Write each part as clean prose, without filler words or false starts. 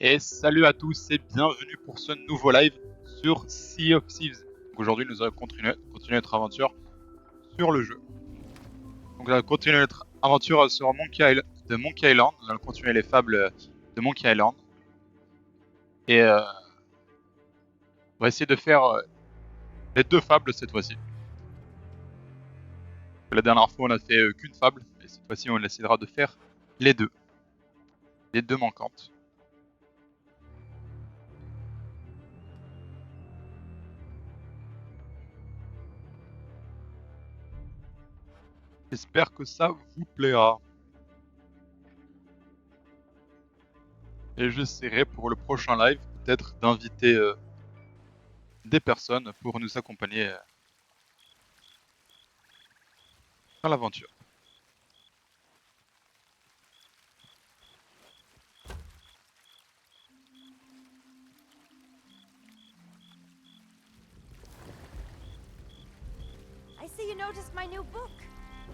Et salut à tous et bienvenue pour ce nouveau live sur Sea of Thieves. Donc aujourd'hui nous allons continuer notre aventure sur le jeu. Donc nous allons continuer notre aventure sur de Monkey Island. Nous allons continuer les fables de Monkey Island. Et on va essayer de faire les deux fables cette fois-ci. La dernière fois on a fait qu'une fable, et cette fois-ci on essaiera de faire les deux. Les deux manquantes. J'espère que ça vous plaira. Et j'essaierai pour le prochain live peut-être d'inviter des personnes pour nous accompagner dans l'aventure. I see you noticed my new book.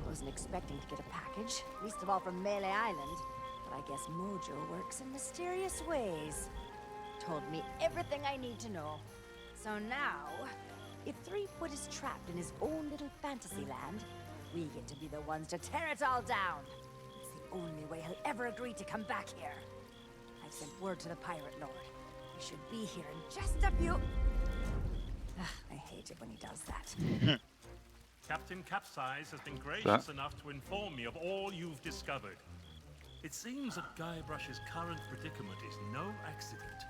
Wasn't expecting to get a package, least of all from Melee Island. But I guess Mojo works in mysterious ways. Told me everything I need to know. So now, if Threepwood is trapped in his own little fantasy land, we get to be the ones to tear it all down. It's the only way he'll ever agree to come back here. I've sent word to the Pirate Lord. He should be here in just a few... I hate it when he does that. Captain Capsize has been gracious enough to inform me of all you've discovered. It seems that Guybrush's current predicament is no accident.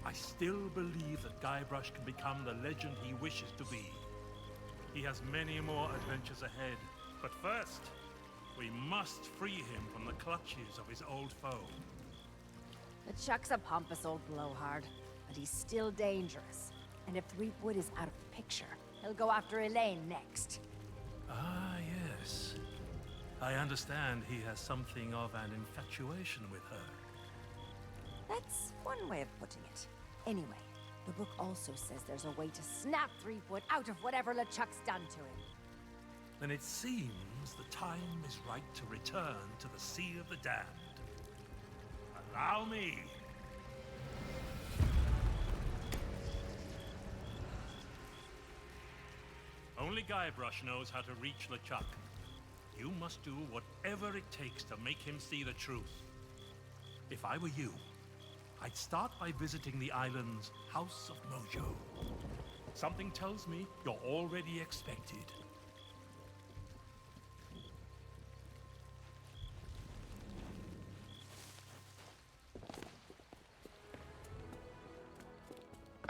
I still believe that Guybrush can become the legend he wishes to be. He has many more adventures ahead, but first, we must free him from the clutches of his old foe. LeChuck's a pompous old blowhard, but he's still dangerous. And if Threepwood is out of the picture, he'll go after Elaine next. Ah, yes. I understand he has something of an infatuation with her. That's one way of putting it. Anyway, the book also says there's a way to snap Threepwood out of whatever LeChuck's done to him. Then it seems the time is right to return to the Sea of the Damned. Allow me. Only Guybrush knows how to reach LeChuck. You must do whatever it takes to make him see the truth. If I were you, I'd start by visiting the island's House of Mojo. Something tells me you're already expected.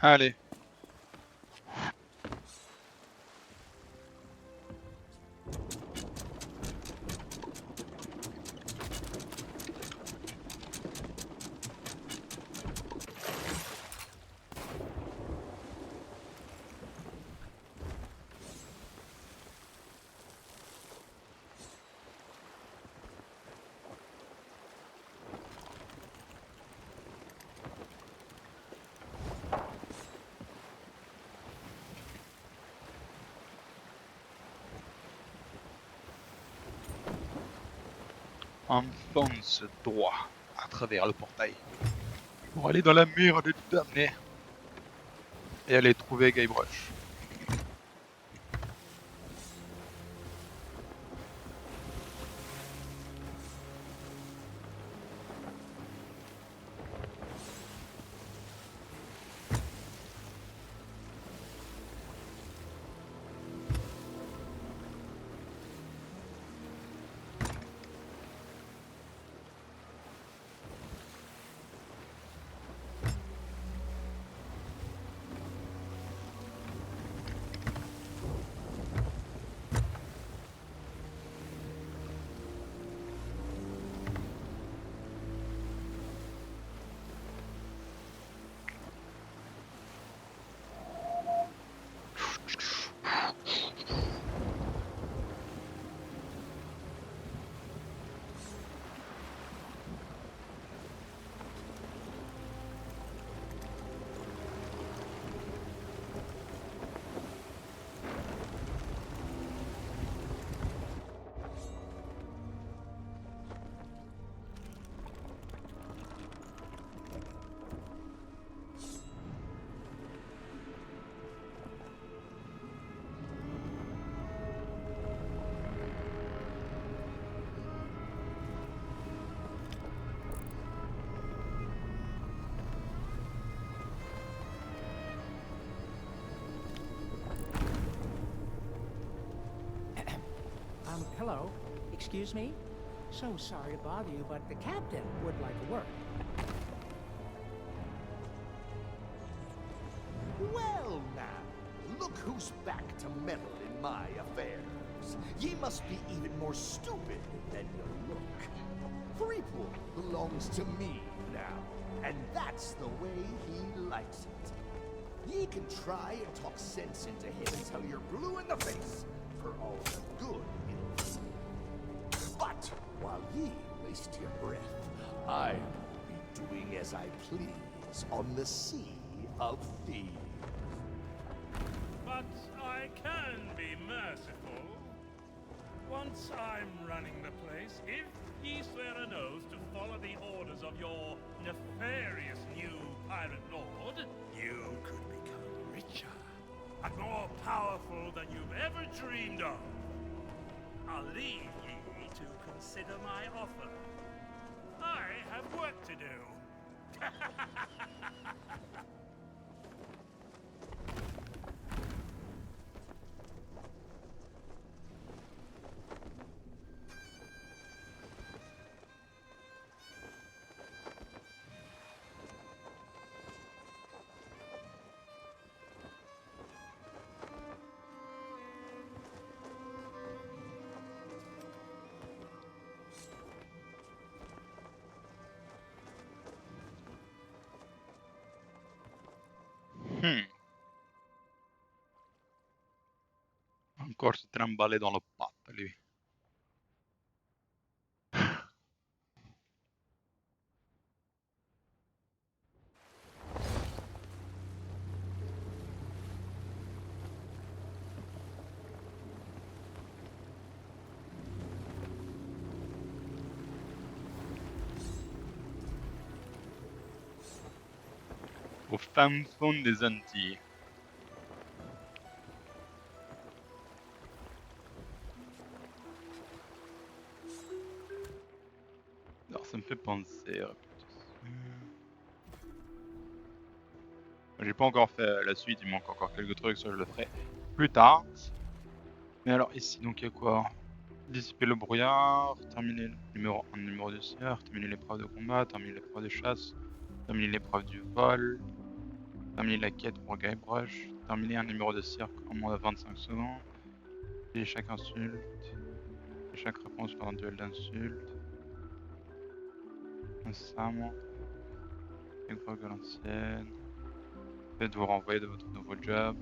Allez. On fonce droit à travers le portail pour aller dans la mer des damnés et aller trouver Guybrush. hello. Excuse me? So sorry to bother you, but the captain would like a word. Well now, look who's back to meddle in my affairs. Ye must be even more stupid than you look. Freepool belongs to me now, and that's the way he likes it. Ye can try and talk sense into him until you're blue in the face, for all the good it'll do. But while ye waste your breath, I'll be doing as I please on the Sea of Thieves. But I can be merciful. Once I'm running the place, if ye swear an oath to follow the orders of your nefarious new pirate lord, you could become richer and more powerful than you've ever dreamed of. I'll leave ye to consider my offer. I have work to do. Encore se trimballer dans le pape, lui. Au fin fond des Antilles. Alors ça me fait penser... J'ai pas encore fait la suite, il manque encore quelques trucs, ça je le ferai plus tard. Mais alors ici, donc il y a quoi? Dissiper le brouillard, terminer le numéro de sierre, terminer l'épreuve de combat, terminer l'épreuve de chasse, terminer l'épreuve du vol, terminer la quête pour Guybrush, terminer un numéro de cirque en moins de 25 secondes, payer chaque insulte, et chaque réponse par un duel d'insultes, récemment, épreuve de l'ancienne, faites vous renvoyer de votre nouveau job,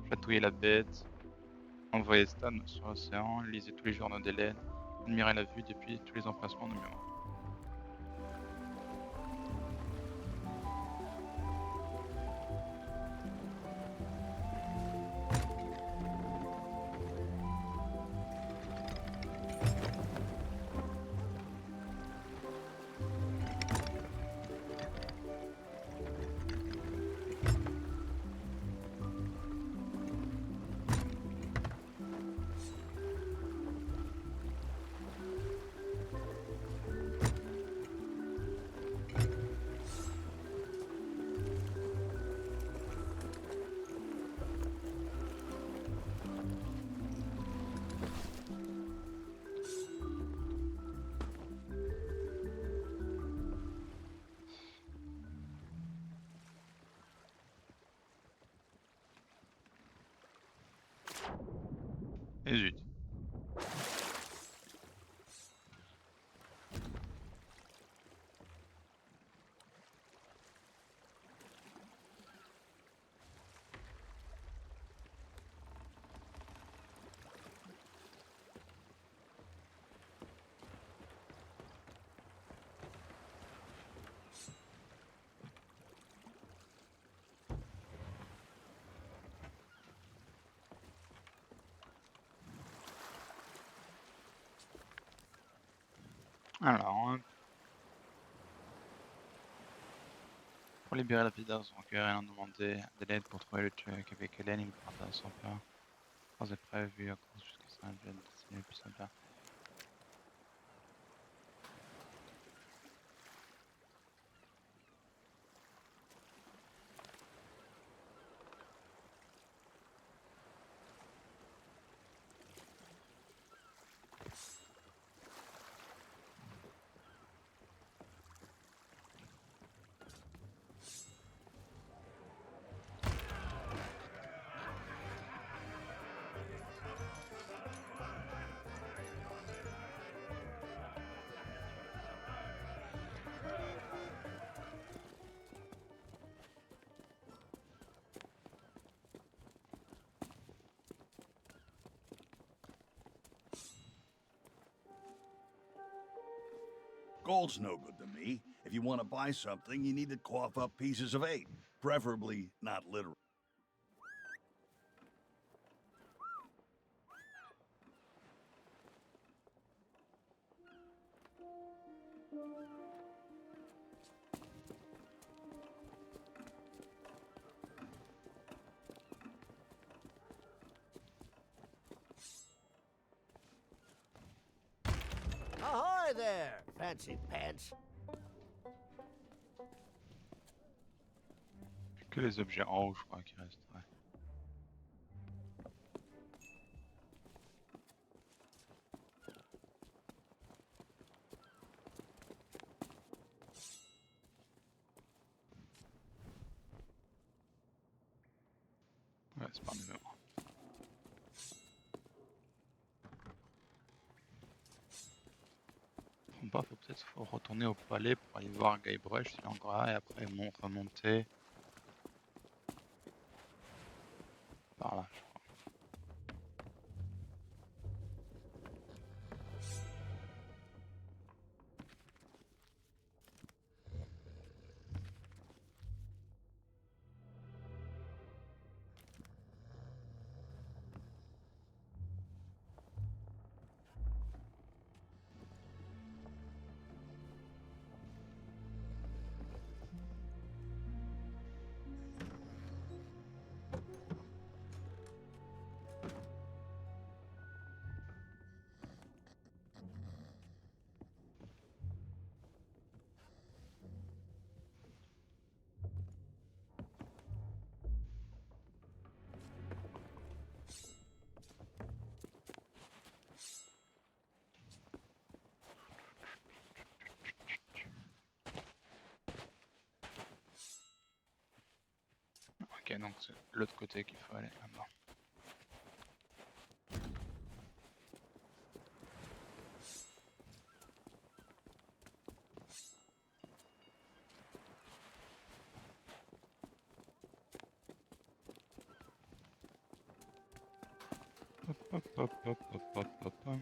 chatouiller la bête, envoyer Stan sur l'océan, lisez tous les journaux d'Hélène, admirez la vue depuis tous les emplacements de mémoire. Et zut. Alors, pour libérer la piste son cœur, il a demandé de l'aide pour trouver le truc avec Hélène, il partage son père. Sans épreuve, vu à cause jusqu'à ça, il vient de dessiner plus sympa. gold's no good to me. If you want to buy something, you need to cough up pieces of 8. Preferably not literal. Ahoy there, fancy pants. Que les objets en haut, je crois, qui restent. Ouais. Ouais, c'est pas numéro. Pas, faut peut-être retourner au palais pour aller voir Guybrush s'il est encore là et après remonter par là. Ok, donc c'est l'autre côté qu'il faut aller là-bas. Hop, hop, hop, hop, hop, hop, hop.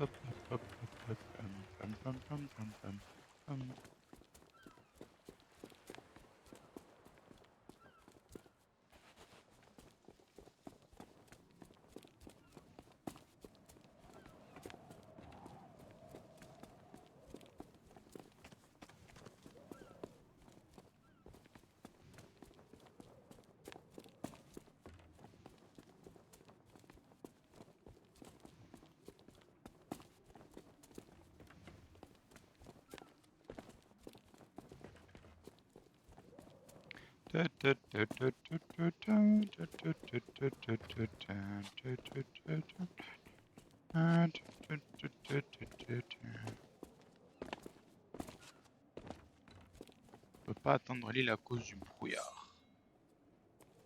Hop, hop, hop, hop, hop, pam, pam, pam, pam, pam, pam. On peut pas atteindre l'île à cause du brouillard.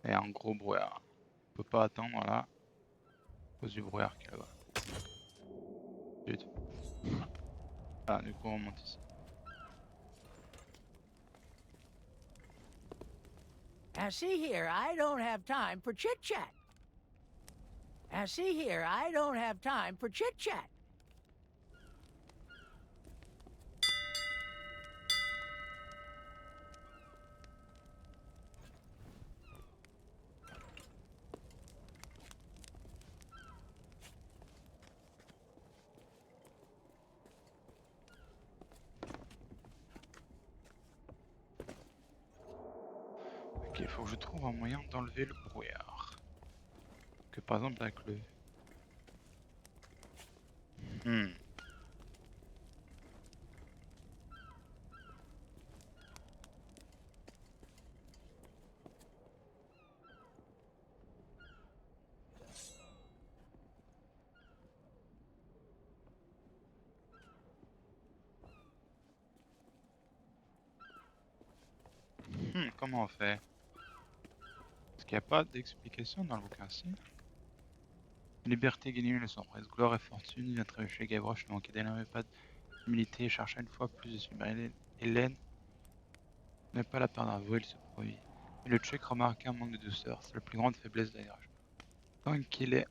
Et un gros brouillard. On peut pas atteindre là à cause du brouillard qui est là-bas. Zut. Ah, du coup on monte ici. Now see here, I don't have time for chit-chat. Now see here, I don't have time for chit-chat. Ok, il faut que je trouve un moyen d'enlever le brouillard. Que par exemple avec le... Comment on fait? Est-ce qu'il n'y a pas d'explication dans le bouquin ci? Liberté gagnée une leçon. Reste gloire et fortune. Il a travaillé chez Guybrush, ne manquait d'énerver pas d'humilité et chercha une fois plus de subir Hélène. N'est pas la perdre à vous, il se produit. Mais le Tchèque remarqua un manque de douceur. C'est la plus grande faiblesse de l'âge. Tant qu'il est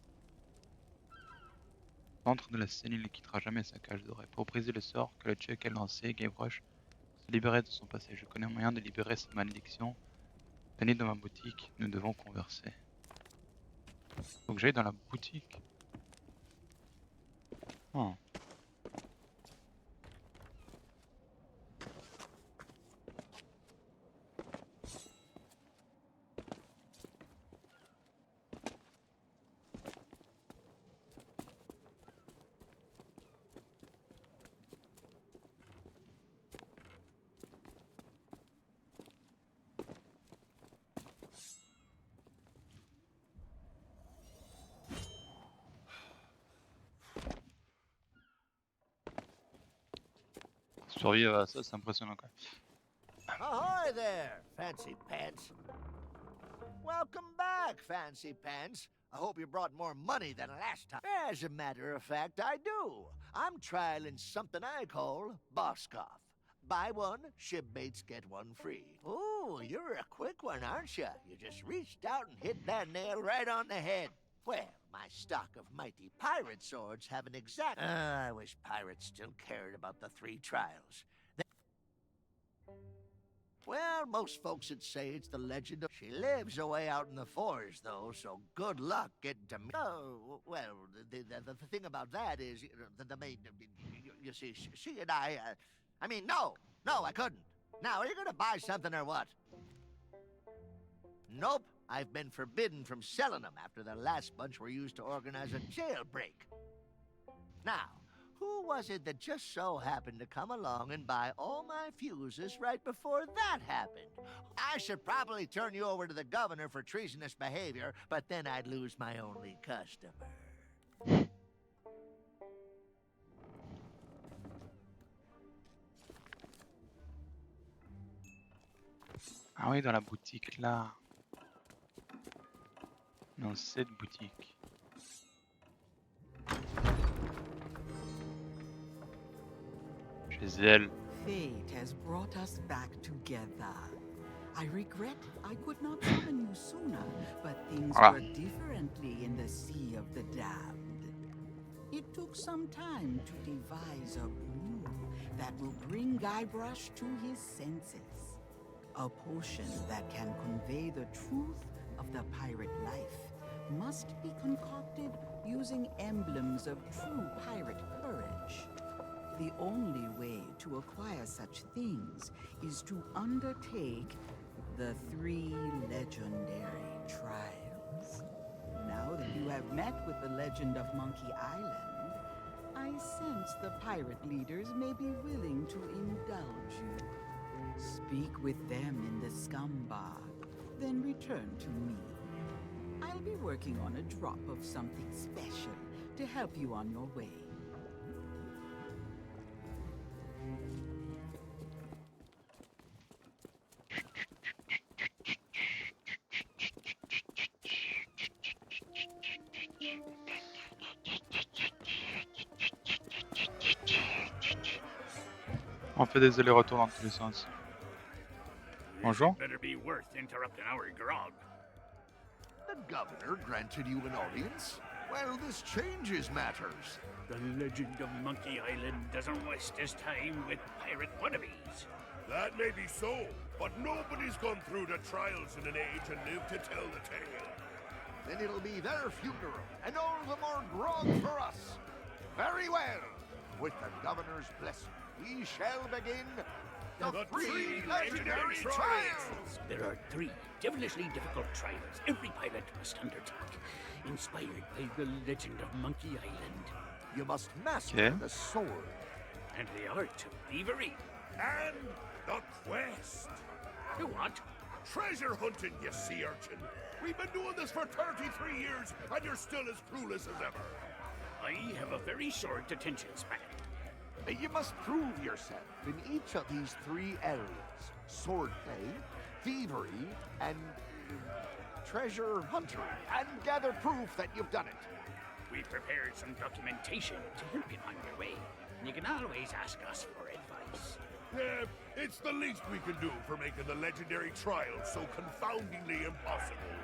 au centre de la scène, il ne quittera jamais sa cage dorée. Pour briser le sort que le Tchèque a lancé, Guybrush se libérer de son passé. Je connais un moyen de libérer sa malédiction. Venez dans ma boutique, nous devons converser. Donc j'aille dans la boutique. Oh. Survivre à ça, c'est impressionnant quand même. Ahoy there, Fancy Pants. Welcome back, Fancy Pants. I hope you brought more money than last time. As a matter of fact, I do. I'm trialing something I call Boscoff. Buy one, shipmates get one free. Ooh, you're a quick one, aren't you? You just reached out and hit that nail right on the head. Well, my stock of mighty pirate swords haven't exact. I wish pirates still cared about the 3 trials. Well, most folks would say it's the legend of... She lives away out in the forest, though, so good luck getting to me. Oh, well, the thing about that is, the main... You see, she and I mean, no, I couldn't. Now, are you gonna buy something or what? Nope, I've been forbidden from selling them after the last bunch were used to organize a jailbreak. Now, who was it that just so happened to come along and buy all my fuses right before that happened? I should probably turn you over to the governor for treasonous behavior, but then I'd lose my only customer. Ah oui, dans la boutique là. Dans cette boutique. Chez elle. Fate has brought us back together. I regret I could not summon you sooner, but things work differently in the Sea of the Damned. It took some time to devise a brew that will bring Guybrush to his senses. A potion that can convey the truth of the pirate life must be concocted using emblems of true pirate courage. The only way to acquire such things is to undertake the 3 legendary trials. Now that you have met with the legend of Monkey Island, I sense the pirate leaders may be willing to indulge you. Speak with them in the scum bar, then return to me. I'll be working on a drop of something special to help you on your way. On fait des allers-retours dans tous les sens. Bonjour. Better be worth interrupting our grog. The governor granted you an audience? Well, this changes matters. The legend of Monkey Island doesn't waste his time with pirate wannabes. That may be so, but nobody's gone through the trials in an age and lived to tell the tale. Then it'll be their funeral, and all the more grog for us. Very well. With the governor's blessing, we shall begin the 3 legendary trials. There are 3 devilishly difficult trials every pilot must undertake, inspired by the legend of Monkey Island. You must master the sword. And the art of thievery. And the quest. The what? Treasure hunting, you sea urchin. We've been doing this for 33 years, and you're still as clueless as ever. I have a very short attention span. You must prove yourself in each of these 3 areas. Swordplay, thievery, and treasure hunting. And gather proof that you've done it. We've prepared some documentation to help you on your way. You can always ask us for advice. Yeah, it's the least we can do for making the legendary trial so confoundingly impossible.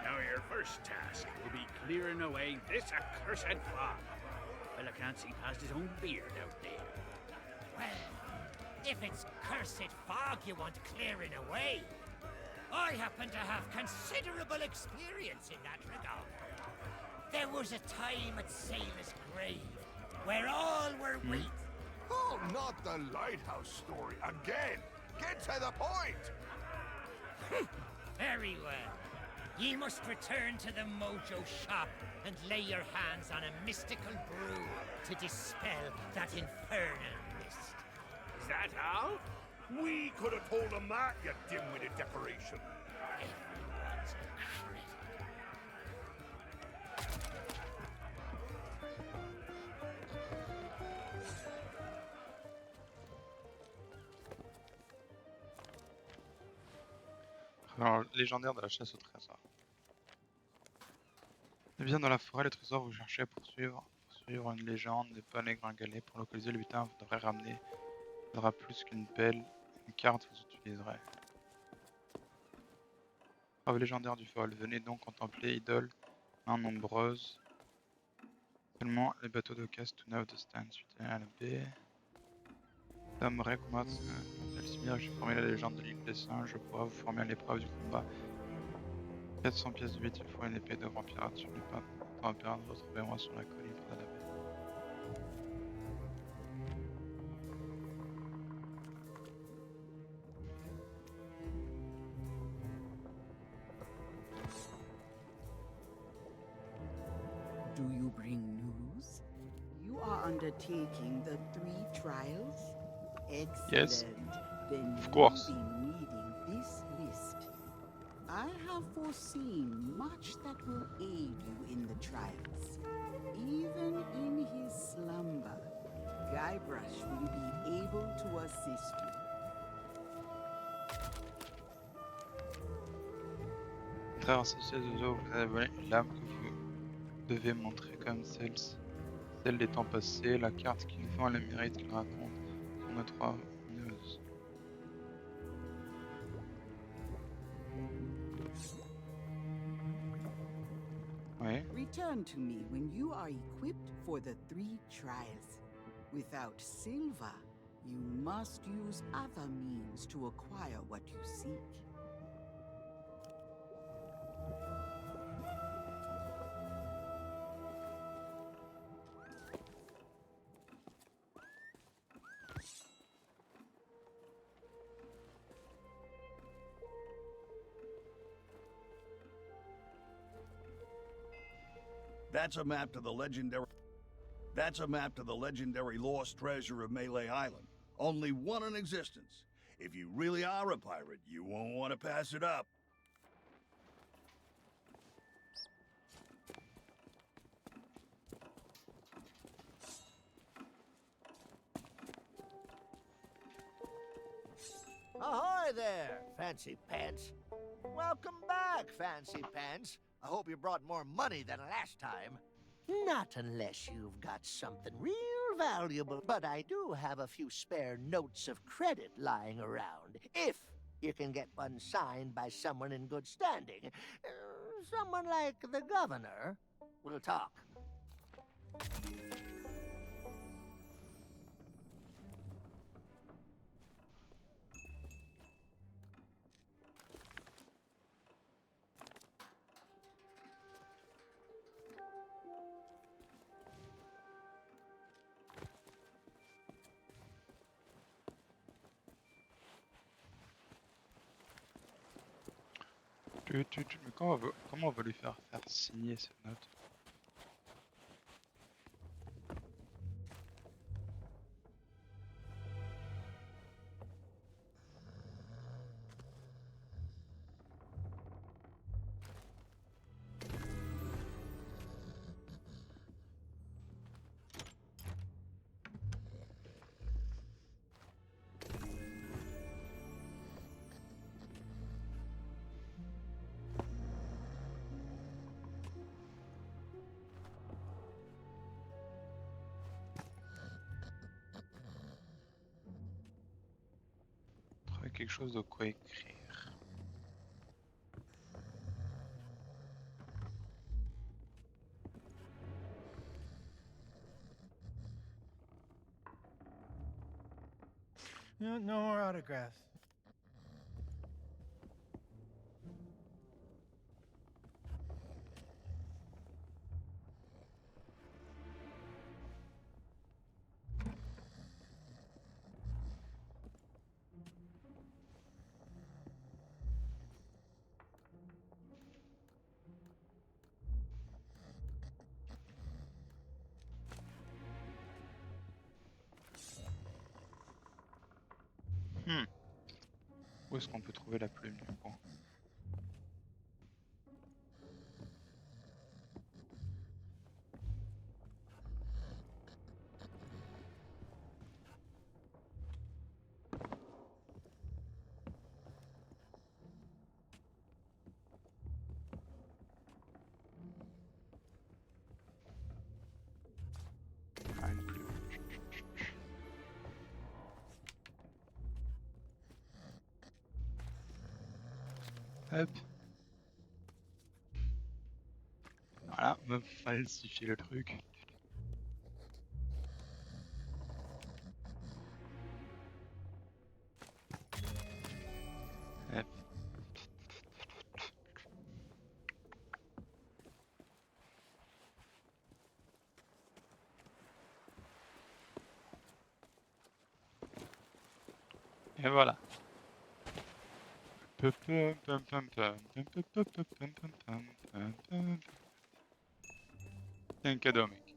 Now your first task will be clearing away this accursed fog. Well, I can't see past his own beard out there. Well, if it's cursed fog you want clearing away, I happen to have considerable experience in that regard. There was a time at Sailor's Grave where all were waiting. Oh, not the lighthouse story again! Get to the point! Very well. Ye must return to the Mojo shop and lay your hands on a mystical brew to dispel that infernal mist. Is that all? We could have told him that, you dim-witted decoration. Everyone's a critic. Alors, légendaire de la chasse au trésor. Eh bien, dans la forêt, le trésor vous cherchez à poursuivre une légende, ne pas dégringoler. Pour localiser le butin, vous devrez ramener. Il faudra plus qu'une pelle, une carte vous utiliserez. Preuve légendaire du vol. Venez donc contempler idole, main nombreuse. Seulement les bateaux de casse tout neufs de Stan suite à la baie. T'aimerais combattre Alcimir, j'ai formé la légende de l'île des singes, je pourrais vous former à l'épreuve du combat. 400 pièces de 8, il faut une épée de vampire, tu n'es pas temps à perdre, retrouvez-moi sur la colline près de la baie. Do you bring news? You are undertaking the 3 trials? Excellent. Yes. Then Of you course. will be needing this list. I have foreseen much that will aid you in the trials. Even in his slumber, Guybrush will be able to assist you. Très associé de eau, vous avez l'âme que vous devez montrer comme celle des temps passés, la carte qu'il vend le mérite qu'il raconte sur notre news. Oui. Return to me when you are equipped for the 3 trials. Without silver, you must use other means to acquire what you seek. That's a map to the legendary lost treasure of Melee Island. Only one in existence. If you really are a pirate, you won't want to pass it up. Ahoy there, Fancy Pants. Welcome back, Fancy Pants. I hope you brought more money than last time. Not unless you've got something real valuable. But I do have a few spare notes of credit lying around. If you can get one signed by someone in good standing. Someone like the governor. We'll talk. Mais comment on va lui faire signer cette note? quelque chose de quoi écrire. No more autographs. Où est-ce qu'on peut trouver la plume du coup? Ah, une plume. Hop. Voilà, me falsifier le truc. Hop. Et voilà. C'est un cadeau, mec.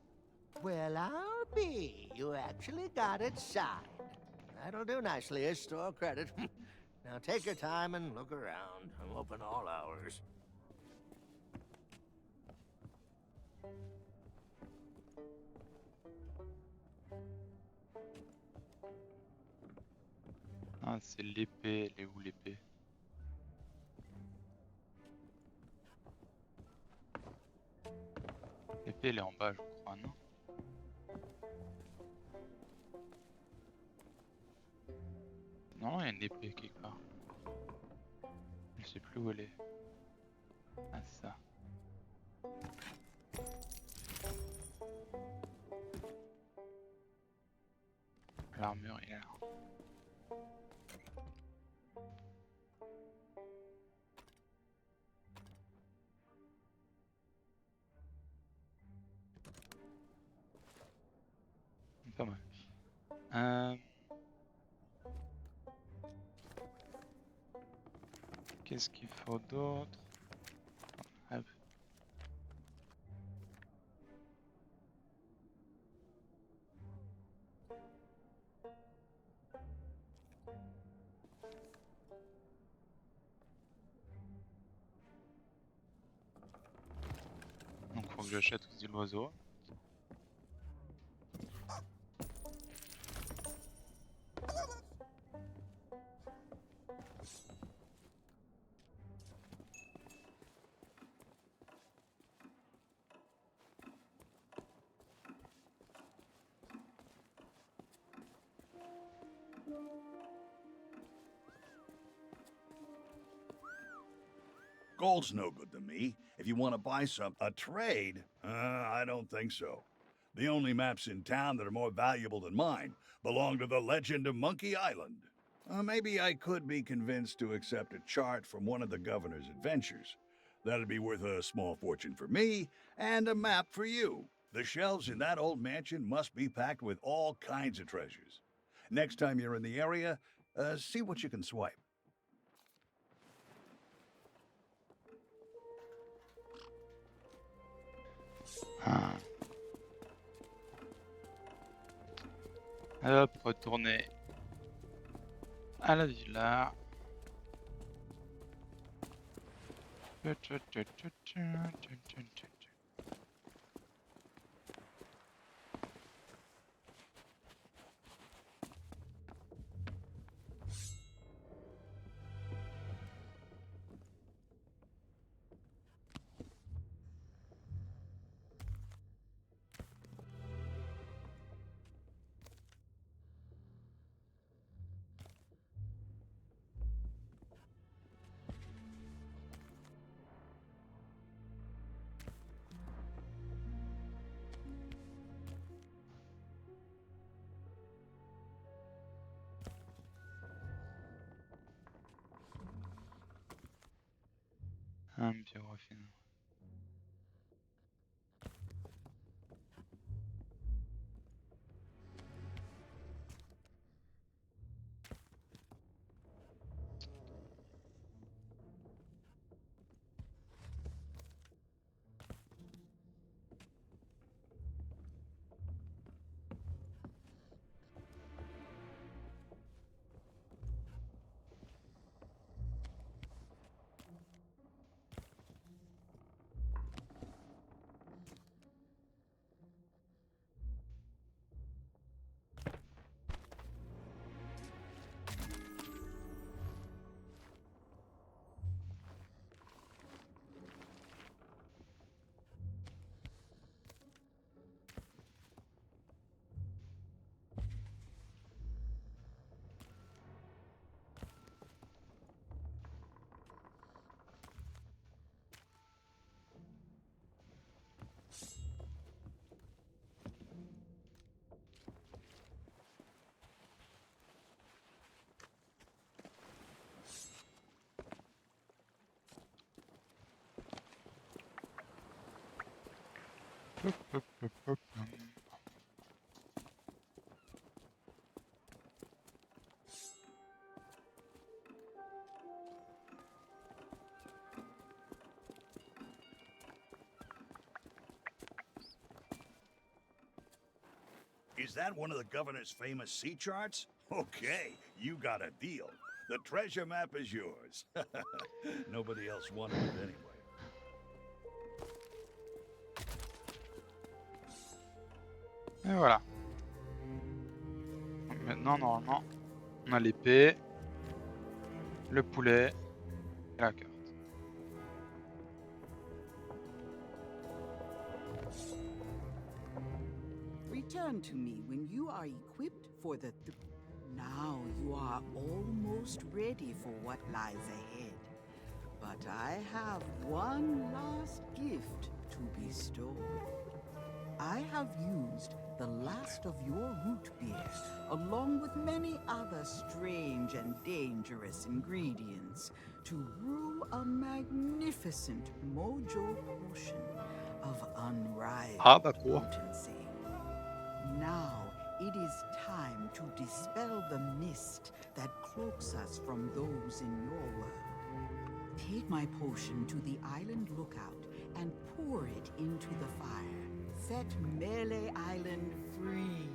Well, I'll be. You actually got it signed. That'll do nicely as store credit. Now take your time and look around. I'm open all hours. Ah, c'est l'épée. Elle est où l'épée? L'épée, elle est en bas, je crois, non? Non, il y a une épée quelque part. Je sais plus où elle est. Ah, c'est ça. L'armure, il est là. Pas mal. Qu'est-ce qu'il faut d'autre? Hop. Donc faut que j'achète aussi l'oiseau. Gold's no good to me. If you want to buy a trade, I don't think so. The only maps in town that are more valuable than mine belong to the Legend of Monkey Island. Maybe I could be convinced to accept a chart from one of the governor's adventures. That'd be worth a small fortune for me, and a map for you. The shelves in that old mansion must be packed with all kinds of treasures. Next time you're in the area, see what you can swipe. Ah. Hop, retourner à la villa. Un biographie. Is that one of the governor's famous sea charts? Okay, you got a deal. The treasure map is yours. Nobody else wanted it anyway. Et voilà. Donc maintenant, normalement, on a l'épée, le poulet et la carte. Return to me when you are equipped for the... Now you are almost ready for what lies ahead. But I have one last gift to bestow. I have used the last of your root beer, along with many other strange and dangerous ingredients, to brew a magnificent mojo potion of unrivaled potency. Now it is time to dispel the mist that cloaks us from those in your world. Take my potion to the island lookout and pour it into the fire. Set Melee Island free.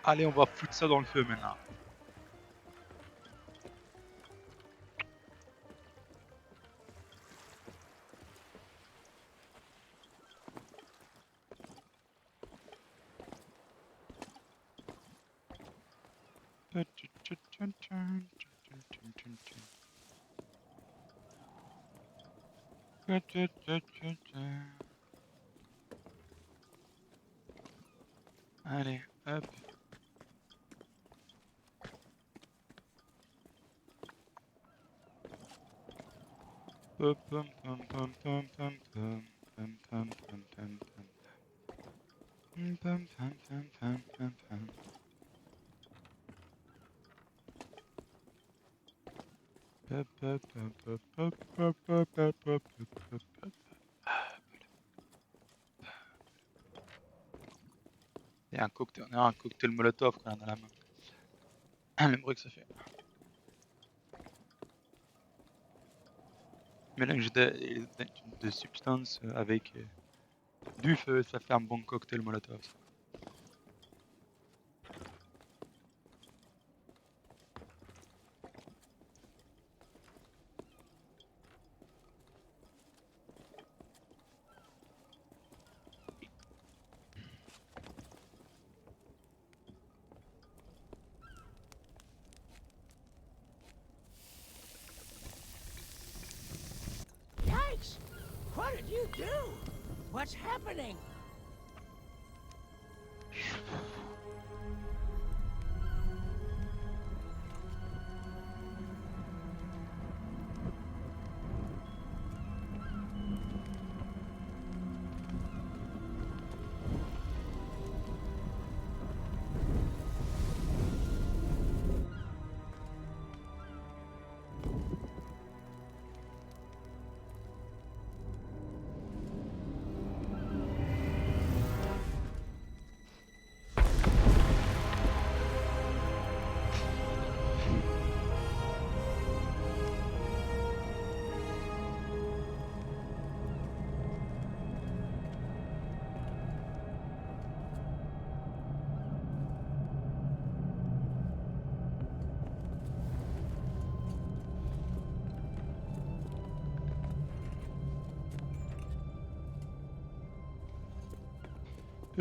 Allez, on va foutre ça dans le feu maintenant. Allez, hop. Pum pum pum pum pum pum pum pum pum pum pum pum. Pum pum pum pum pum pum pum. Pop pop pop pop pop pop pop pop pop pop pop. Et un cocktail, on a un cocktail molotov qu'on a dans la main. Le bruit que ça fait. Mélange de substances avec du feu, ça fait un bon cocktail molotov. Yikes! What did you do? What's happening?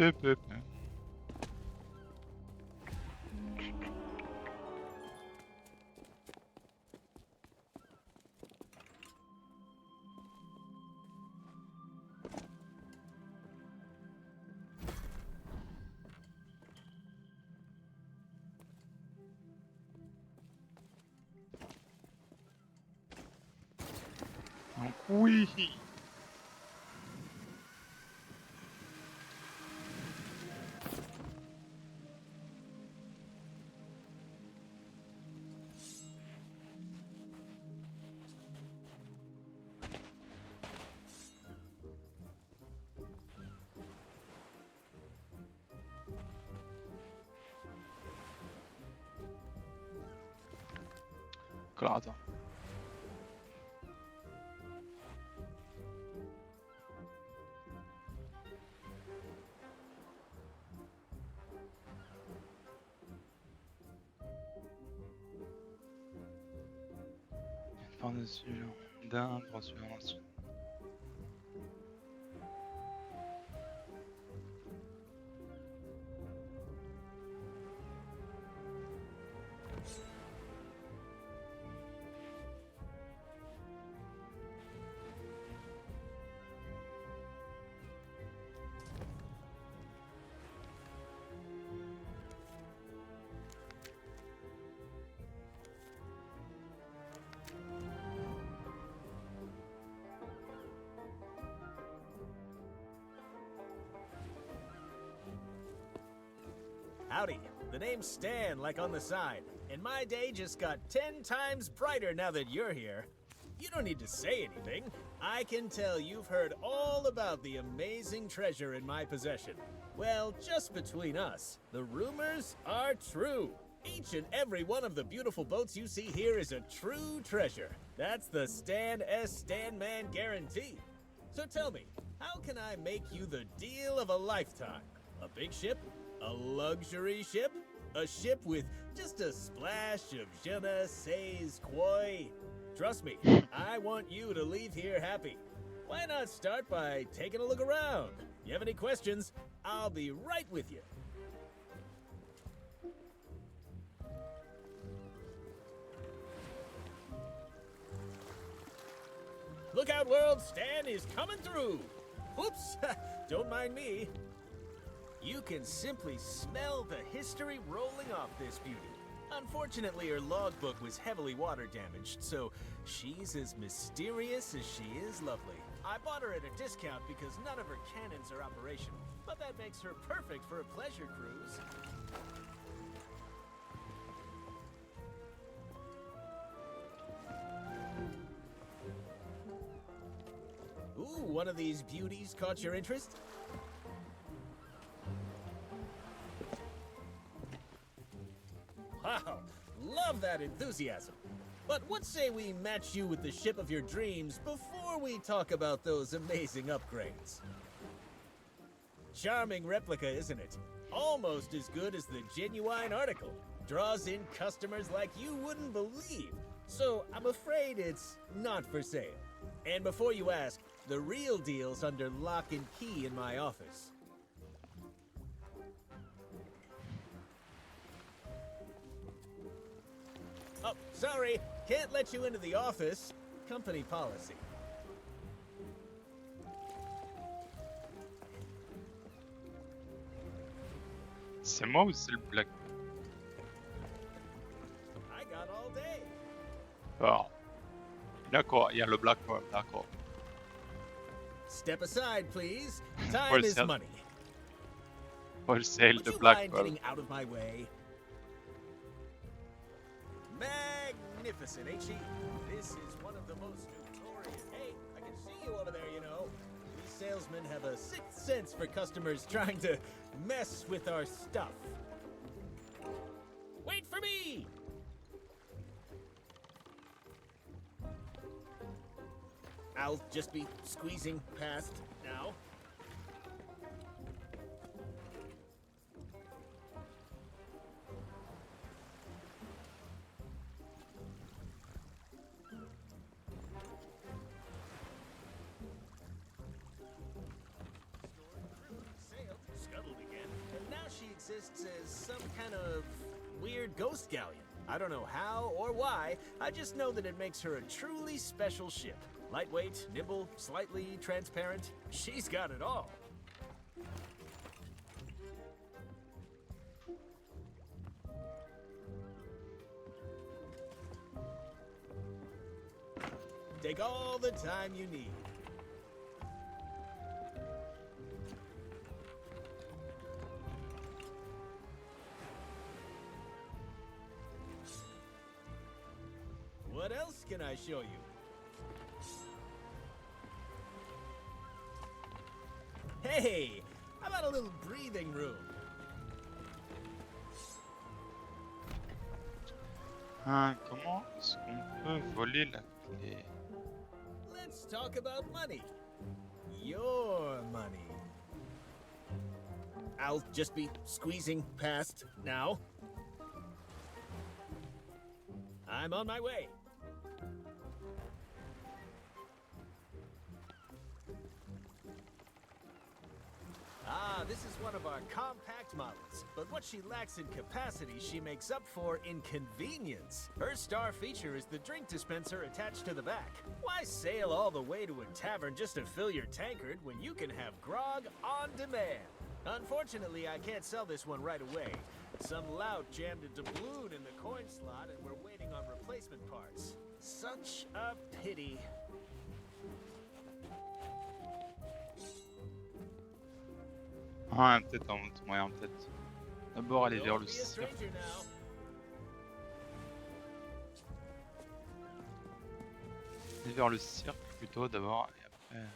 Donc oui. Alors attends. Par-dessus d'un sur l'ancien. Howdy. The name's Stan, like on the side. And my day just got 10 times brighter now that you're here. You don't need to say anything. I can tell you've heard all about the amazing treasure in my possession. Well, just between us, the rumors are true. Each and every one of the beautiful boats you see here is a true treasure. That's the Stan S. Stanman guarantee. So tell me, how can I make you the deal of a lifetime? A big ship? A luxury ship? A ship with just a splash of je ne sais quoi? Trust me, I want you to leave here happy. Why not start by taking a look around? You have any questions? I'll be right with you. Look out, world! Stan is coming through! Oops! Don't mind me. You can simply smell the history rolling off this beauty. Unfortunately, her logbook was heavily water damaged, so she's as mysterious as she is lovely. I bought her at a discount because none of her cannons are operational, but that makes her perfect for a pleasure cruise. Ooh, one of these beauties caught your interest? Wow, love that enthusiasm. But what say we match you with the ship of your dreams before we talk about those amazing upgrades? Charming replica, isn't it? Almost as good as the genuine article. Draws in customers like you wouldn't believe. So I'm afraid it's not for sale. And before you ask, the real deal's under lock and key in my office. Oh, sorry, can't let you into the office. Company policy. C'est moi ou c'est le black? I got all day. Oh. D'accord, il y a le black, ouais, d'accord. Step aside, please. Time is money. Wholesale, Would the you black mind one. getting out of my way? Magnificent, ain't she? This is one of the most notorious. Hey, I can see you over there, you know. These salesmen have a sixth sense for customers trying to mess with our stuff. Wait for me! I'll just be squeezing past now. Scuttled exists as some kind of weird ghost galleon. I don't know how or why, I just know that it makes her a truly special ship. Lightweight, nimble, slightly transparent. She's got it all. Take all the time you need. What else can I show you? Hey, how about a little breathing room? Hein, comment est-ce qu'on peut voler la clé? Let's talk about money. Your money. I'll just be squeezing past now. I'm on my way. Ah, this is one of our compact models, but what she lacks in capacity, she makes up for in convenience. Her star feature is the drink dispenser attached to the back. Why sail all the way to a tavern just to fill your tankard when you can have grog on demand? Unfortunately, I can't sell this one right away. Some lout jammed a doubloon in the coin slot and we're waiting on replacement parts. Such a pity. Ah, peut-être un autre moyen, peut-être. D'abord aller vers le cirque. Aller vers le cirque plutôt d'abord et après.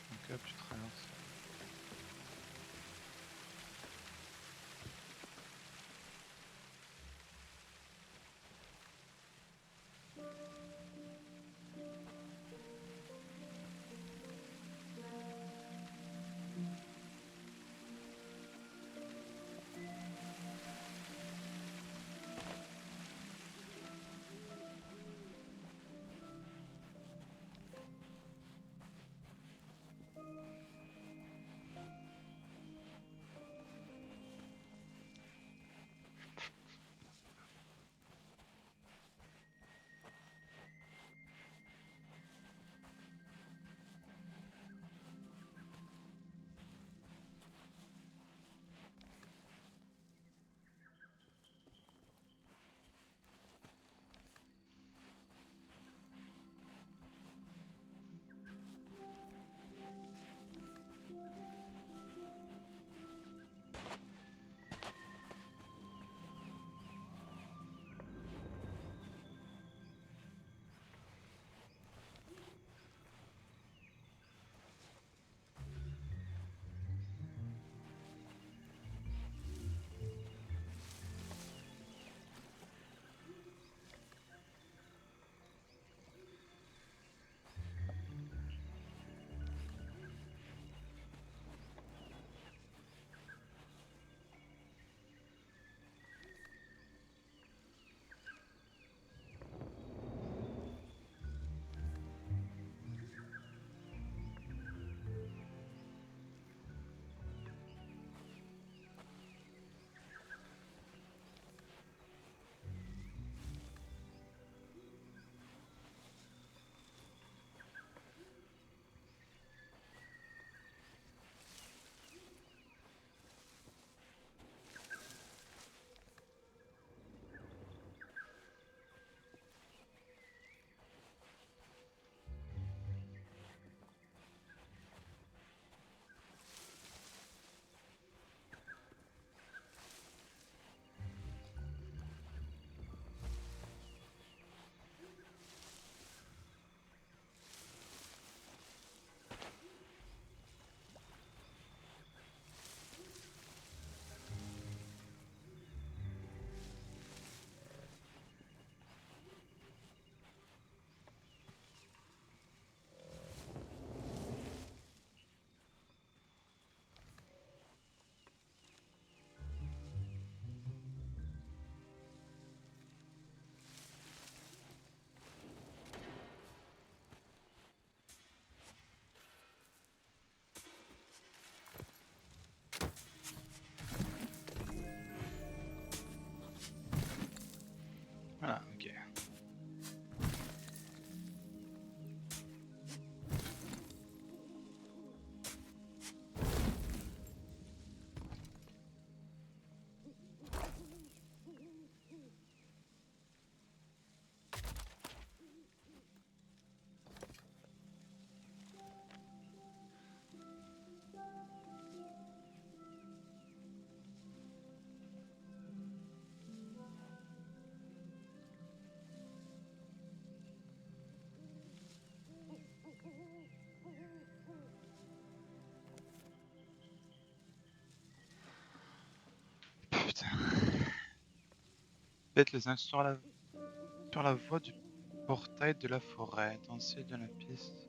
Donc hop, tu traverses. putain. Faites les uns sur la voie du portail de la forêt. Dansez de la piste.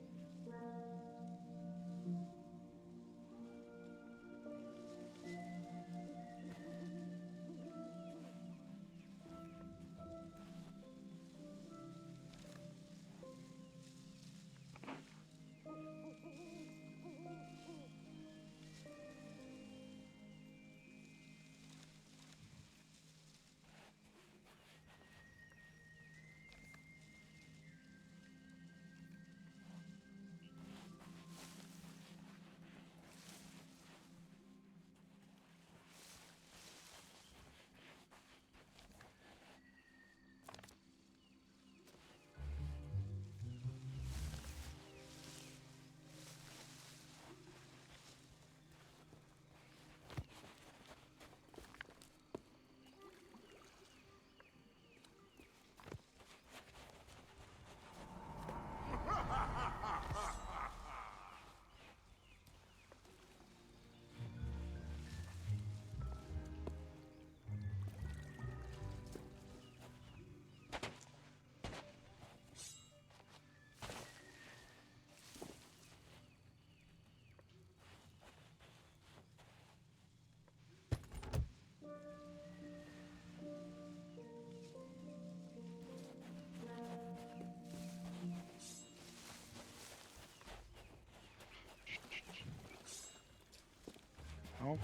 Hop.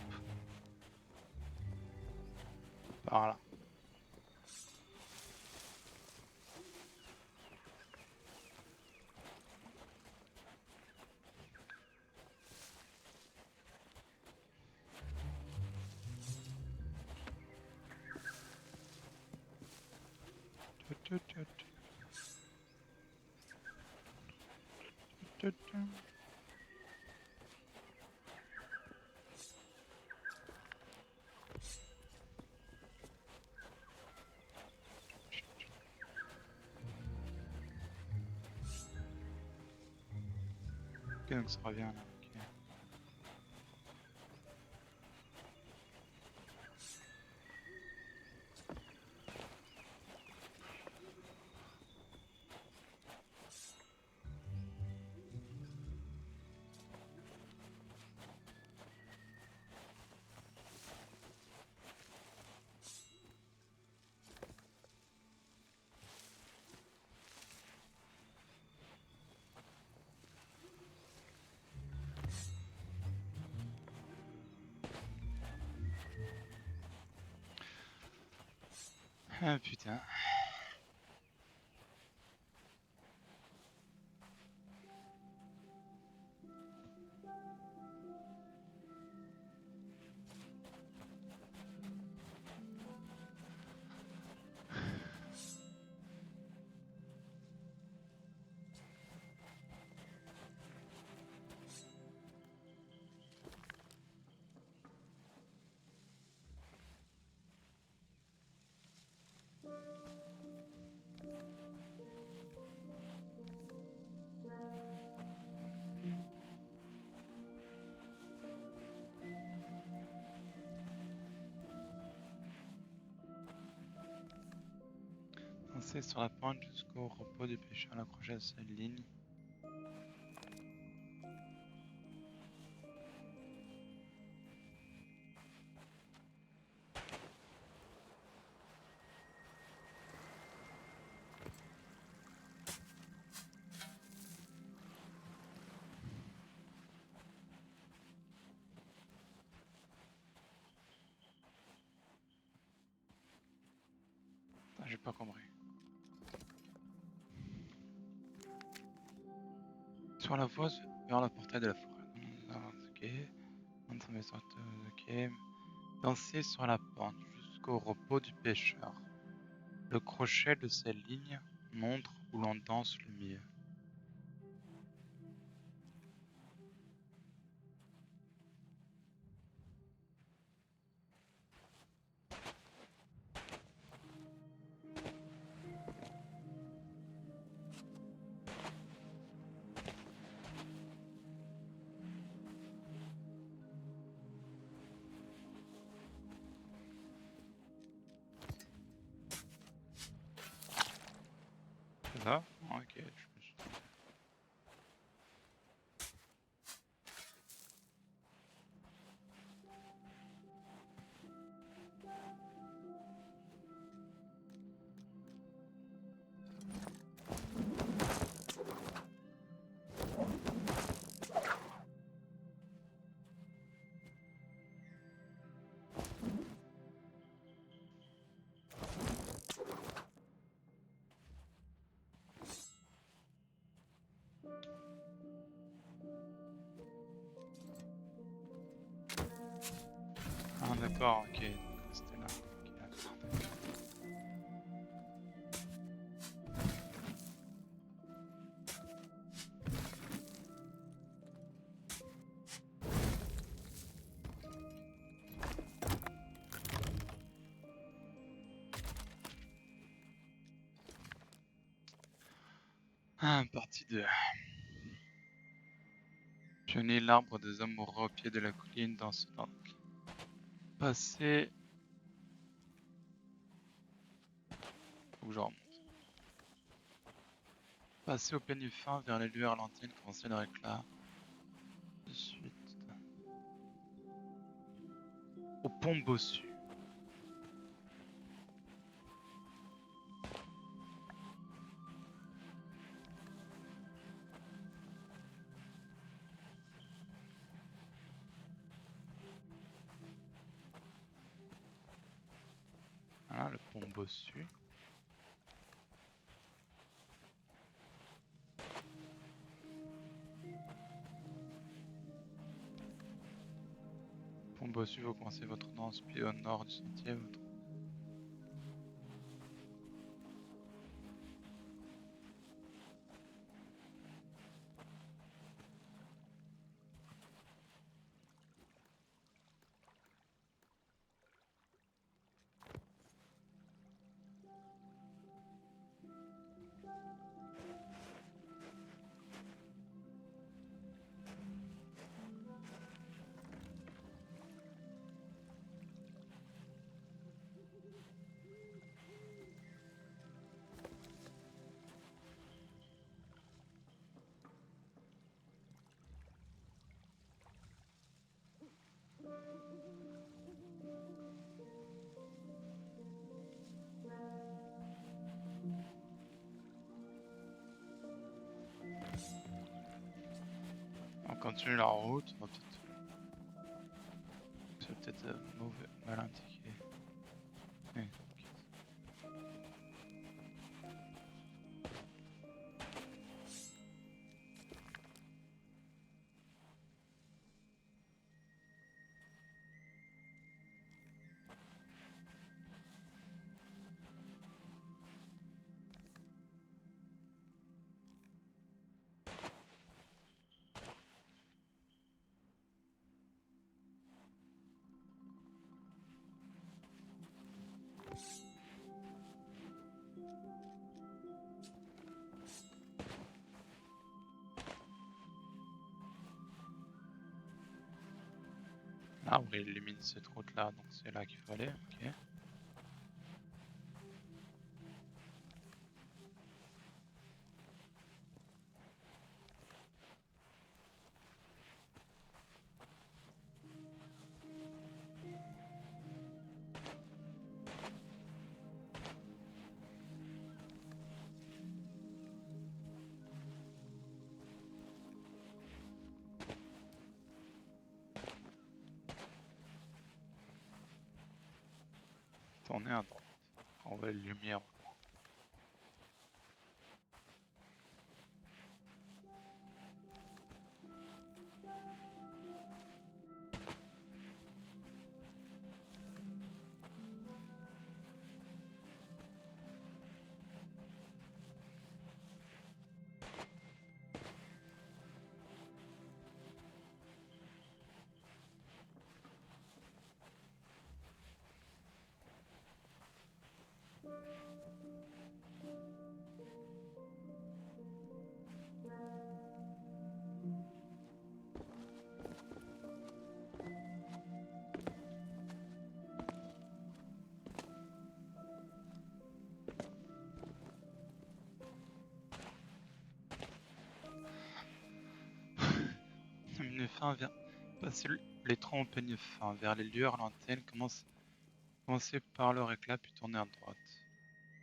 Par là. Ok, donc ça revient là. Ok. Ah putain. Dansez sur la pente jusqu'au repos du pêcheur accroché à cette ligne. Ah, j'ai pas compris. Sur la voie vers la portail de la forêt. Ok. Ok. Danser sur la pente jusqu'au repos du pêcheur. Le crochet de ces lignes montre où l'on danse le mieux. ça? Ok, je me suis... Ah d'accord, ok, donc c'était là. Ok, d'accord. Ah, partie 2. Pionnier l'arbre des amoureux au pied de la colline dans ce temps. Passer... Faut que je remonte. Passer au peigne fin vers les lueurs lentines, commencer le réclat. De suite. Au pont bossu. Voilà, le pont bossu. Pont bossu, vous commencez votre danse, puis au nord du sentier, votre... On continue la route, on va peut-être... C'est peut-être mauvais, mal indiqué. Ouais, ok. L'arbre il illumine cette route là, donc c'est là qu'il faut aller, ok. Tourner à droite. On voit les lumières. fin vers... Passer les troncs au peigne fin, vers les lueurs lointaines, commencer par leur éclat, puis tourner à droite.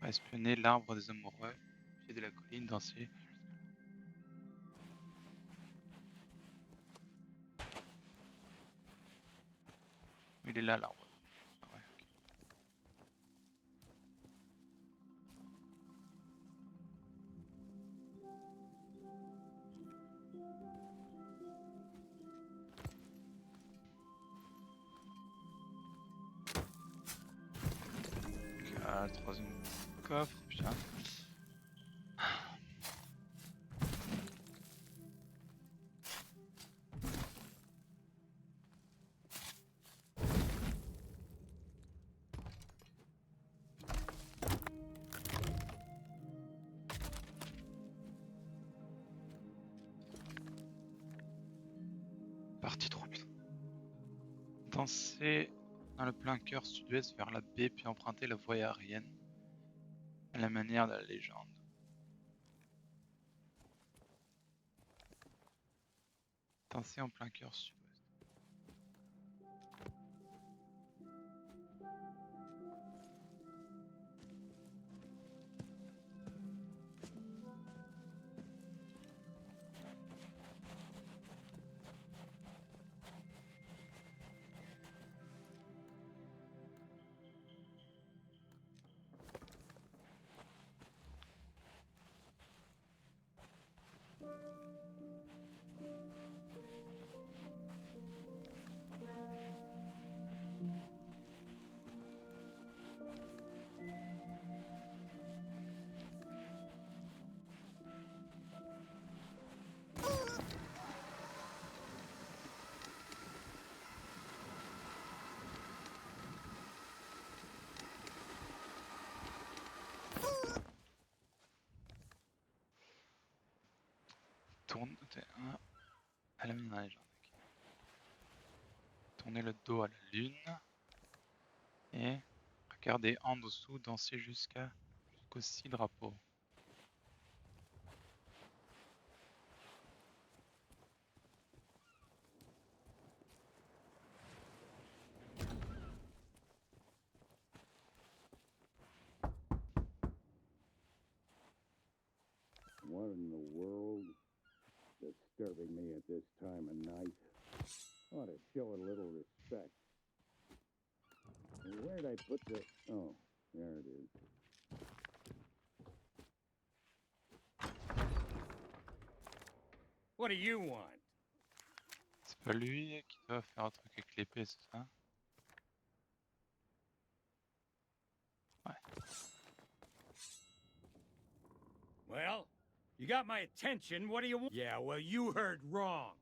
Espionner l'arbre des amoureux, au pied de la colline, danser. Il est là l'arbre. Ouais, ok. Ok, troisième coffre, putain. Partie 3, putain. Danser dans le plein cœur sud-ouest vers la baie, puis emprunter la voie aérienne à la manière de la légende. Danser en plein cœur sud-ouest. Tourne à la mine à la légende. Tournez le dos à la lune et regardez en dessous, danser jusqu'aux 6 drapeaux. What in the world? Disturbing me at this time of night. Ought to show a little respect. And where'd I put the... Oh, there it is. What do you want? C'est pas lui qui doit faire un truc avec l'épée, c'est ça? Ouais. Well, you got my attention. What do you want? Yeah, well, you heard wrong.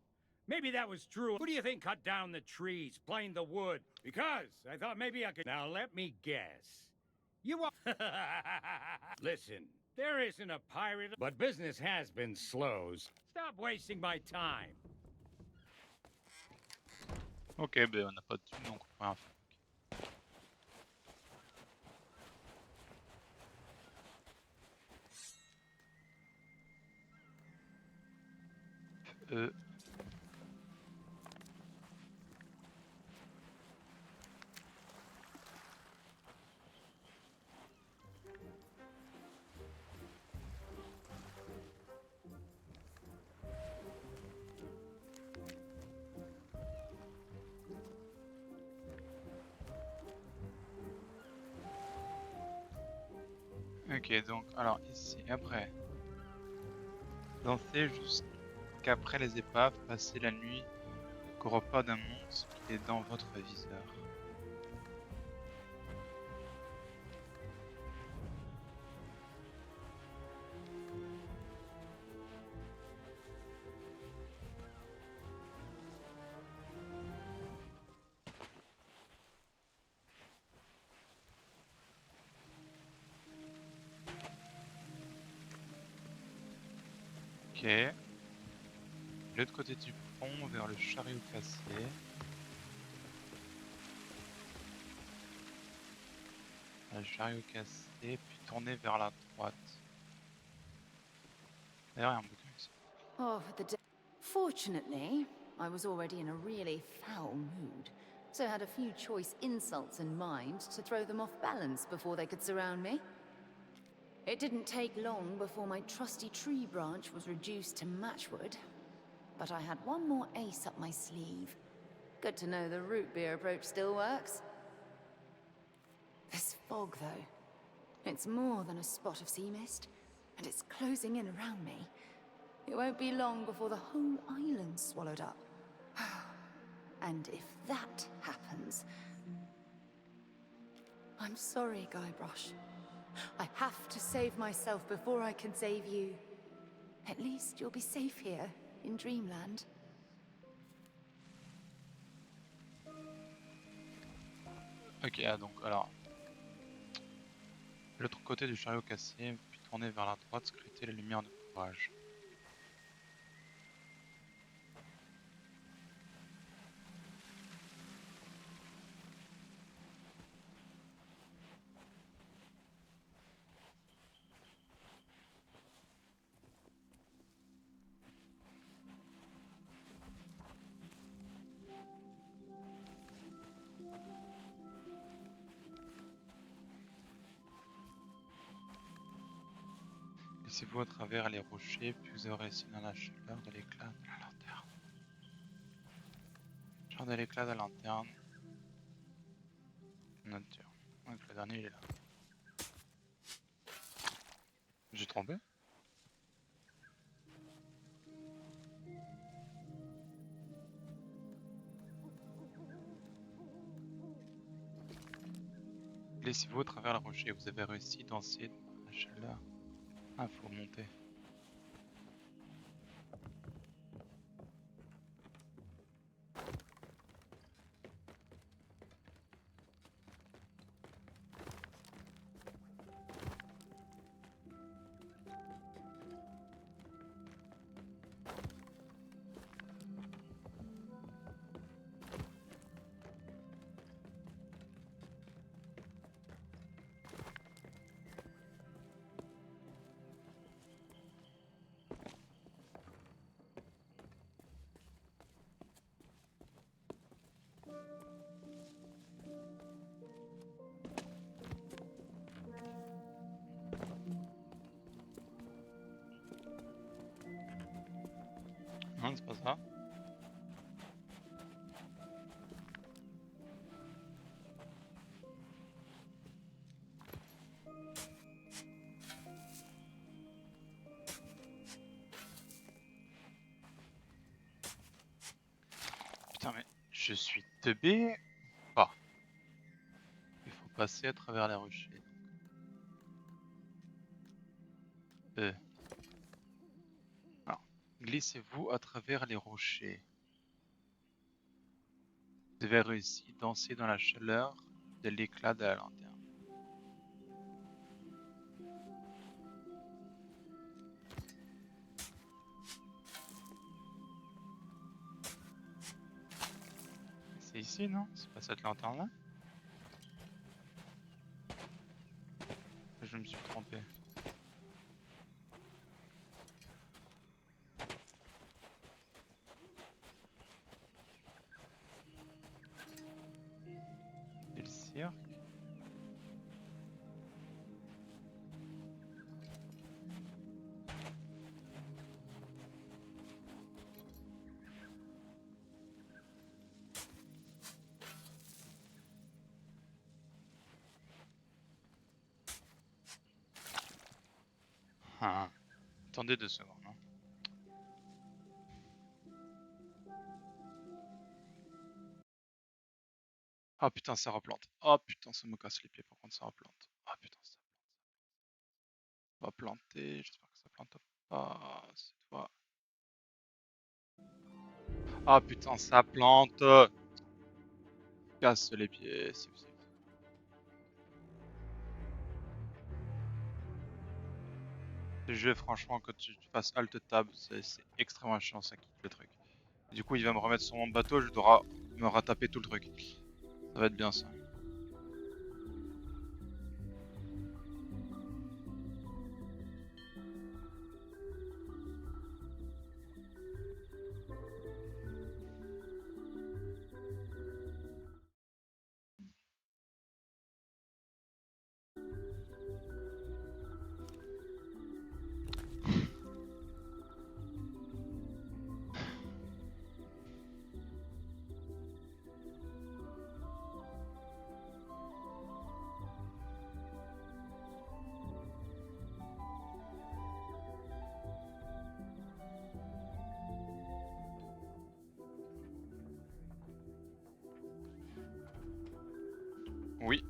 Maybe that was true. Who do you think cut down the trees, planed the wood? Because I thought maybe I could... Now, let me guess. You are... Listen, there isn't a pirate, but business has been slow. Stop wasting my time. Ok, ben on n'a pas de thune, donc on peut rien faire. Ok, donc, alors ici, après, danser jusqu'après les épaves, passer la nuit qu'au repas d'un monstre qui est dans votre viseur. Ok. L'autre côté du pont vers le chariot cassé. Le chariot cassé, puis tourner vers la droite. D'ailleurs, il y a un bouton ici. Oh, Fortunately, I was already in a really foul mood, so had a few choice insults in mind to throw them off balance before they could surround me. It didn't take long before my trusty tree branch was reduced to matchwood, but I had one more ace up my sleeve. Good to know the root beer approach still works. This fog, though, it's more than a spot of sea mist, and it's closing in around me. It won't be long before the whole island's swallowed up. And if that happens... I'm sorry, Guybrush. I have to save myself before I can save you. At least you'll be safe here, in Dreamland. Ok, donc alors... L'autre côté du chariot cassé, puis tourner vers la droite, scruter les lumières de courage. Laissez-vous à travers les rochers, puis vous aurez ici dans la chaleur de l'éclat de la lanterne. Chaleur de l'éclat de la lanterne. Nature. Donc le dernier il est là. J'ai trompé? Laissez-vous à travers le rocher, vous avez réussi à danser dans la chaleur. Ah, faut monter. Non, c'est pas ça. Putain, mais je suis teubé. Pas. Il faut passer à travers les rochers. Alors, glissez-vous à travers les rochers. Vous avez réussi à danser dans la chaleur de l'éclat de la lanterne. C'est ici, non? C'est pas cette lanterne-là? Je me suis trompé. Et le cirque? Ah, attendez 2 secondes. Hein. Ah putain, ça replante. Oh putain, ça me casse les pieds par contre, ça replante. Ah putain, ça va planter. J'espère que ça plante pas cette fois. Ah putain, ça plante. Casse les pieds, si vous. Ce jeu, franchement, quand tu passes Alt Tab, c'est extrêmement chiant, ça quitte le truc. Et du coup, il va me remettre sur mon bateau, je dois me rataper tout le truc. Ça va être bien ça. Oui.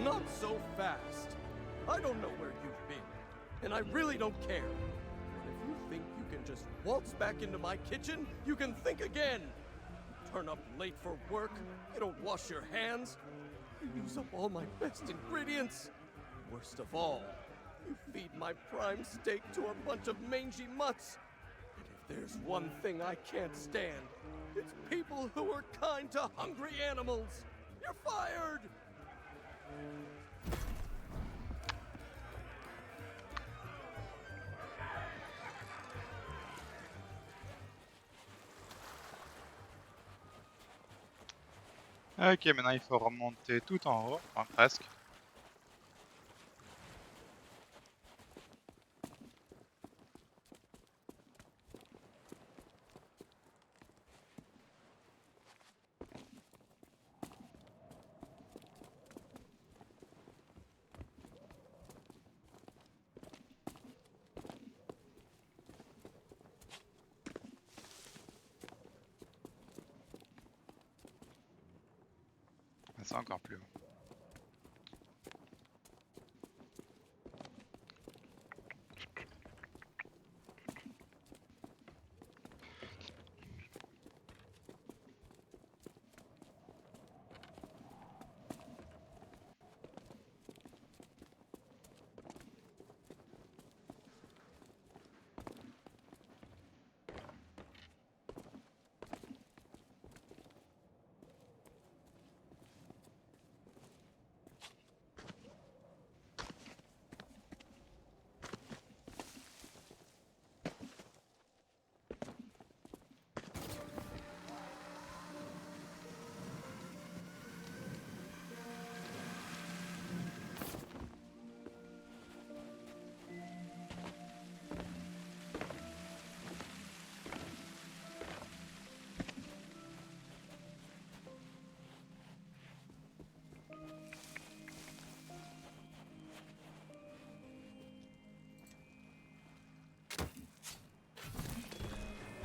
Not so fast. I don't know where you've been, and I really don't care. But if you think you can just waltz back into my kitchen, you can think again. You turn up late for work, you don't wash your hands, you use up all my best ingredients. Worst of all, you feed my prime steak to a bunch of mangy mutts. And if there's one thing I can't stand, it's people who are kind to hungry animals. You're fired! Ok, maintenant il faut remonter tout en haut, enfin presque. C'est encore plus haut.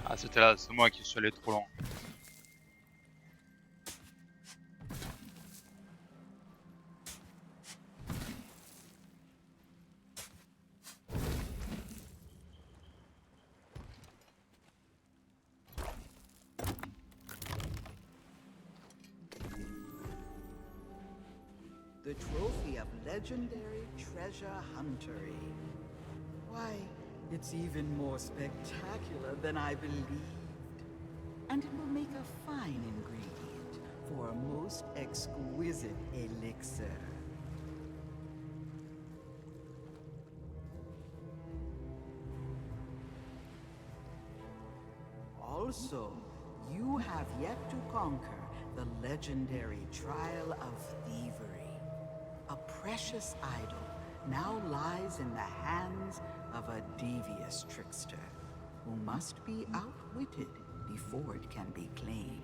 Ah, c'était là, c'est moi qui suis allé trop loin. the trophy of legendary treasure huntery. Why, it's even more spectacular than I believed. And it will make a fine ingredient for a most exquisite elixir. Also, you have yet to conquer the legendary Trial of Thievery. A precious idol now lies in the hands of a devious trickster who must be outwitted before it can be claimed.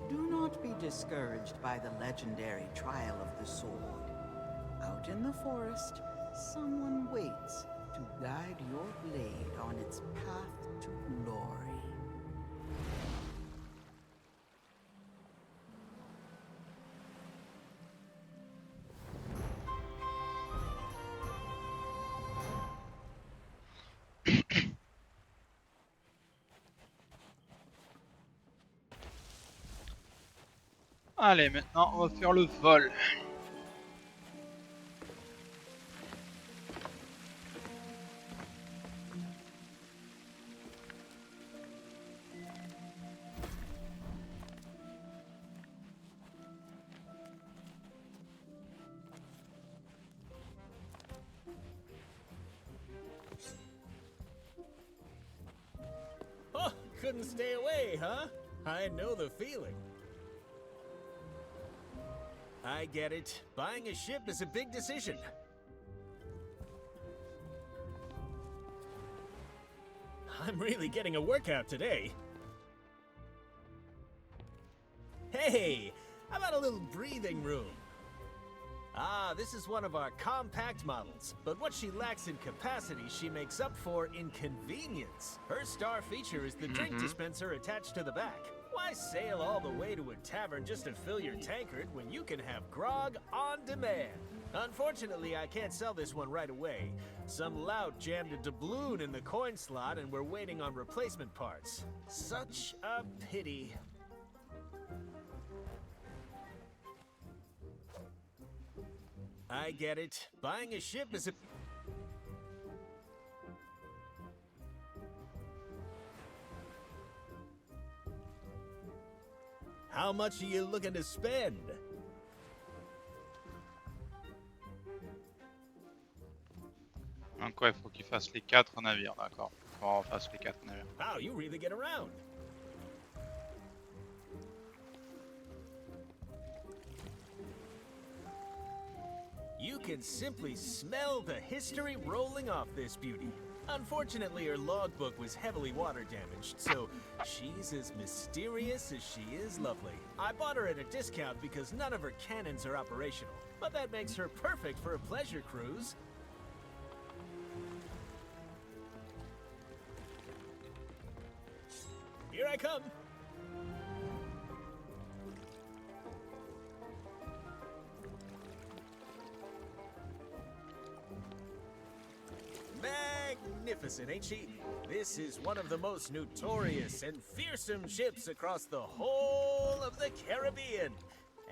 Do not be discouraged by the legendary Trial of the Sword. Out in the forest, someone waits to guide your blade on its path to glory. Allez, maintenant on va faire le vol. Oh, couldn't stay away, huh? I know the feeling. I get it. Buying a ship is a big decision. I'm really getting a workout today. Hey, how about a little breathing room? Ah, this is one of our compact models, but what she lacks in capacity, she makes up for in convenience. Her star feature is the drink dispenser attached to the back. Why sail all the way to a tavern just to fill your tankard when you can have grog on demand? Unfortunately, I can't sell this one right away. Some lout jammed a doubloon in the coin slot and we're waiting on replacement parts. Such a pity. I get it. Buying a ship is a... How much are you looking to spend? Donc ouais, faut qu'il fasse les 4 navires, d'accord. Faut qu'on fasse les 4 navires. Wow, you really get around. You can simply smell the history rolling off this beauty. Unfortunately, her logbook was heavily water damaged, so she's as mysterious as she is lovely. I bought her at a discount because none of her cannons are operational, but that makes her perfect for a pleasure cruise. Here I come. Magnificent, ain't she? This is one of the most notorious and fearsome ships across the whole of the Caribbean.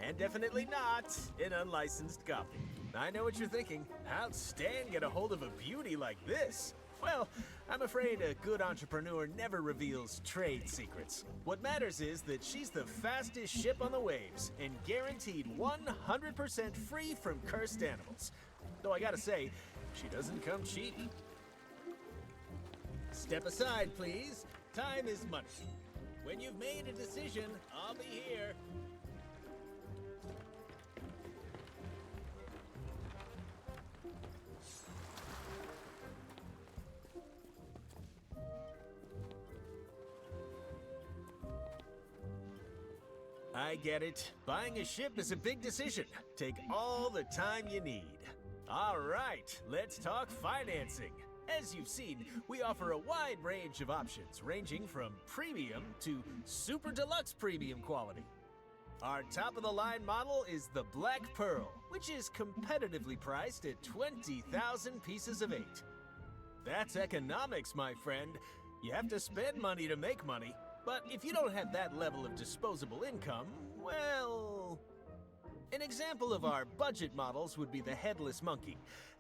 And definitely not an unlicensed copy. I know what you're thinking. How'd Stan get a hold of a beauty like this? Well, I'm afraid a good entrepreneur never reveals trade secrets. What matters is that she's the fastest ship on the waves and guaranteed 100% free from cursed animals. Though I gotta say, she doesn't come cheap. Step aside, please. Time is money. When you've made a decision, I'll be here. I get it. Buying a ship is a big decision. Take all the time you need. All right, let's talk financing. As you've seen, we offer a wide range of options, ranging from premium to super deluxe premium quality. Our top-of-the-line model is the Black Pearl, which is competitively priced at 20,000 pieces of 8. That's economics, my friend. You have to spend money to make money. But if you don't have that level of disposable income, well... An example of our budget models would be the headless monkey.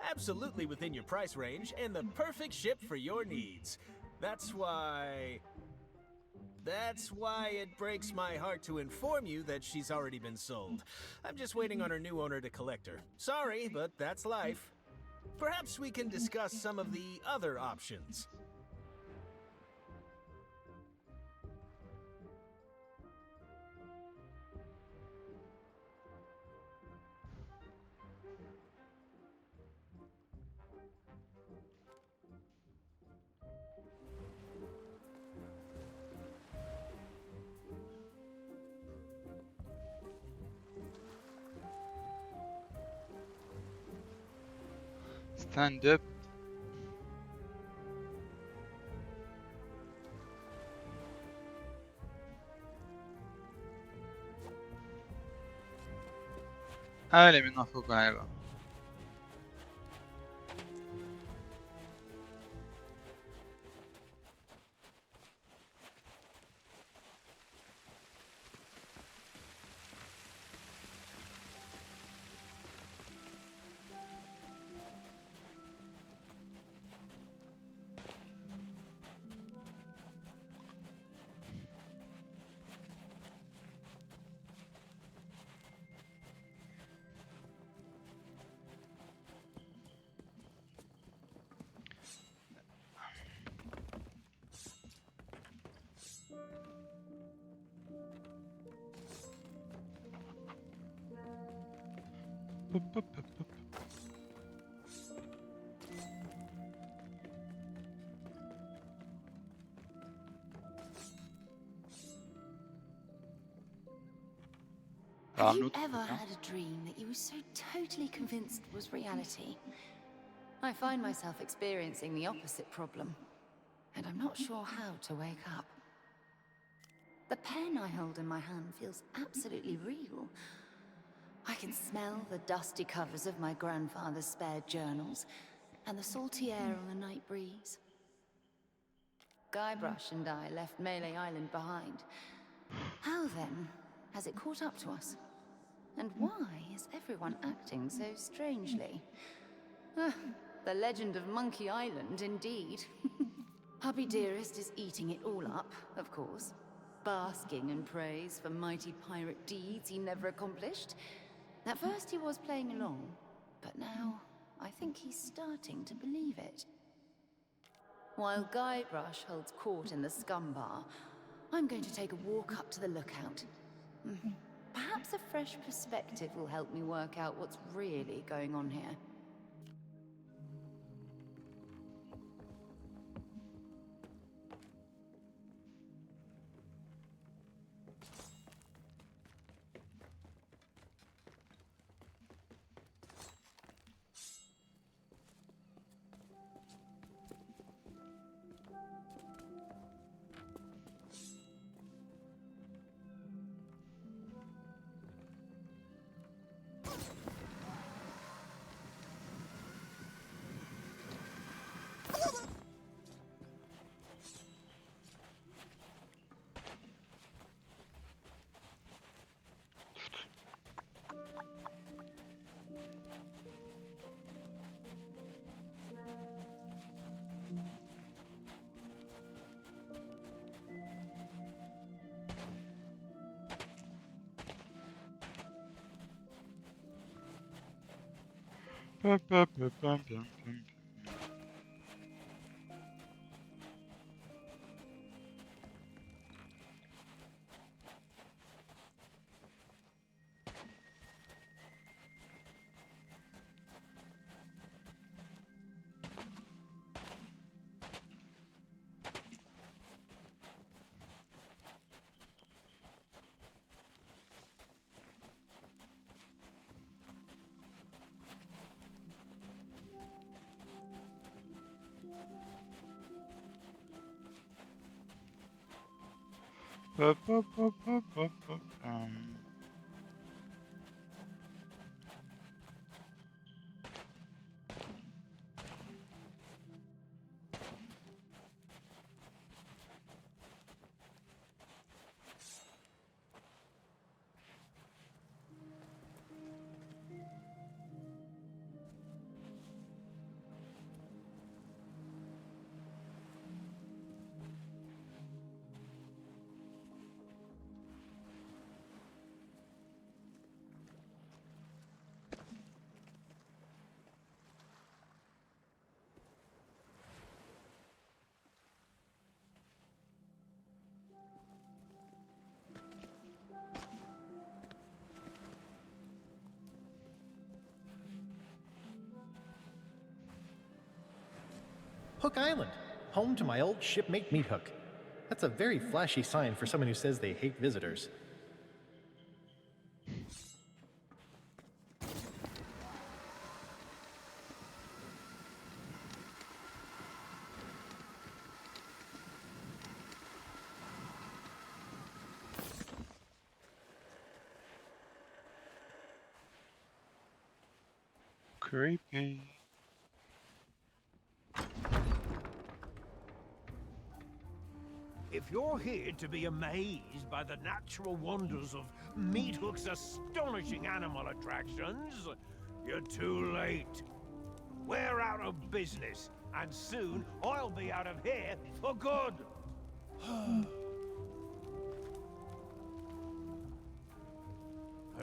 Absolutely within your price range and the perfect ship for your needs. That's why it breaks my heart to inform you that she's already been sold. I'm just waiting on her new owner to collect her. Sorry, but that's life. Perhaps we can discuss some of the other options. Stand up. Allez, maintenant faut qu'on aille là. Hop, hop, hop, hop. Have you ever had a dream that you were so totally convinced was reality? I find myself experiencing the opposite problem, and I'm not sure how to wake up. The pen I hold in my hand feels absolutely real. I can smell the dusty covers of my grandfather's spare journals, and the salty air on the night breeze. Guybrush and I left Melee Island behind. How then has it caught up to us? And why is everyone acting so strangely? The legend of Monkey Island, indeed. Hubby Dearest is eating it all up, of course, basking in praise for mighty pirate deeds he never accomplished. At first he was playing along, but now I think he's starting to believe it. While Guybrush holds court in the scum bar, I'm going to take a walk up to the lookout. Perhaps a fresh perspective will help me work out what's really going on here. Hop, hop, hop, hop, hop, hop. Hop, hop, hop, hop, hop, hop. Hook Island, home to my old shipmate Meat Hook. That's a very flashy sign for someone who says they hate visitors. Creepy. If you're here to be amazed by the natural wonders of Meat Hook's astonishing animal attractions, you're too late. We're out of business, and soon I'll be out of here for good. I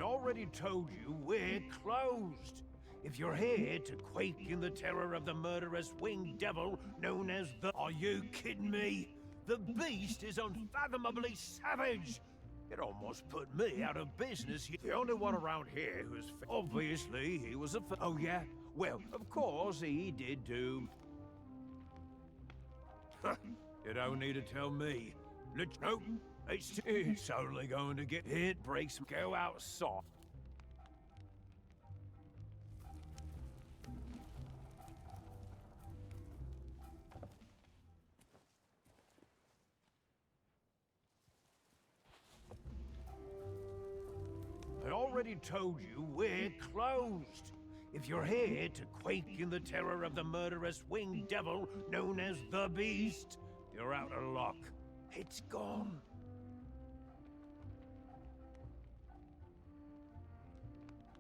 already told you we're closed. If you're here to quake in the terror of the murderous winged devil known as the... Are you kidding me? The beast is unfathomably savage. It almost put me out of business. The only one around here who's... Obviously, he was a... Oh, yeah? Well, of course, he did do... You don't need to tell me. Nope. It's only going to get hit, breaks, go out soft. I already told you we're closed. If you're here to quake in the terror of the murderous winged devil known as the Beast, you're out of luck. It's gone.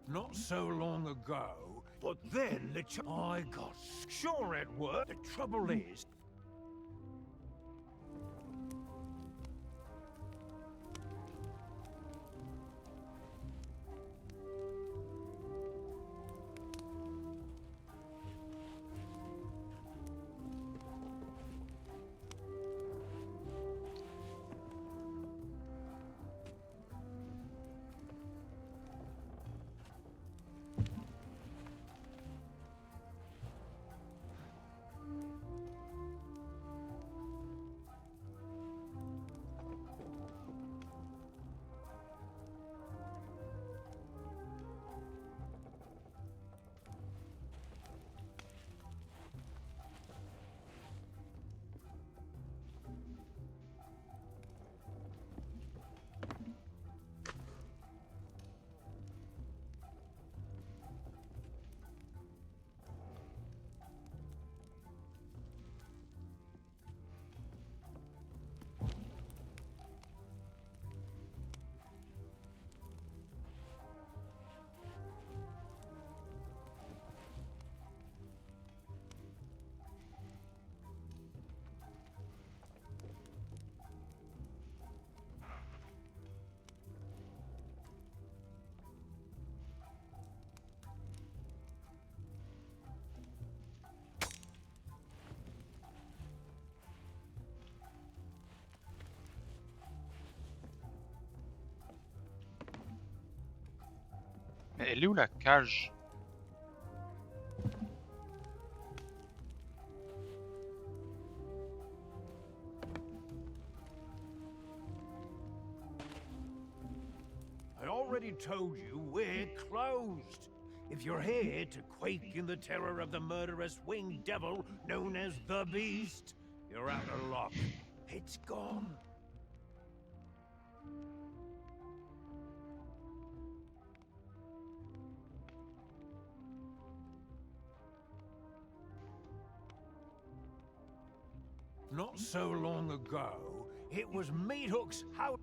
Not so long ago, but then I got sure it worked. The trouble is... Mais elle est où la cage? I already told you we're closed. If you're here to quake in the terror of the murderous winged devil known as the Beast, you're out of luck. It's gone. Not so long ago, it was Meat Hook's house.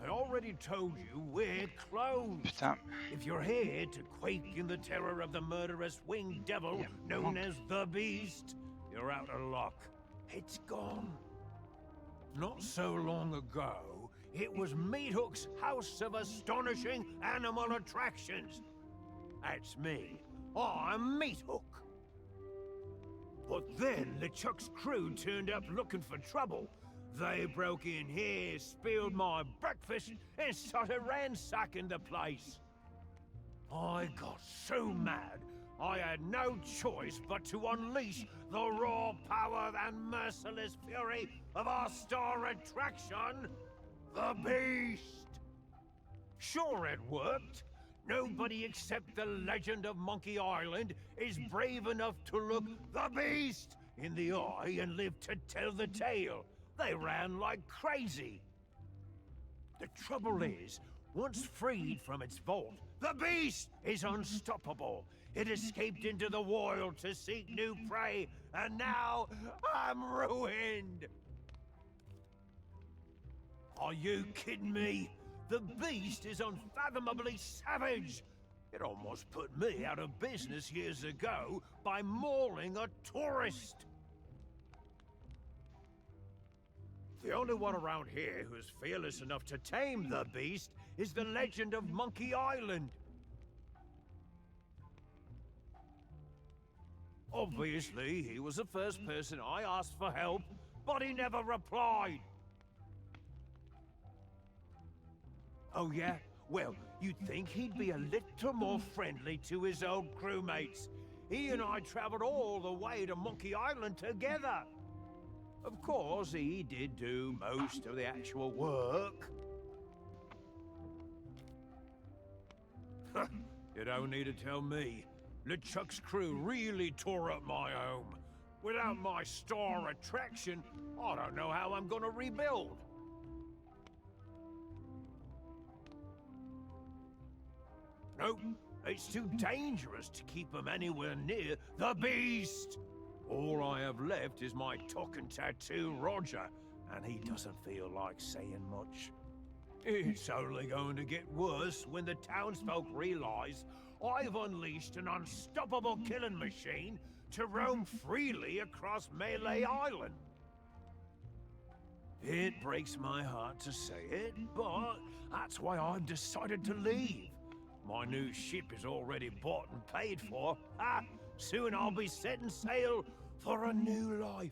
I already told you we're closed. Putain. If you're here to quake in the terror of the murderous winged devil known as the Beast, you're out of luck. It's gone. Not so long ago, it was Meat Hook's house of astonishing animal attractions. That's me. I'm Meat Hook. But then LeChuck's crew turned up looking for trouble. They broke in here, spilled my breakfast, and started ransacking the place. I got so mad, I had no choice but to unleash the raw power and merciless fury of our star attraction, the Beast. Sure, it worked. Nobody except the legend of Monkey Island is brave enough to look the Beast in the eye and live to tell the tale. They ran like crazy. The trouble is, once freed from its vault, the Beast is unstoppable. It escaped into the wild to seek new prey, and now I'm ruined. Are you kidding me? The Beast is unfathomably savage. It almost put me out of business years ago by mauling a tourist. The only one around here who's fearless enough to tame the Beast is the legend of Monkey Island. Obviously, he was the first person I asked for help, but he never replied. Oh yeah? Well, you'd think he'd be a little more friendly to his old crewmates. He and I traveled all the way to Monkey Island together. Of course, he did do most of the actual work. You don't need to tell me. LeChuck's crew really tore up my home. Without my star attraction, I don't know how I'm gonna rebuild. Nope, it's too dangerous to keep him anywhere near the Beast. All I have left is my talking tattoo, Roger, and he doesn't feel like saying much. It's only going to get worse when the townsfolk realize I've unleashed an unstoppable killing machine to roam freely across Melee Island. It breaks my heart to say it, but that's why I've decided to leave. My new ship is already bought and paid for. Soon I'll be setting sail for a new life.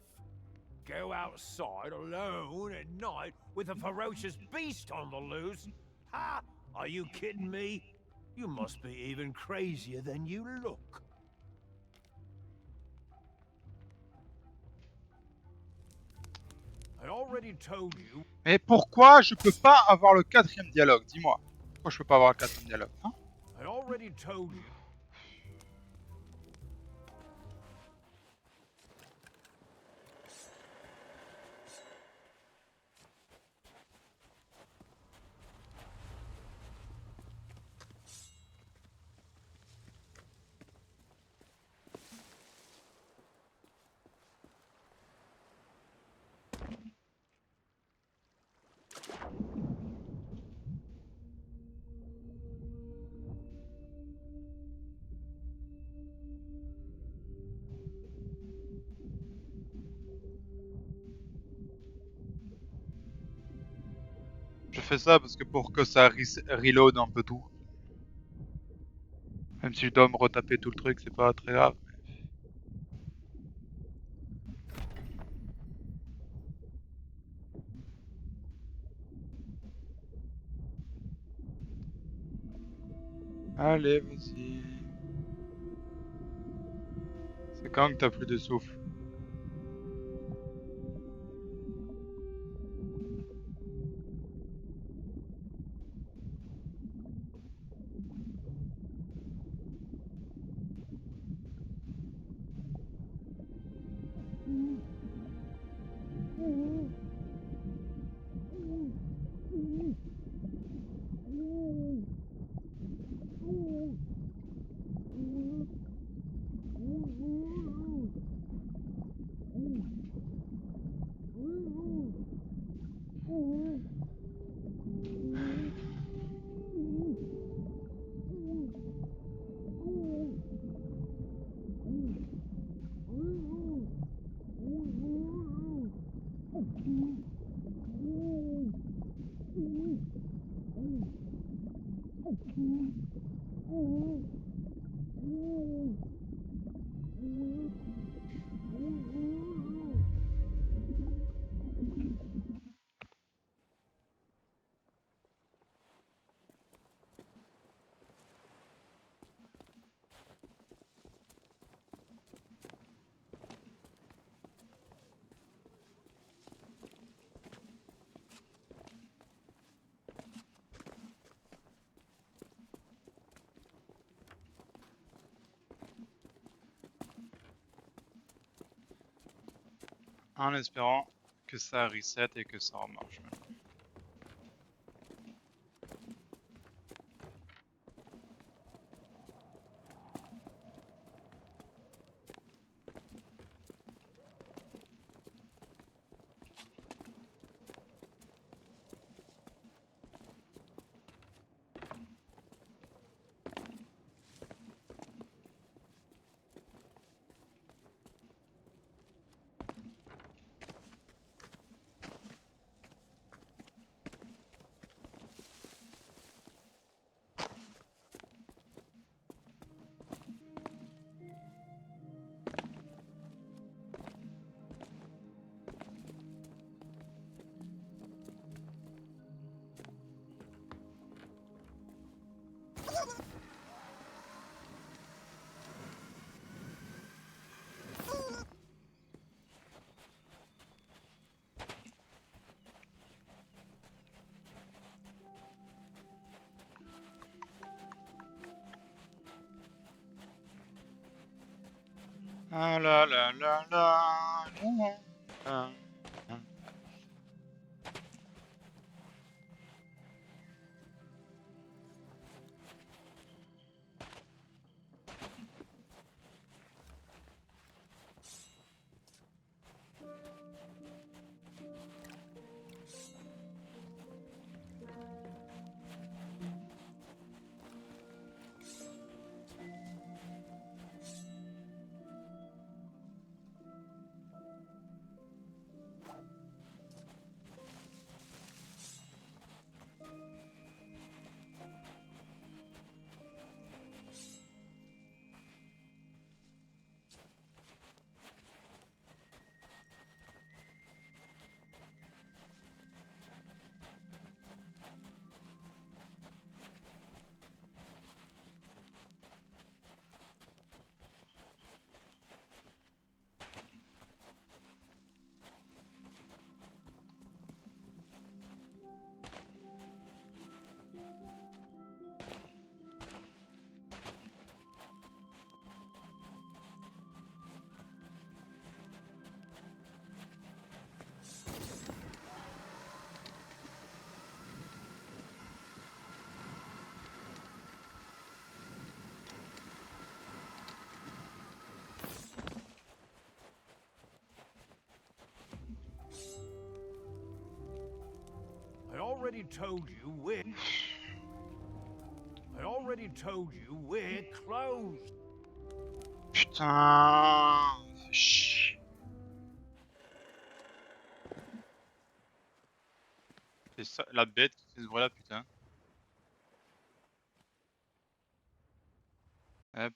Go outside alone at night with a ferocious beast on the loose? Are you kidding me? You must be even crazier than you look. I already told you. Mais pourquoi je peux pas avoir le 4e dialogue? Dis-moi. Pourquoi je peux pas avoir le 4e dialogue, hein? I already told you. Je fais ça parce que pour que ça reload un peu tout. Même si je dois me retaper tout le truc, c'est pas très grave. Allez, vas-y. C'est quand que t'as plus de souffle? En espérant que ça reset et que ça remarche maintenant. Ah la la la la la la. I already told you we're closed. Putain, fais chier. C'est ça, la bête qui fait ce bruit là, putain. Hop.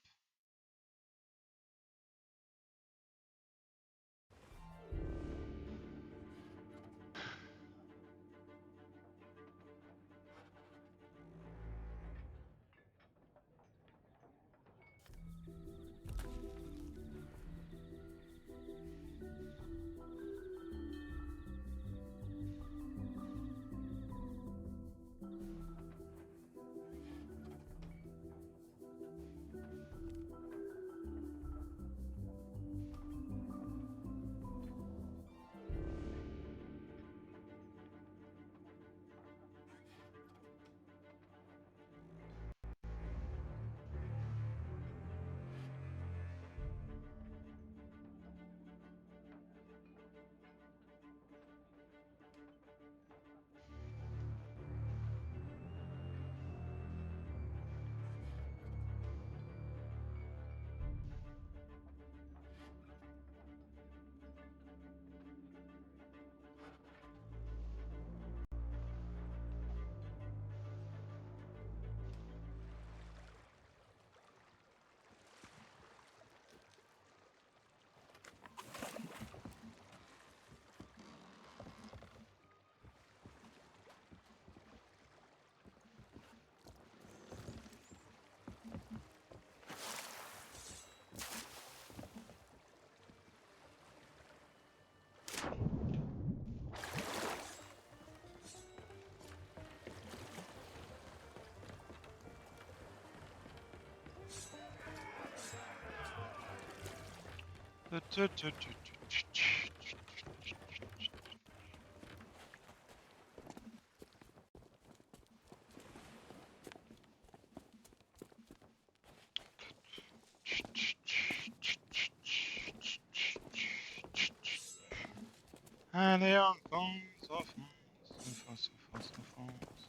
Allez, on fonce, on fonce, on fonce, on fonce, on fonce.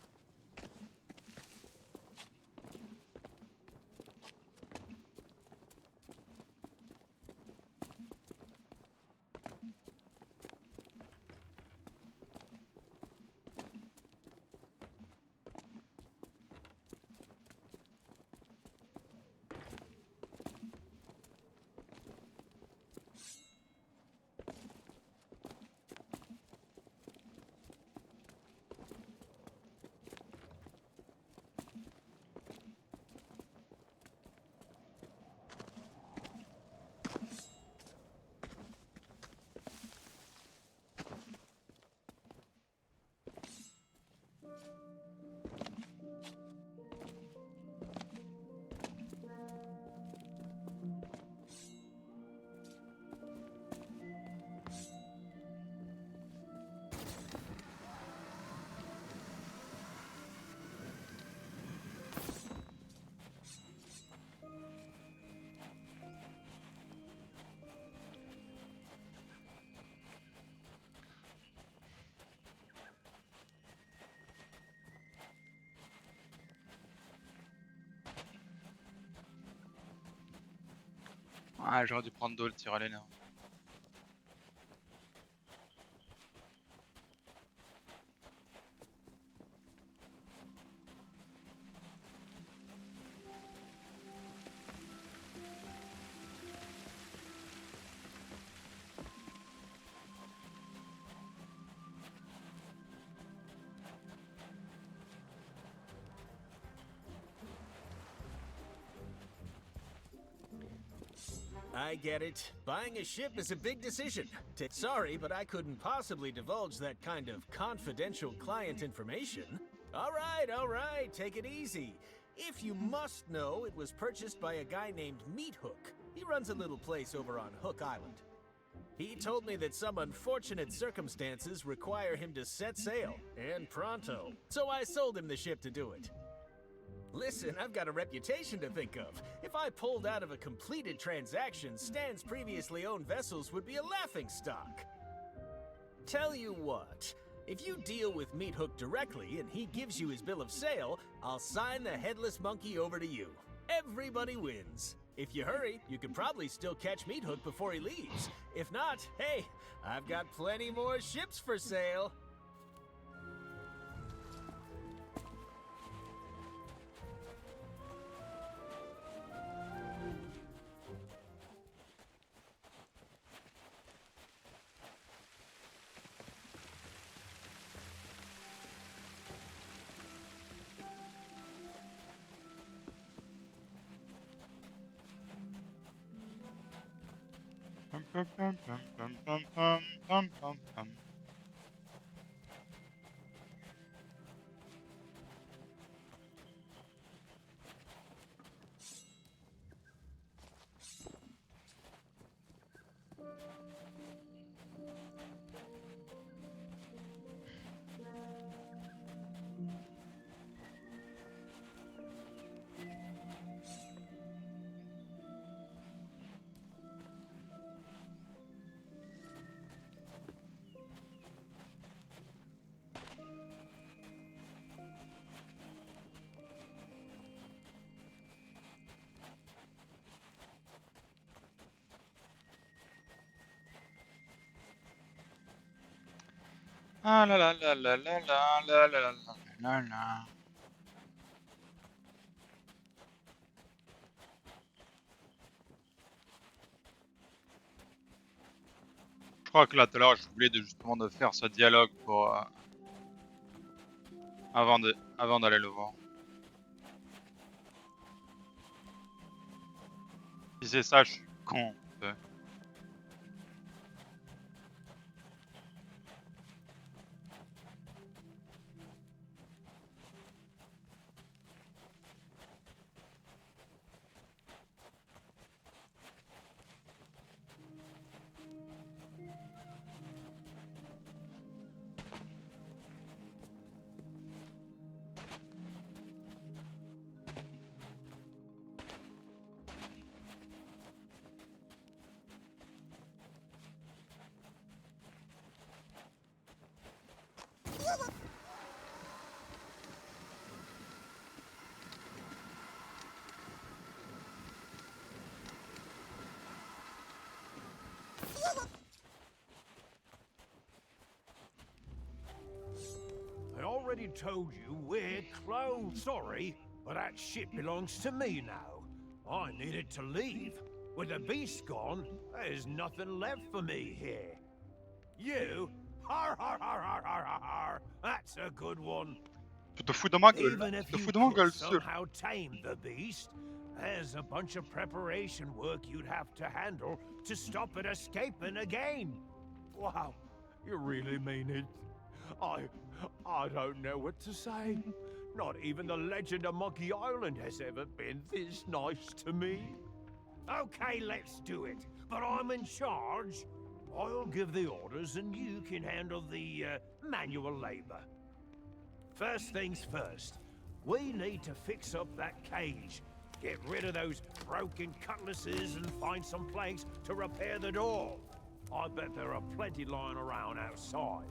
Ah, j'aurais dû prendre d'eau le tir à l'énergie. I get it. Buying a ship is a big decision. Sorry, but I couldn't possibly divulge that kind of confidential client information. All right, take it easy. If you must know, it was purchased by a guy named Meat Hook. He runs a little place over on Hook Island. He told me that some unfortunate circumstances require him to set sail, and pronto. So I sold him the ship to do it. Listen, I've got a reputation to think of. If I pulled out of a completed transaction, Stan's previously owned vessels would be a laughingstock. Tell you what, if you deal with Meat Hook directly and he gives you his bill of sale, I'll sign the headless monkey over to you. Everybody wins. If you hurry, you can probably still catch Meat Hook before he leaves. If not, hey, I've got plenty more ships for sale. Pum, pum, pum, pum, pum, pum, pum, pum, pum. Ah la la la la la la la la la la la. Je crois que là tout à l'heure j'ai oublié de justement de faire ce dialogue pour avant d'aller le voir. Si c'est ça, je suis con. told you we're closed. Sorry, but that ship belongs to me now. I needed to leave. With the beast gone, there's nothing left for me here. You? Har har har har har har har. That's a good one. Tu te fous de ma gueule. Even if Tu te you fous de ma could gueule, sûr. somehow tame the beast, there's a bunch of preparation work you'd have to handle to stop it escaping again. Wow, you really mean it? I don't know what to say. Not even the legend of Monkey Island has ever been this nice to me. Okay, let's do it. But I'm in charge. I'll give the orders and you can handle the manual labor. First things first, we need to fix up that cage. Get rid of those broken cutlasses and find some planks to repair the door. I bet there are plenty lying around outside.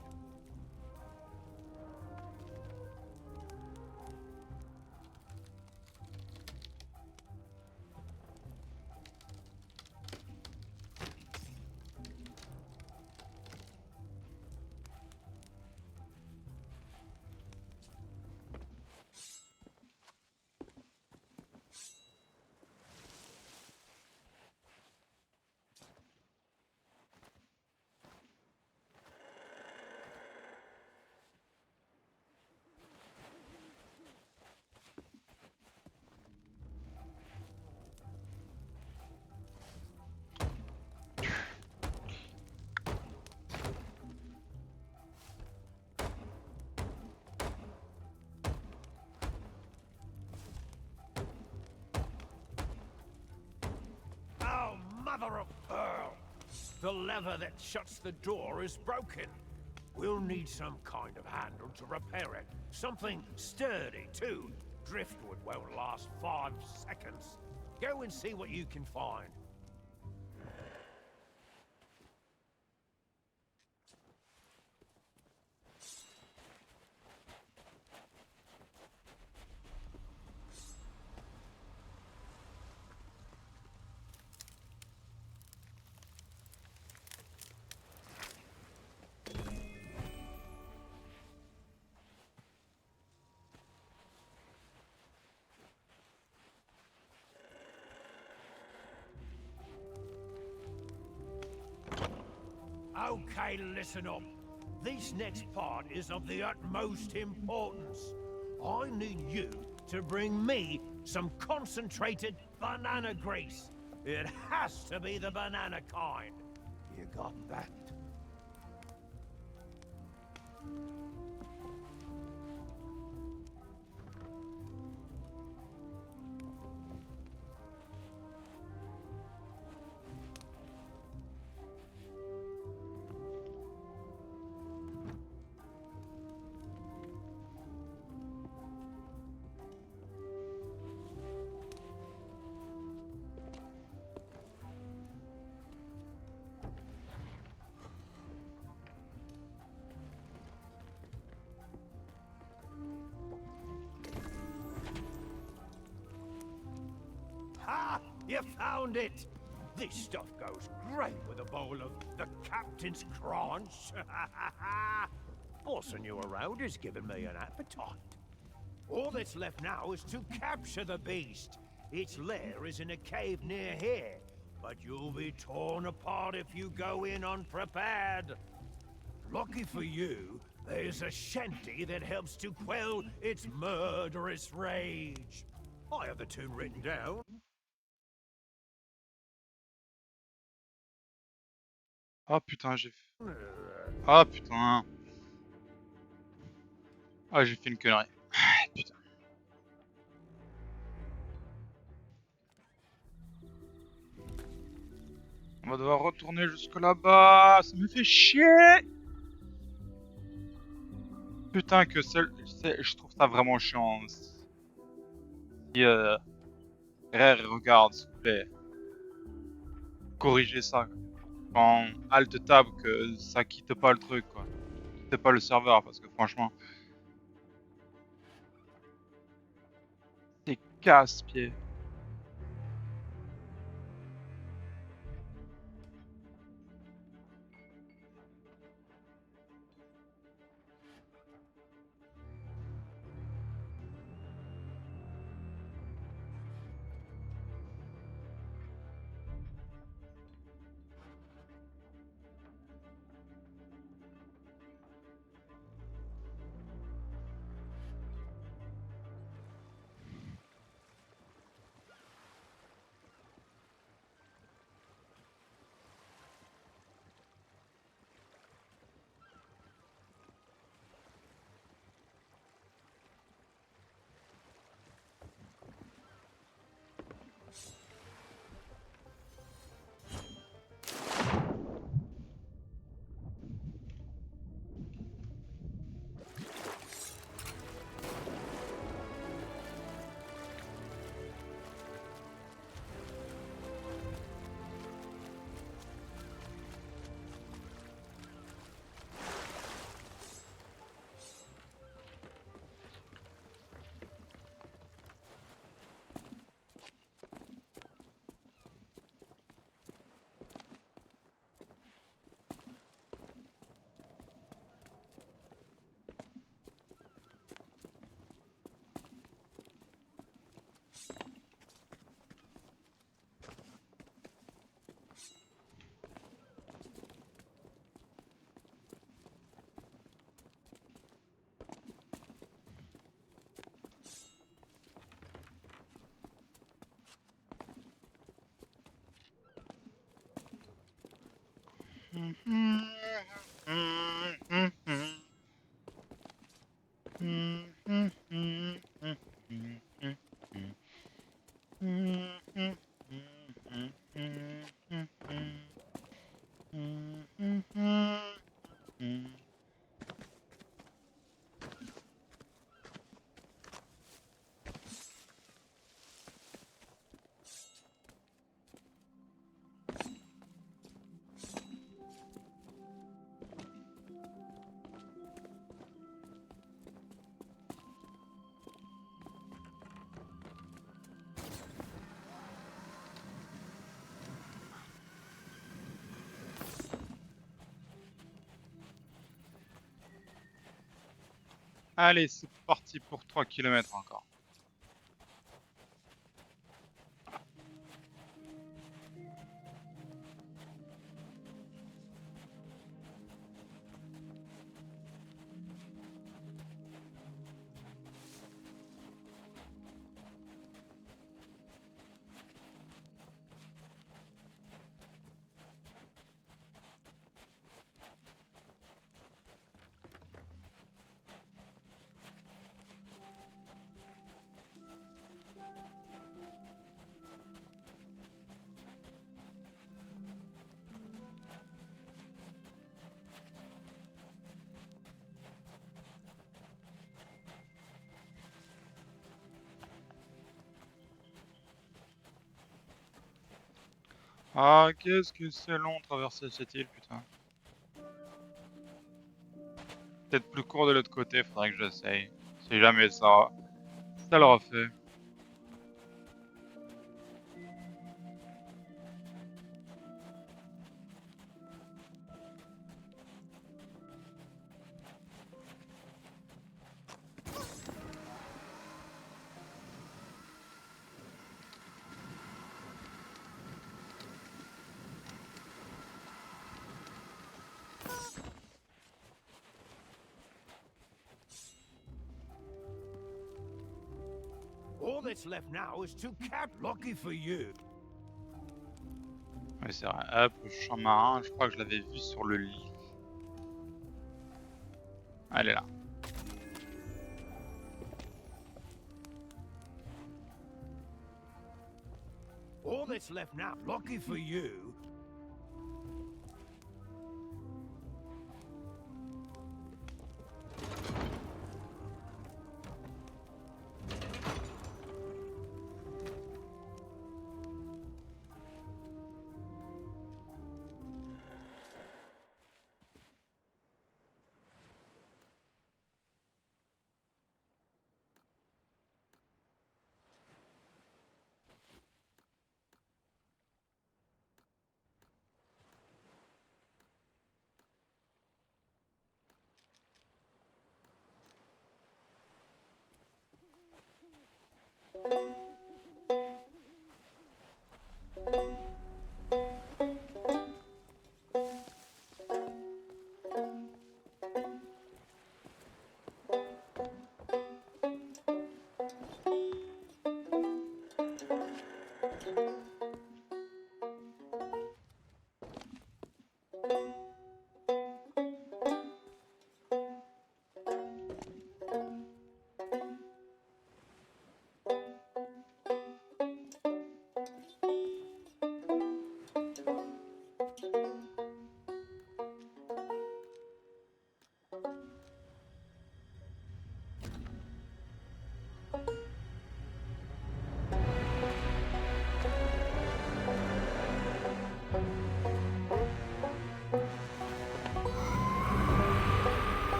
Oh, mother of pearl! The lever that shuts the door is broken. We'll need some kind of handle to repair it. Something sturdy, too. Driftwood won't last 5 seconds. Go and see what you can find. Okay, listen up. This next part is of the utmost importance. I need you to bring me some concentrated banana grease. It has to be the banana kind. You got that? Ha! You found it! This stuff goes great with a bowl of the captain's crunch. Bossing you around is giving me an appetite. All that's left now is to capture the beast. Its lair is in a cave near here, but you'll be torn apart if you go in unprepared. Lucky for you, there's a shanty that helps to quell its murderous rage. I have the tune written down. Ah putain, j'ai fait... Ah putain. Ah, j'ai fait une connerie. Putain. On va devoir retourner jusque là-bas. Ça me fait chier. Putain que je trouve ça vraiment chiant. Si Rare regarde, s'il vous plaît. Corrigez ça. En alt tab que ça quitte pas le truc quoi. Quitte pas le serveur parce que franchement. C'est casse-pied. Allez, c'est parti pour 3 km encore. Ah, qu'est-ce que c'est long de traverser cette île, putain. Peut-être plus court de l'autre côté, faudrait que j'essaye. Si jamais ça le refait. All that's left now is to cap. Lucky for you. Oui, c'est vrai. Hop, le champ marin, je crois que je l'avais vu sur le lit. Elle est là. All that's left now. Lucky for you.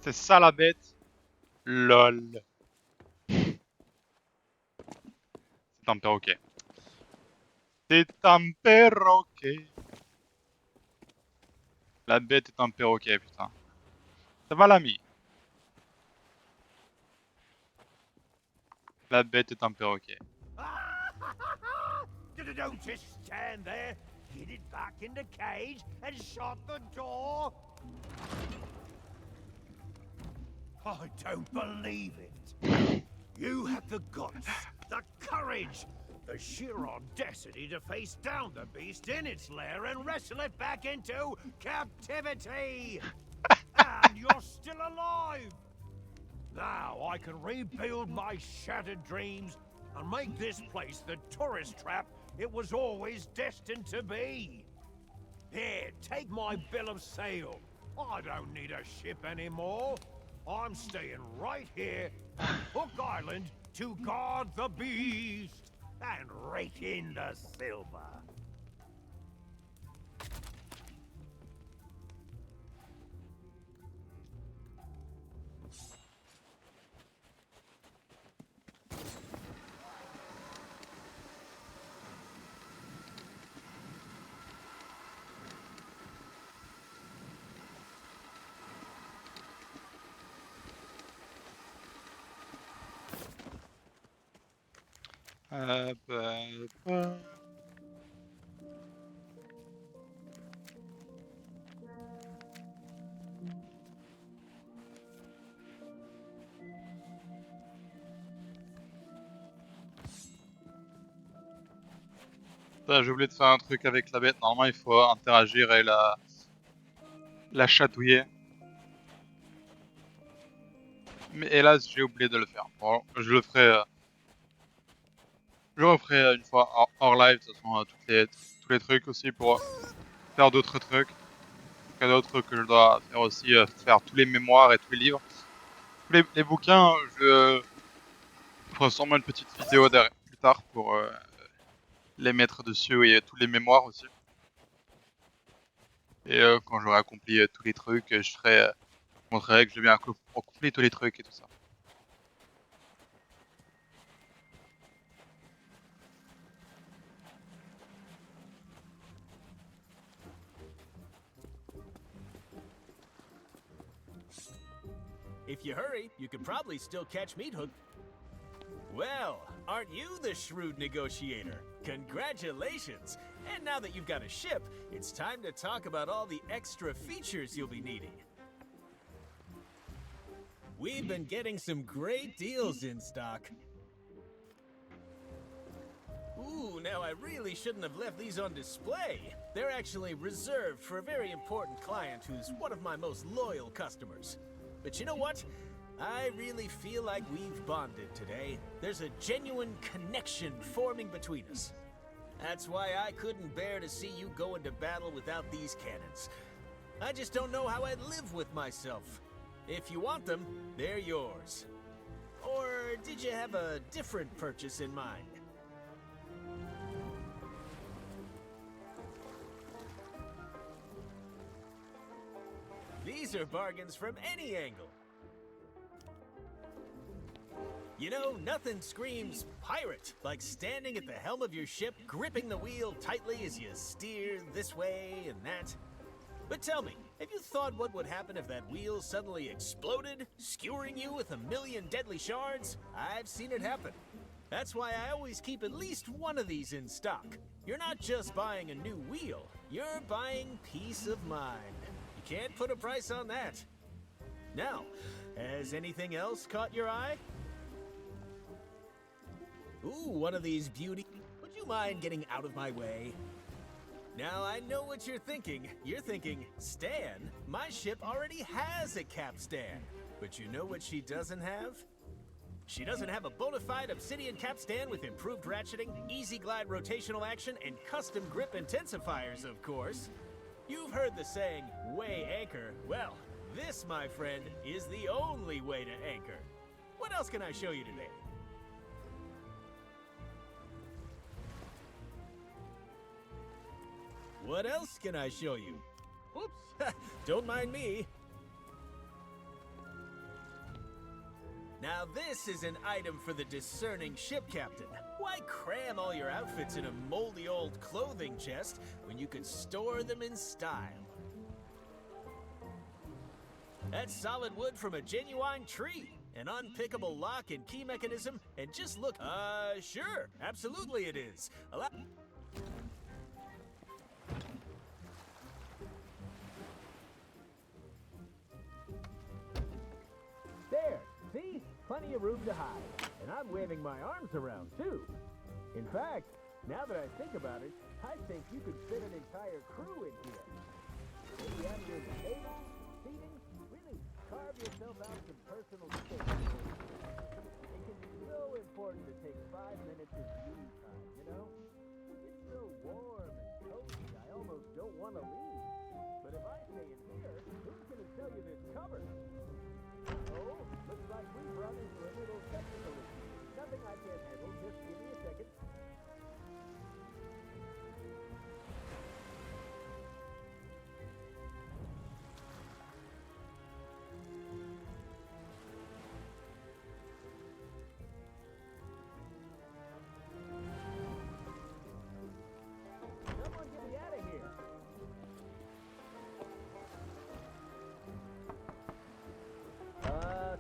C'est ça la bête. LOL. C'est un perroquet. C'est un perroquet. La bête est un perroquet, putain. Ça va l'ami. La bête est un perroquet. Don't just stand there. Get it back in the cage and shut the door. I don't believe it. You had the guts, the courage, the sheer audacity to face down the beast in its lair and wrestle it back into captivity. And you're still alive. Now I can rebuild my shattered dreams and make this place the tourist trap it was always destined to be. Here, take my bill of sale. I don't need a ship anymore. I'm staying right here on Hook Island to guard the beast and rake in the silver. J'ai oublié de faire un truc avec la bête. Normalement, il faut interagir et la chatouiller. Mais hélas, j'ai oublié de le faire. Bon, je le ferai. Je referai une fois hors live, de toute façon, tous les trucs aussi pour faire d'autres trucs. Il y a d'autres que je dois faire aussi, faire tous les mémoires et tous les livres. Tous les bouquins, je ferai sûrement une petite vidéo plus tard pour les mettre dessus et tous les mémoires aussi. Et quand j'aurai accompli tous les trucs, je montrerai que j'ai bien accompli tous les trucs et tout ça. If you hurry, you could probably still catch Meathook. Well, aren't you the shrewd negotiator? Congratulations! And now that you've got a ship, it's time to talk about all the extra features you'll be needing. We've been getting some great deals in stock. Ooh, now I really shouldn't have left these on display. They're actually reserved for a very important client who's one of my most loyal customers. But you know what? I really feel like we've bonded today. There's a genuine connection forming between us. That's why I couldn't bear to see you go into battle without these cannons. I just don't know how I'd live with myself. If you want them, they're yours. Or did you have a different purchase in mind? These are bargains from any angle. You know, nothing screams pirate like standing at the helm of your ship, gripping the wheel tightly as you steer this way and that. But tell me, have you thought what would happen if that wheel suddenly exploded, skewering you with 1,000,000 deadly shards? I've seen it happen. That's why I always keep at least one of these in stock. You're not just buying a new wheel, you're buying peace of mind. You can't put a price on that. Now, has anything else caught your eye? Ooh, one of these beauty... Would you mind getting out of my way? Now, I know what you're thinking. You're thinking, Stan, my ship already has a capstan. But you know what she doesn't have? She doesn't have a bona fide obsidian capstan with improved ratcheting, easy glide rotational action, and custom grip intensifiers, of course. You've heard the saying, weigh anchor. Well, this, my friend, is the only way to anchor. What else can I show you today? What else can I show you? Oops, don't mind me. Now this is an item for the discerning ship captain. Why cram all your outfits in a moldy old clothing chest when you could store them in style? That's solid wood from a genuine tree, an unpickable lock and key mechanism, and just look. Sure, absolutely it is. There, see? Plenty of room to hide. And I'm waving my arms around, too. In fact, now that I think about it, I think you could fit an entire crew in here. Maybe after the table, seating, really carve yourself out some personal space. It can be so important to take 5 minutes of you time, you know? It's so warm and cozy, I almost don't want to leave. But if I stay in here, who's going to tell you this cupboard? Oh, looks like we've run into a little technical issue. Nothing I can't handle, just give me a second. Someone get me out of here.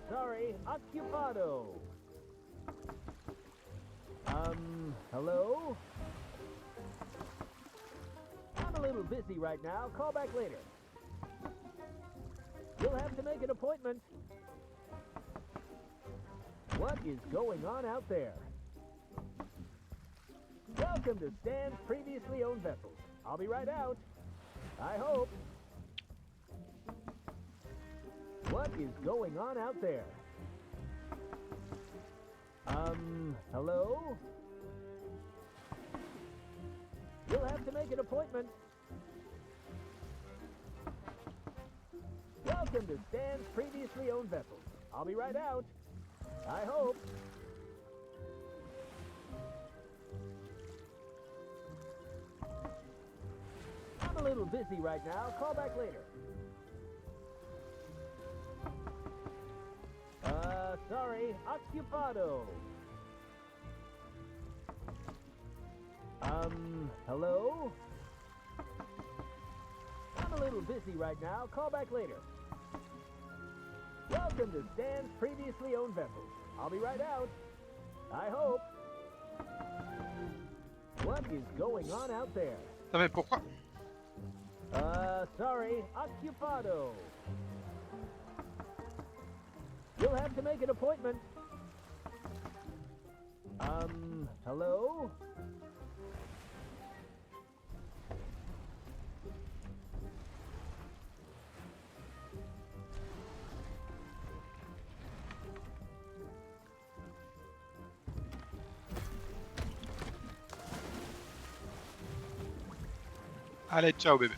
Sorry, occupado. Hello? I'm a little busy right now. Call back later. You'll have to make an appointment. What is going on out there? Welcome to Stan's previously owned vessels. I'll be right out. I hope. What is going on out there? Hello? You'll have to make an appointment. Welcome to Stan's previously owned vessels. I'll be right out. I hope. I'm a little busy right now. Call back later. Sorry, occupado. Hello? I'm a little busy right now. Call back later. Welcome to Stan's previously owned vessels. I'll be right out. I hope. What is going on out there? Non mais pourquoi? Sorry, occupado. You'll have to make an appointment. Hello? Allez, ciao bébé.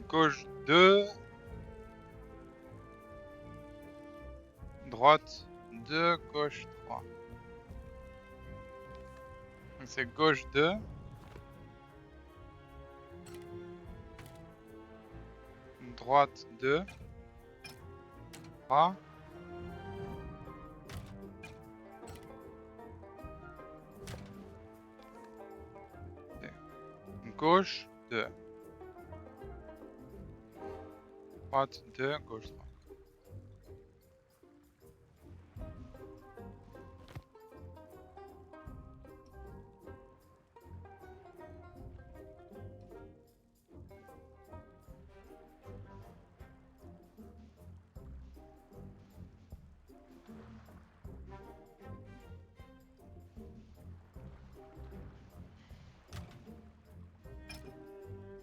Gauche 2, droite 2, gauche 3. Donc c'est gauche 2, droite 2, 3, gauche 2. Droite 2, gauche 3.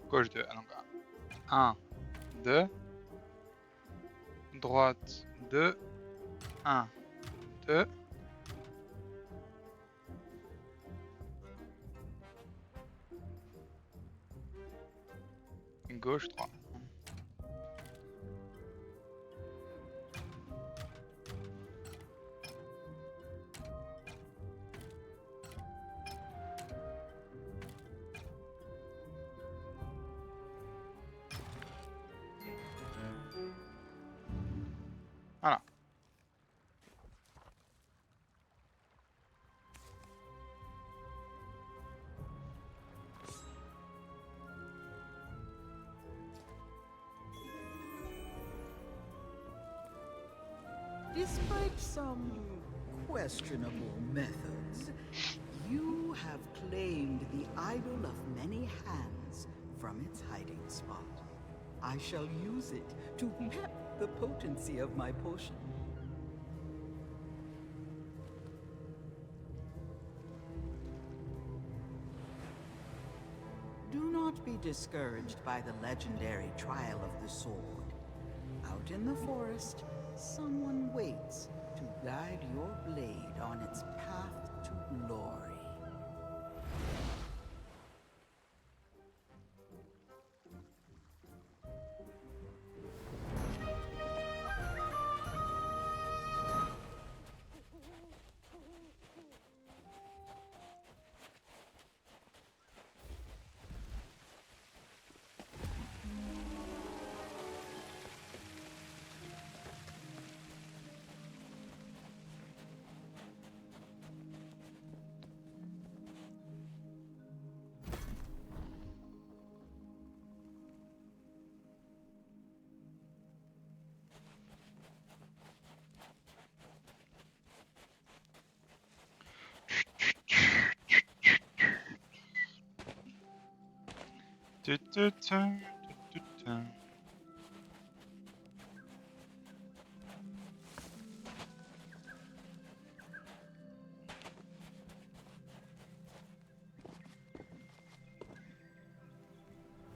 Gauche 2, donc 1, 2, droite 2, 1, 2, gauche 3. Despite some questionable methods, you have claimed the idol of many hands from its hiding spot. I shall use it to pep the potency of my potion. Do not be discouraged by the legendary trial of the sword. Out in the forest, someone waits to guide your blade on its path to glory.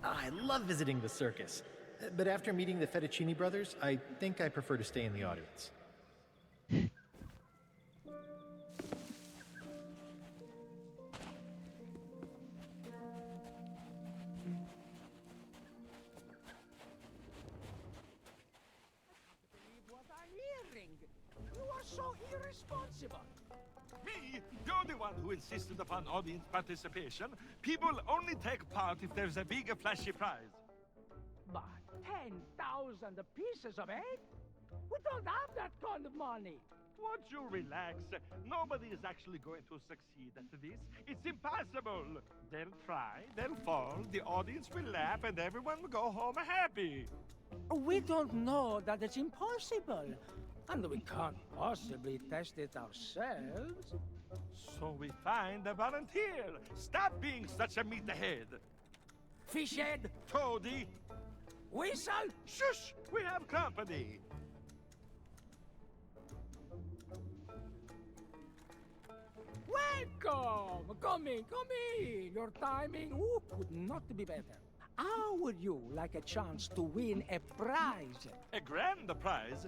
I love visiting the circus, but after meeting the Fettuccini brothers, I think I prefer to stay in the audience. What I'm hearing. You are so irresponsible. Me? You're the one who insisted upon audience participation. People only take part if there's a big, flashy prize. But 10,000 pieces of egg? We don't have that kind of money. Won't you relax? Nobody is actually going to succeed at this. It's impossible. They'll try, they'll fall, the audience will laugh, and everyone will go home happy. We don't know that it's impossible. And we can't possibly test it ourselves. So we find a volunteer. Stop being such a meathead. Fishhead. Toady. Whistle. Shush! We have company. Welcome! Come in. Your timing could not be better. How would you like a chance to win a prize? A grand prize?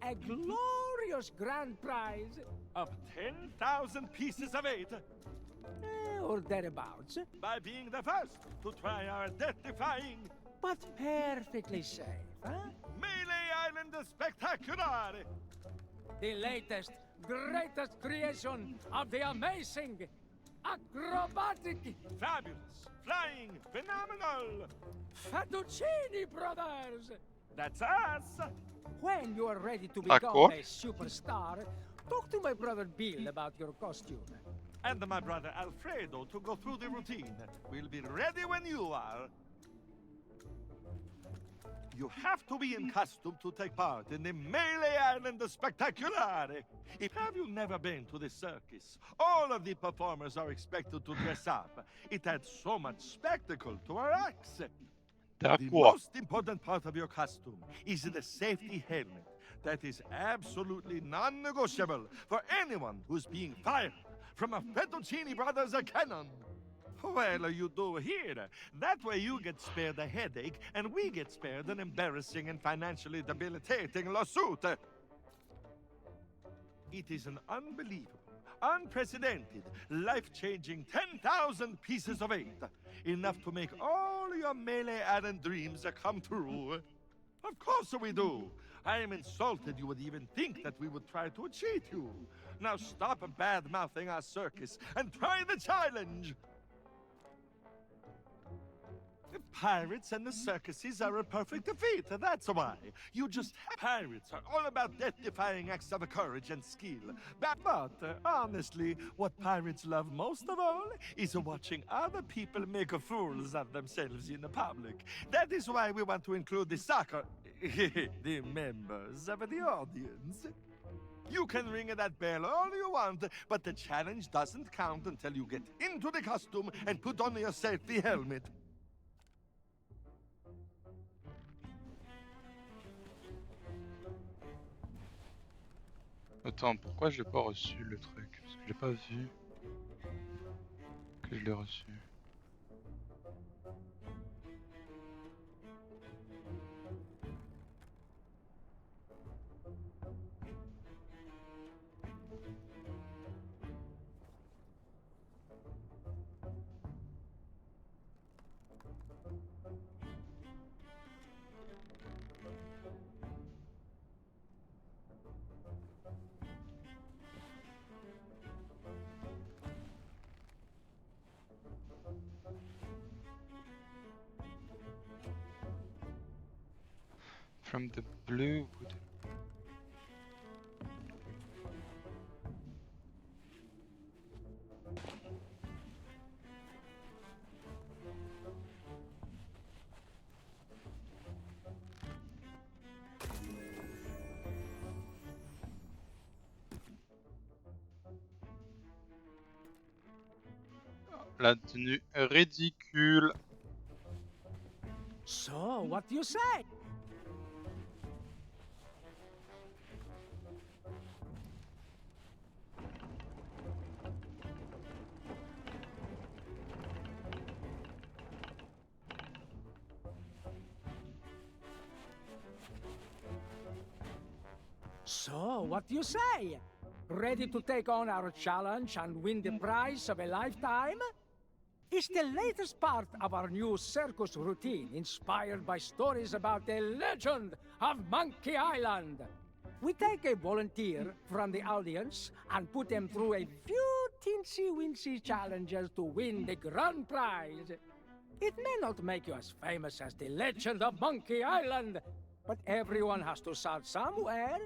A glorious grand prize? Of 10,000 pieces of 8. Or thereabouts. By being the first to try our death-defying... But perfectly safe, huh? Melee Island Spectacular! The latest, greatest creation of the amazing, acrobatic, fabulous, flying, phenomenal Fettuccini Brothers! That's us! When you are ready to become a superstar, talk to my brother Bill about your costume. And my brother Alfredo to go through the routine. We'll be ready when you are. You have to be in costume to take part in the Melee Island Spectacular. Have you never been to the circus? All of the performers are expected to dress up. It adds so much spectacle to our acts. The most important part of your costume is the safety helmet. That is absolutely non-negotiable for anyone who's being fired from a Fettuccini Brothers cannon. Well, you do here. That way you get spared a headache, and we get spared an embarrassing and financially debilitating lawsuit. It is an unbelievable, unprecedented, life-changing 10,000 pieces of 8. Enough to make all your Melee Island dreams come true. Of course we do. I am insulted you would even think that we would try to cheat you. Now stop bad-mouthing our circus and try the challenge. The pirates and the circuses are a perfect fit, that's why. You just... Pirates are all about death-defying acts of courage and skill. But honestly, what pirates love most of all is watching other people make fools of themselves in the public. That is why we want to include the soccer... the members of the audience. You can ring that bell all you want, but the challenge doesn't count until you get into the costume and put on your safety helmet. Attends, pourquoi j'ai pas reçu le truc? Parce que j'ai pas vu que je l'ai reçu. From the blue wood. La tenue ridicule. So, what do you say? So, what do you say? Ready to take on our challenge and win the prize of a lifetime? It's the latest part of our new circus routine, inspired by stories about the legend of Monkey Island. We take a volunteer from the audience and put them through a few teensy-weensy challenges to win the grand prize. It may not make you as famous as the legend of Monkey Island, but everyone has to start somewhere.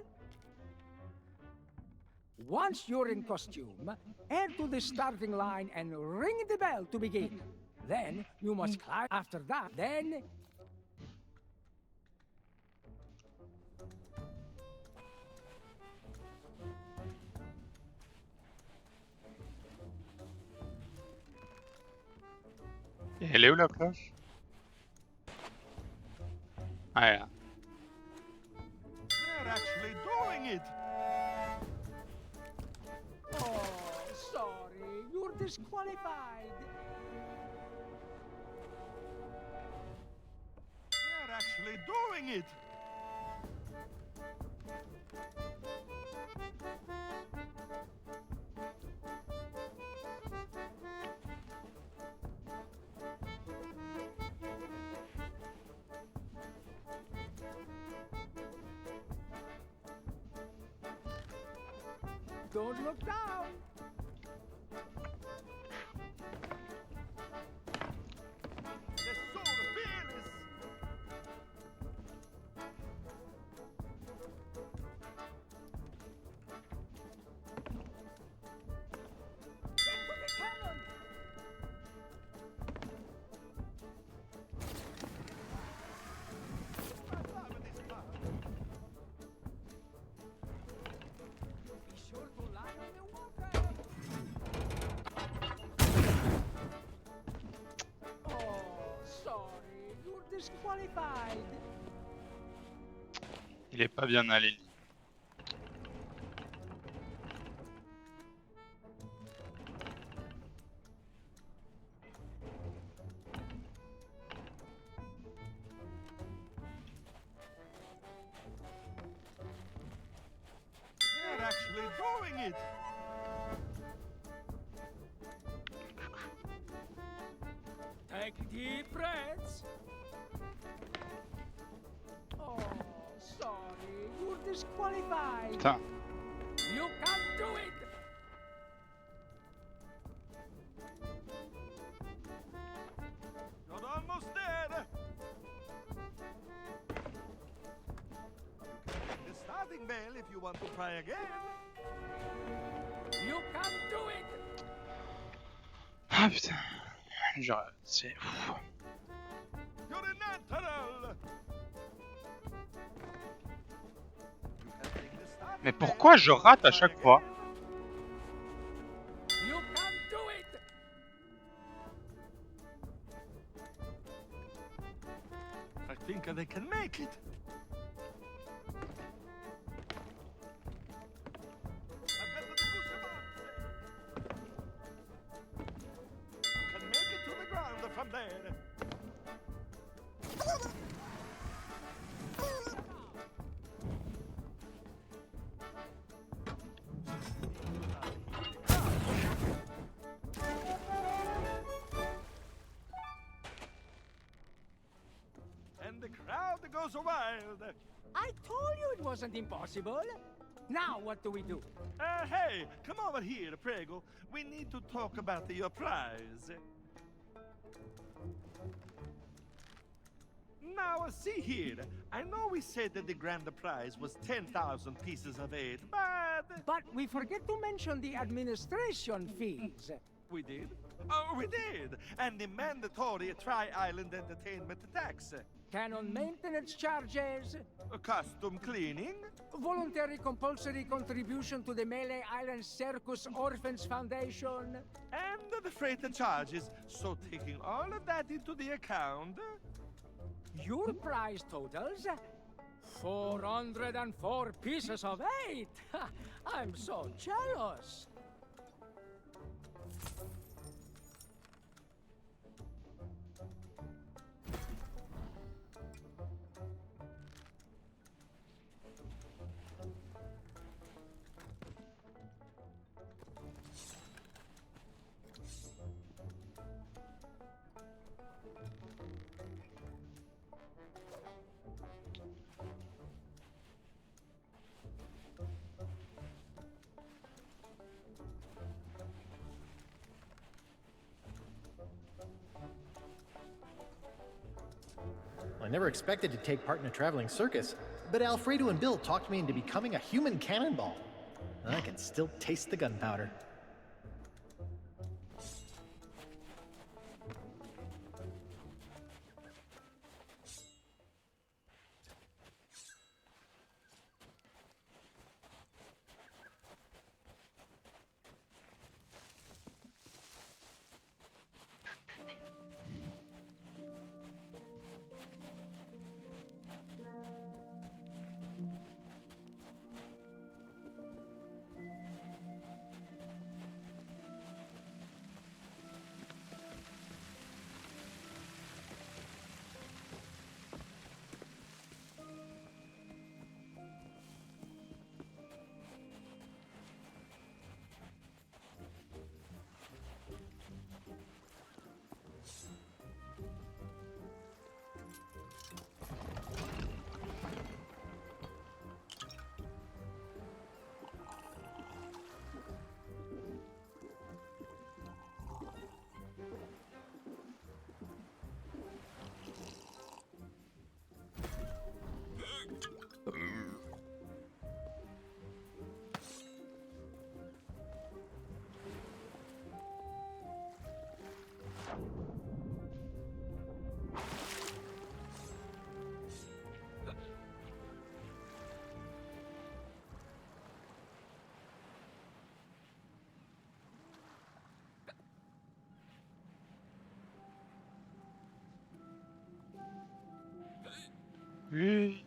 Once you're in costume, head to the starting line and ring the bell to begin. Then you must climb. After that, then... Elle est où la cloche? Ah, là. They're actually doing it! Oh, sorry, you're disqualified. They're actually doing it! Don't look down. They're so fearless! Disqualified. Il est pas bien allé. They're actually doing it! Take deep breaths. Oh, sorry, you're disqualified. Putain. You can't do it. You're almost there! The starting bell if you want to try again. You can't do it. Ah putain. Genre, c'est... You're a natural! You can take the start Mais pourquoi je rate à chaque fois? You can do it! I think they can make it. Can make it to the ground from there. And the crowd goes wild. I told you it wasn't impossible. Now what do we do? Hey, come over here, Prego. We need to talk about your prize. Now, see here. I know we said that the grand prize was 10,000 pieces of eight, but... But we forget to mention the administration fees. We did? Oh, we did! And the mandatory Tri-Island Entertainment tax. Canon maintenance charges. Custom cleaning. Voluntary compulsory contribution to the Melee Island Circus Orphans Foundation. And the freight charges. So taking all of that into the account... Your prize totals 404 pieces of 8. I'm so jealous. I never expected to take part in a traveling circus, but Alfredo and Bill talked me into becoming a human cannonball. I can still taste the gunpowder. Oui.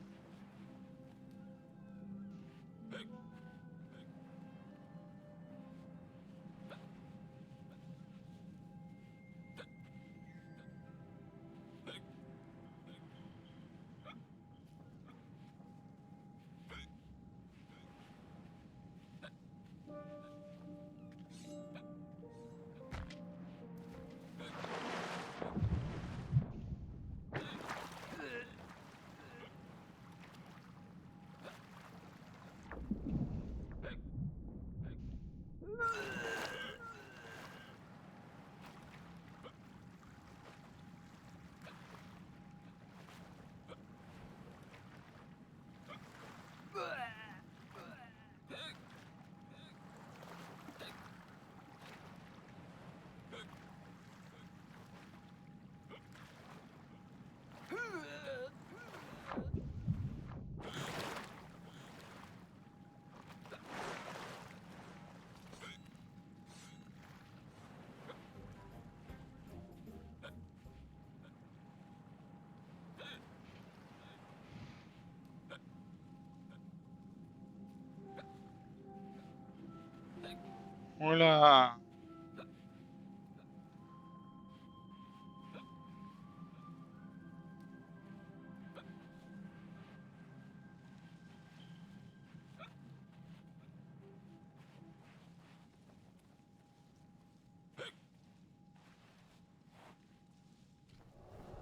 Oula.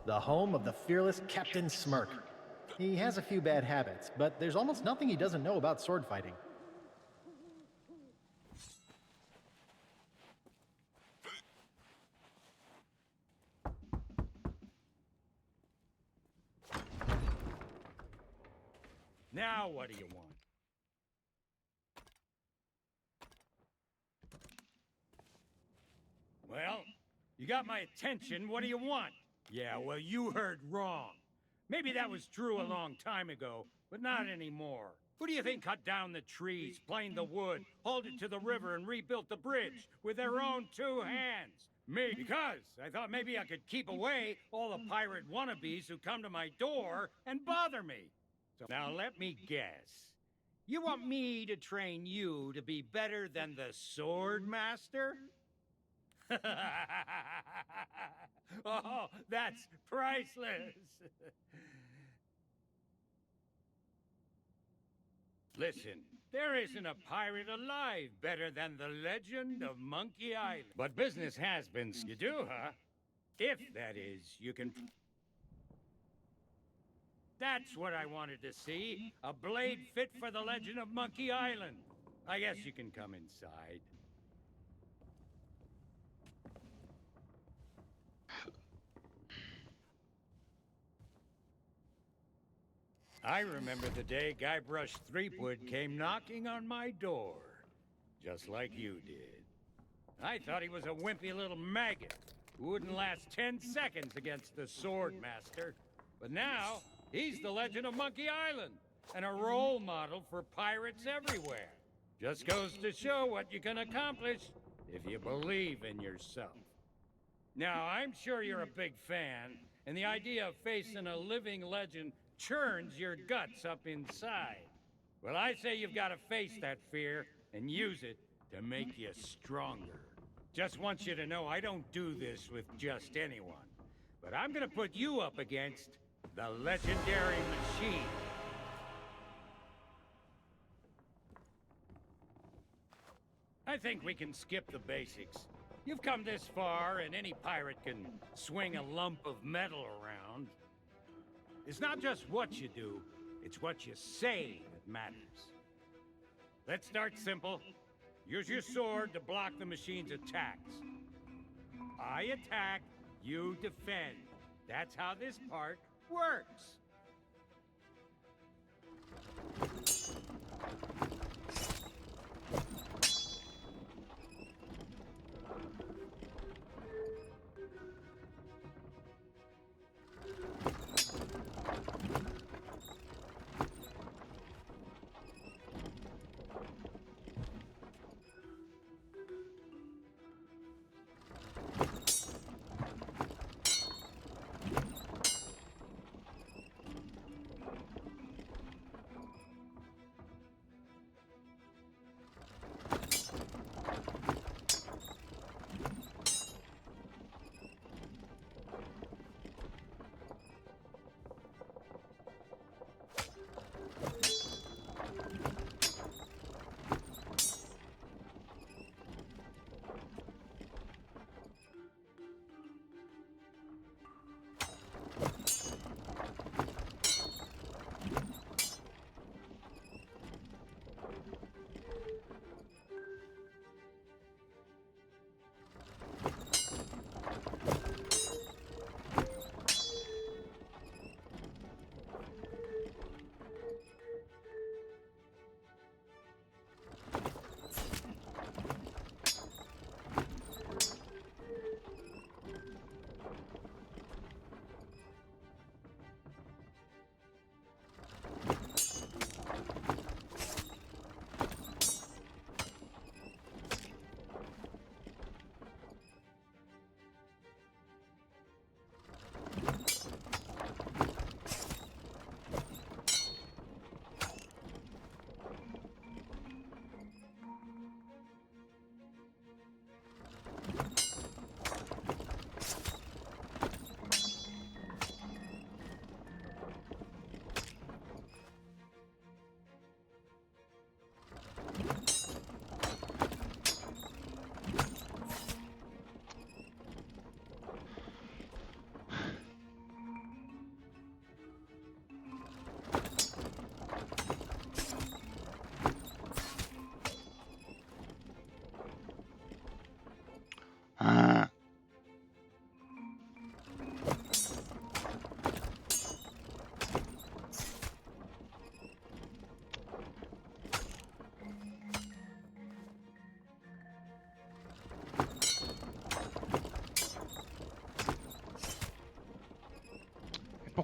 The home of the fearless Captain Smirk. He has a few bad habits, but there's almost nothing he doesn't know about sword fighting. Now what do you want? Well, you got my attention. What do you want? Yeah, well, you heard wrong. Maybe that was true a long time ago, but not anymore. Who do you think cut down the trees, planed the wood, hauled it to the river, and rebuilt the bridge with their own 2 hands? Me. Because I thought maybe I could keep away all the pirate wannabes who come to my door and bother me. So now let me guess. You want me to train you to be better than the sword master? Oh, that's priceless. Listen, there isn't a pirate alive better than the legend of Monkey Island. But business has been... You do, huh? If, that is, you can... That's what I wanted to see. A blade fit for the legend of Monkey Island. I guess you can come inside. I remember the day Guybrush Threepwood came knocking on my door. Just like you did. I thought he was a wimpy little maggot who wouldn't last 10 seconds against the Sword Master. But now, he's the legend of Monkey Island, and a role model for pirates everywhere. Just goes to show what you can accomplish if you believe in yourself. Now, I'm sure you're a big fan, and the idea of facing a living legend churns your guts up inside. Well, I say you've got to face that fear and use it to make you stronger. Just want you to know I don't do this with just anyone. But I'm gonna put you up against the legendary machine. I think we can skip the basics. You've come this far, and any pirate can swing a lump of metal around. It's not just what you do, it's what you say that matters. Let's start simple. Use your sword to block the machine's attacks. I attack, you defend. That's how this part works.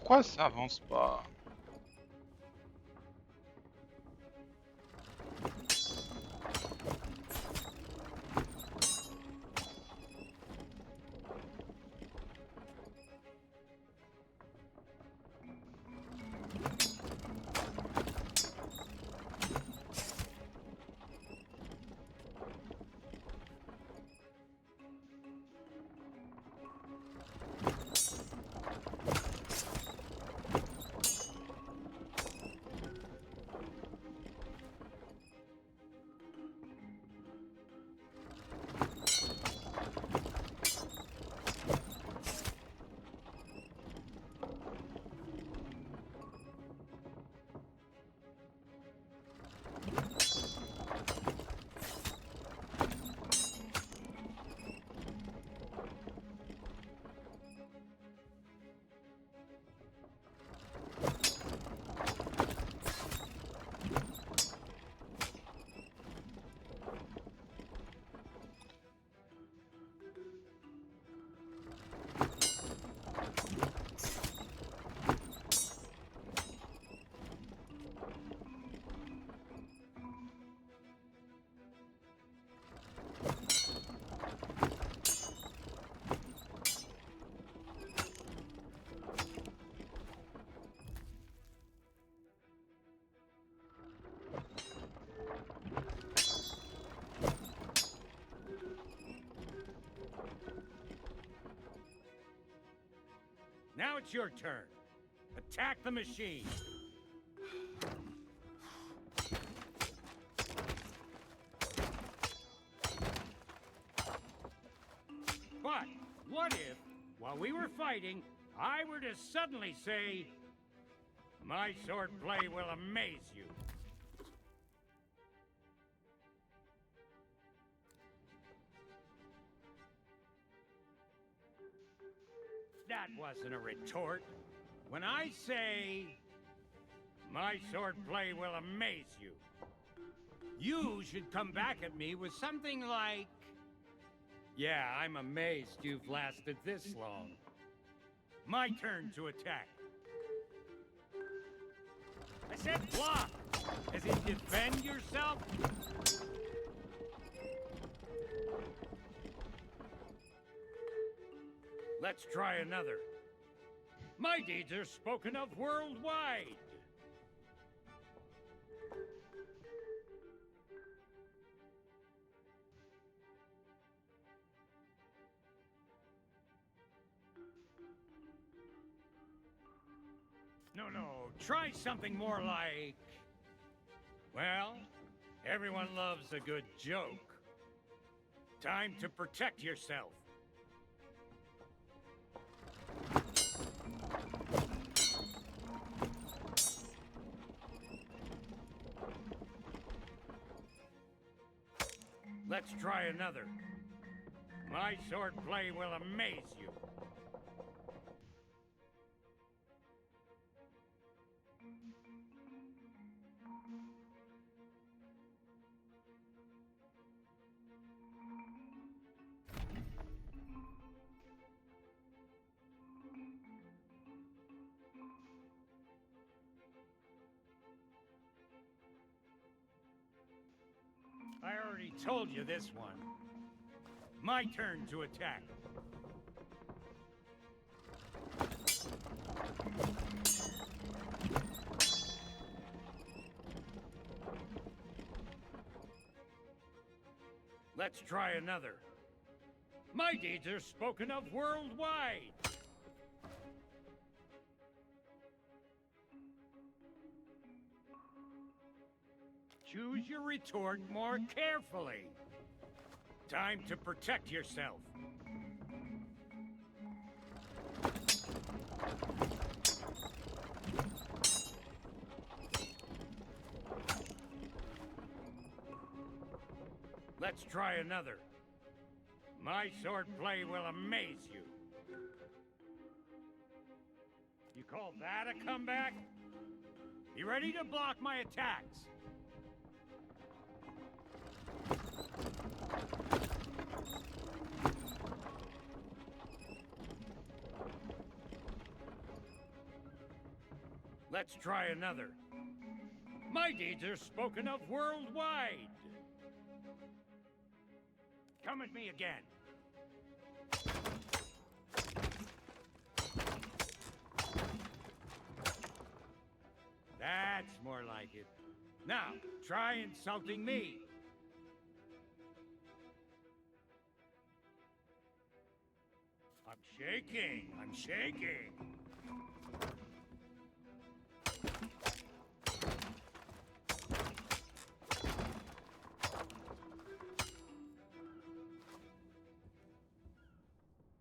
Pourquoi ça avance pas? Now it's your turn. Attack the machine. But what if, while we were fighting, I were to suddenly say, "My swordplay will amaze you"? That wasn't a retort. When I say, "My swordplay will amaze you," you should come back at me with something like, "Yeah, I'm amazed you've lasted this long. My turn to attack." I said block, as in defend yourself. Let's try another. My deeds are spoken of worldwide. No, try something more like... Well, everyone loves a good joke. Time to protect yourself. Let's try another. My swordplay will amaze you. I already told you this one. My turn to attack. Let's try another. My deeds are spoken of worldwide. Choose your retort more carefully. Time to protect yourself. Let's try another. My swordplay will amaze you. You call that a comeback? Be ready to block my attacks. Let's try another. My deeds are spoken of worldwide. Come at me again. That's more like it. Now, try insulting me. I'm shaking. I'm shaking.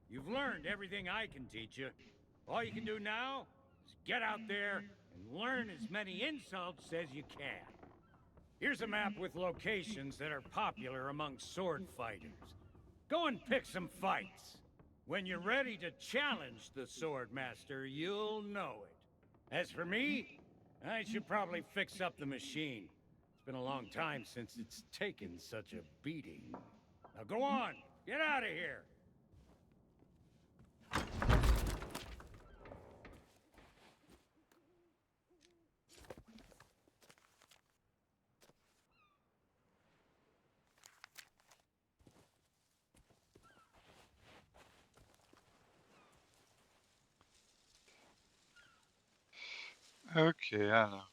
You've learned everything I can teach you. All you can do now is get out there and learn as many insults as you can. Here's a map with locations that are popular among sword fighters. Go and pick some fights. When you're ready to challenge the Sword Master, you'll know it. As for me, I should probably fix up the machine. It's been a long time since it's taken such a beating. Now go on, get out of here! Ok, alors.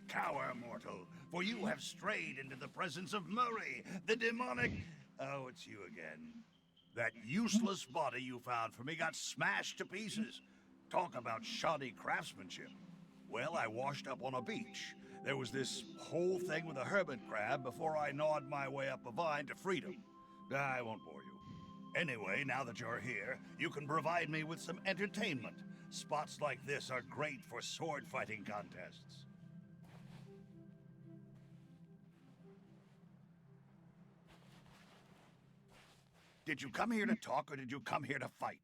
Cower, mortal, for you have strayed into the presence of Murray, the demonic... Oh, it's you again. That useless body you found for me got smashed to pieces. Talk about shoddy craftsmanship. Well, I washed up on a beach. There was this whole thing with a hermit crab before I gnawed my way up a vine to freedom. I won't bore you. Anyway, now that you're here, you can provide me with some entertainment. Spots like this are great for sword fighting contests. Did you come here to talk, or did you come here to fight?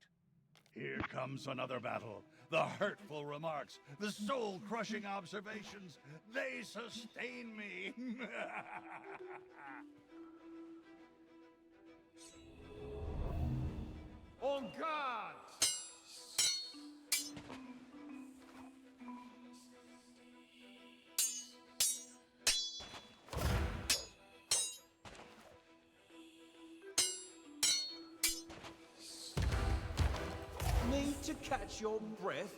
Here comes another battle. The hurtful remarks, the soul-crushing observations, they sustain me. On guard! Need to catch your breath?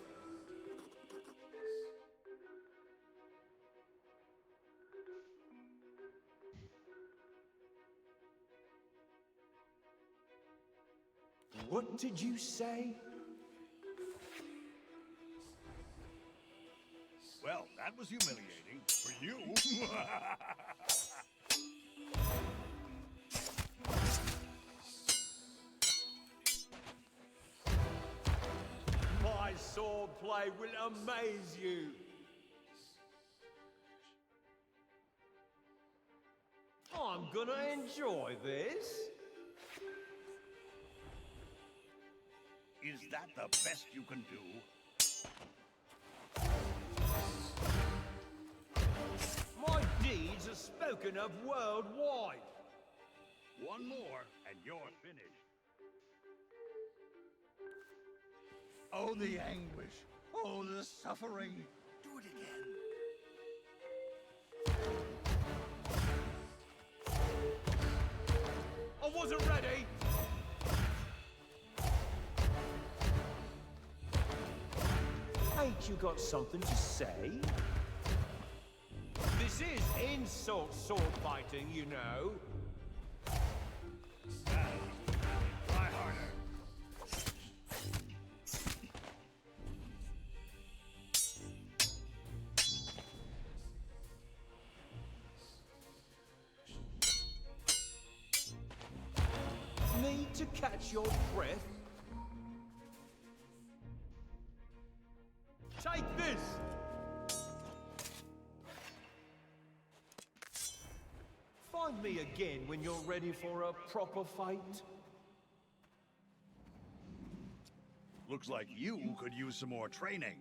What did you say? Well, that was humiliating for you. play will amaze you. I'm gonna enjoy this. Is that the best you can do? My deeds are spoken of worldwide. One more, and you're finished. Oh, the anguish. Oh, the suffering. Do it again. I wasn't ready. Ain't you got something to say? This is insult sword fighting, you know. Try harder. Need to catch your breath? Take this! Find me again when you're ready for a proper fight. Looks like you could use some more training.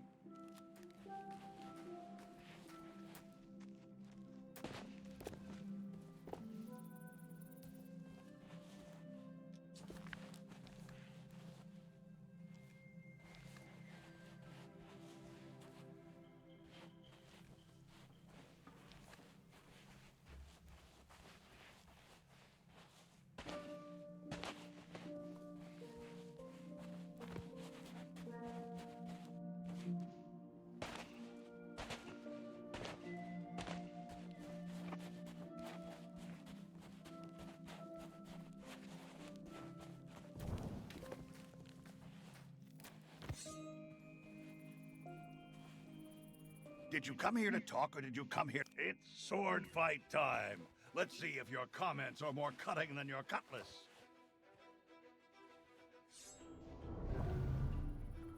Did you come here to talk, or did you come here? It's sword fight time. Let's see if your comments are more cutting than your cutlass.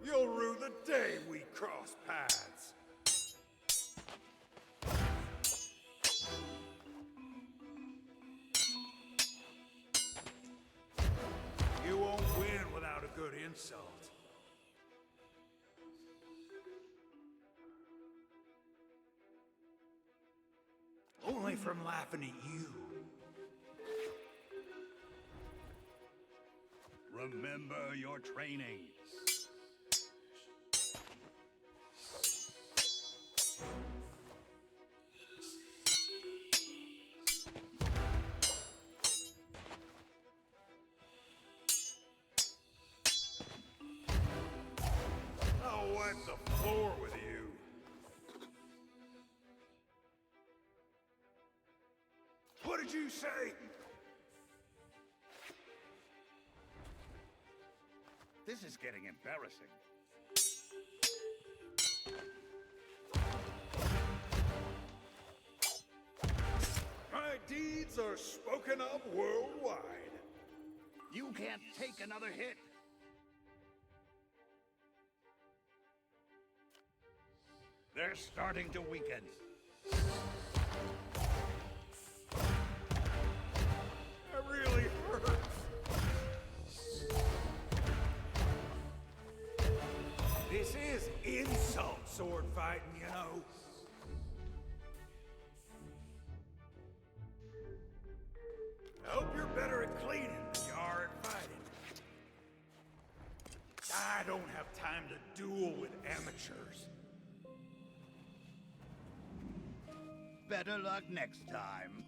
You'll rue the day we cross paths. You won't win without a good insult. Only from laughing at you. Remember your training. I'll wipe the floor with you. What did you say? This is getting embarrassing. My deeds are spoken of worldwide. You can't take another hit. They're starting to weaken. That really hurts. This is insult sword fighting, you know. I hope you're better at cleaning than you are at fighting. I don't have time to duel with amateurs. Better luck next time.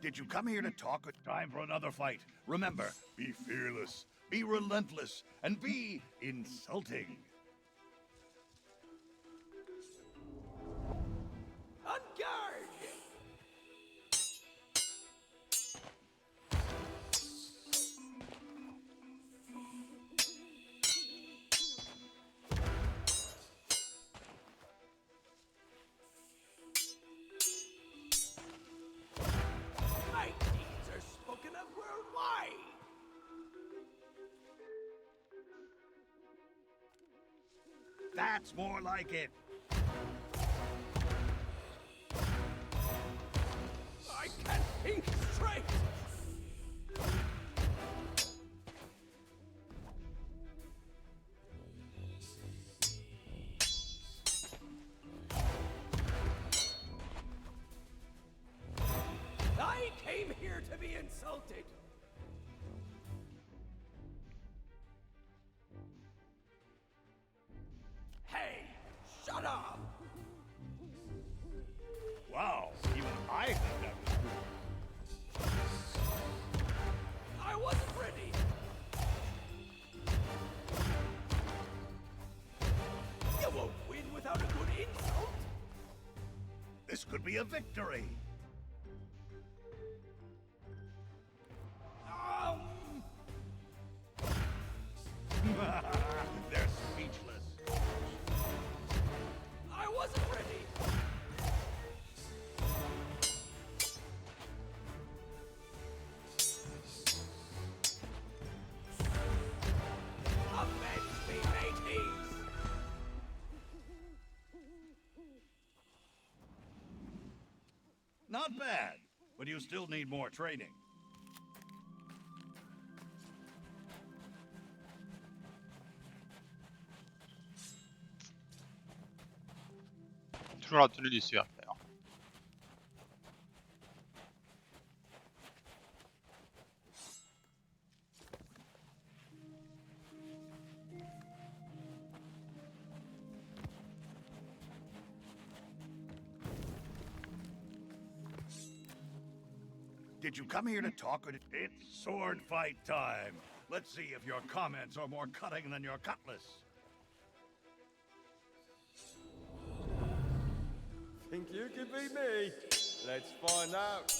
Did you come here to talk or time for another fight? Remember, be fearless, be relentless, and be insulting. On guard! My deeds are spoken of worldwide! That's more like it. I can't think straight! I came here to be insulted! Hey, shut up! Wow, even I think that was cool. I wasn't ready! You won't win without a good insult! This could be a victory. Oh! They're speechless. I wasn't ready! Avenge me, mateys! Not bad, but you still need more training. Toujours la tenue du surf d'ailleurs. Did you come here to talk or did... It's sword fight time. Let's see if your comments are more cutting than your cutlass. Think you can beat me? Let's find out.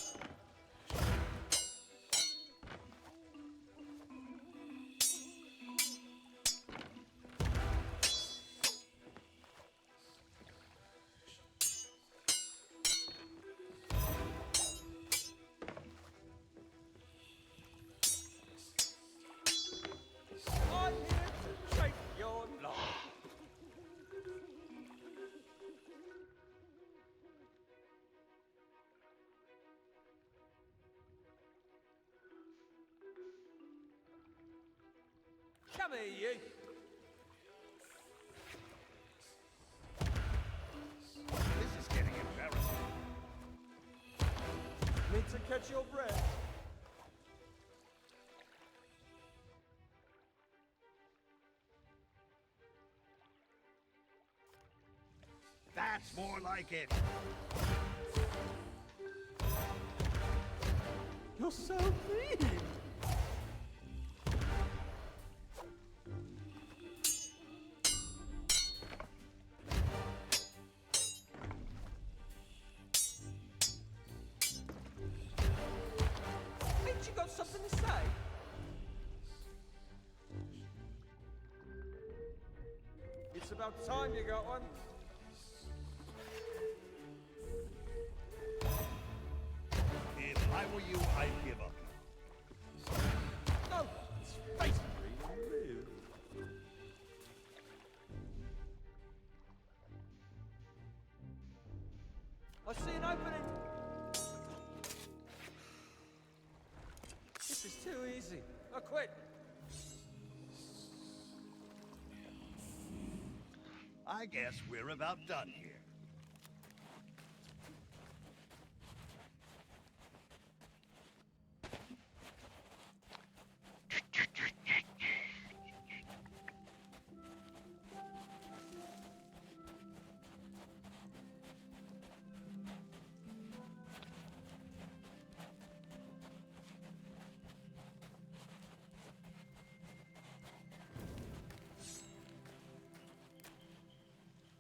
I'm here to take your life. Come here, you. This is getting embarrassing. Need to catch your breath. That's more like it. You're so mean. Ain't you got something to say? It's about time you got one. If I were you, I'd give up. Oh, it's basically rude. I see an opening. This is too easy. I quit. I guess we're about done here.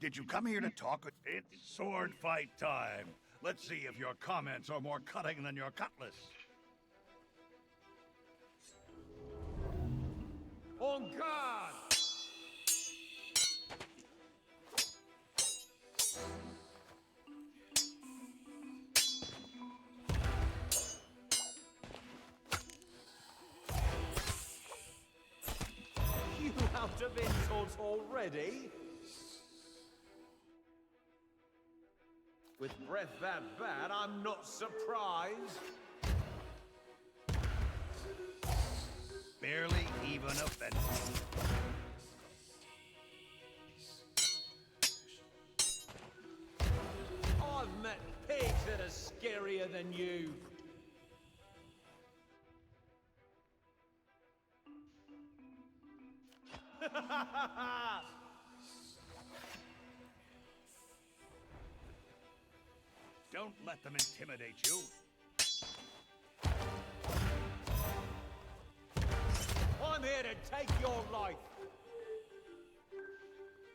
Did you come here to talk? It's sword fight time. Let's see if your comments are more cutting than your cutlass. On guard! You out of insults already? With breath that bad, I'm not surprised. Barely even offensive. I've met pigs that are scarier than you. Don't let them intimidate you. I'm here to take your life.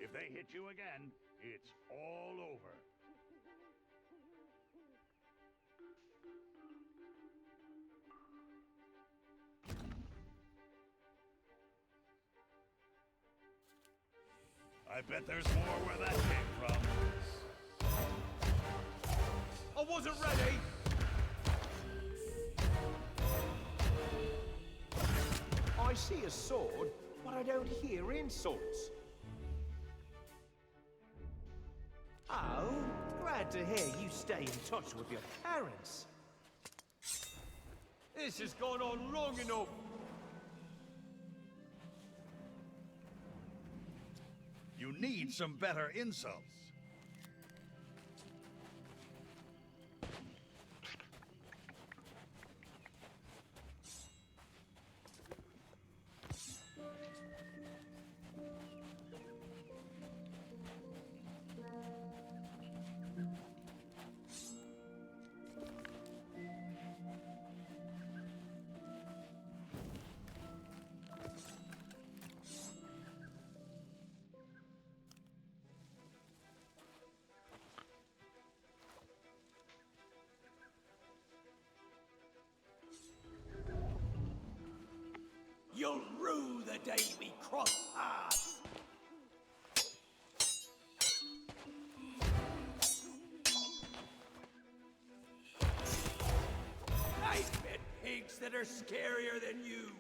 If they hit you again, it's all over. I bet there's more where that came from. I wasn't ready. I see a sword, but I don't hear insults. Oh, glad to hear you stay in touch with your parents. This has gone on long enough. You need some better insults. You'll rue the day we cross paths. I've met pigs that are scarier than you.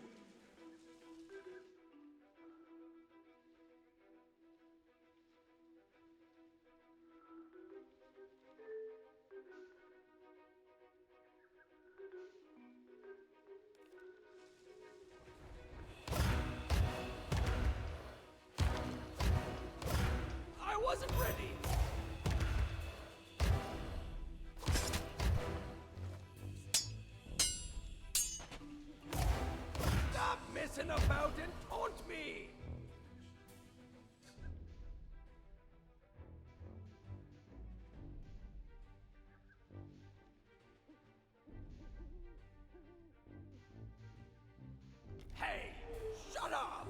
I wasn't ready. Stop messing about and taunt me. Hey, shut up.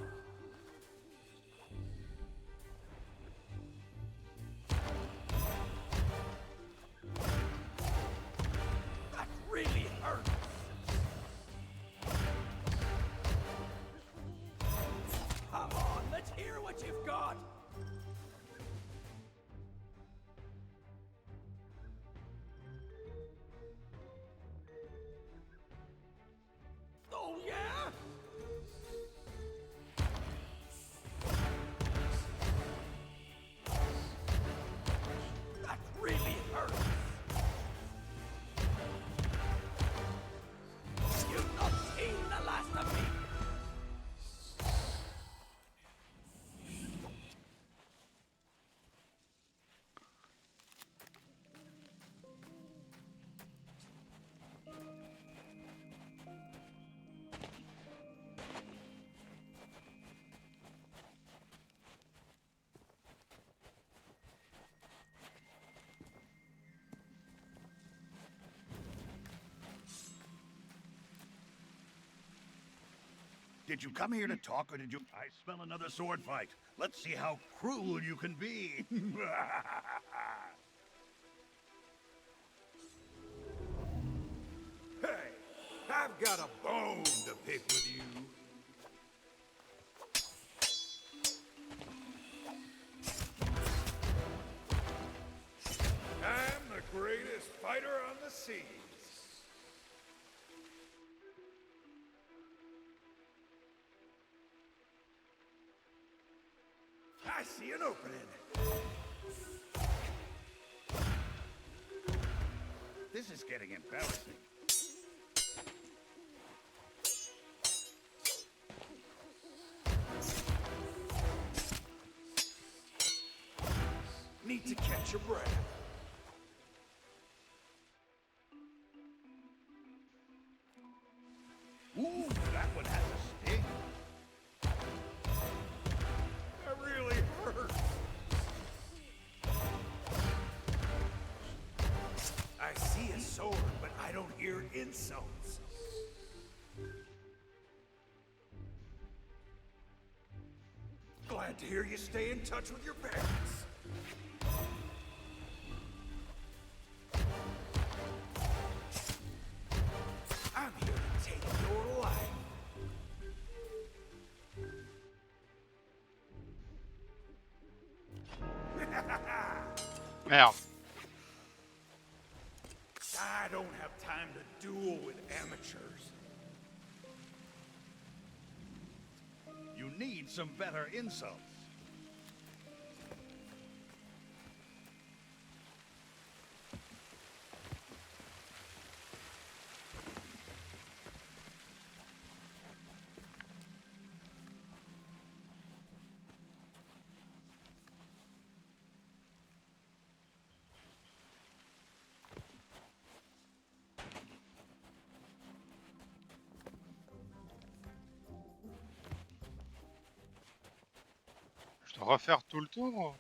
That really hurts. Did you come here to talk, or did you... I smell another sword fight. Let's see how cruel you can be. Hey, I've got a bone to pick with you. I'm the greatest fighter on the seas. I see an opening. This is getting embarrassing. Need to catch your breath. Ooh, that one has a sting. That really hurts. I see a sword, but I don't hear insults. Glad to hear you stay in touch with your parents. I'm here to take your life. Merde. I don't have time to duel with amateurs. You need some better insults. Je dois refaire tout le tour.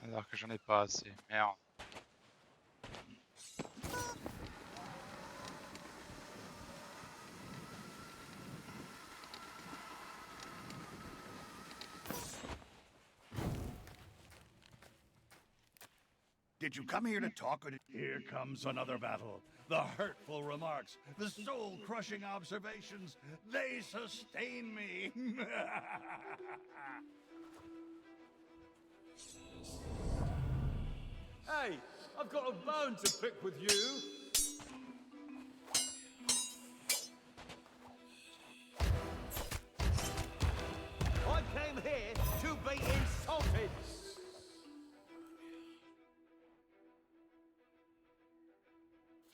Alors que j'en ai pas assez. Merde. Did you come here to talk, or did... Here comes another battle. The hurtful remarks, the soul-crushing observations, they sustain me. Hey, I've got a bone to pick with you. I came here to be insulted.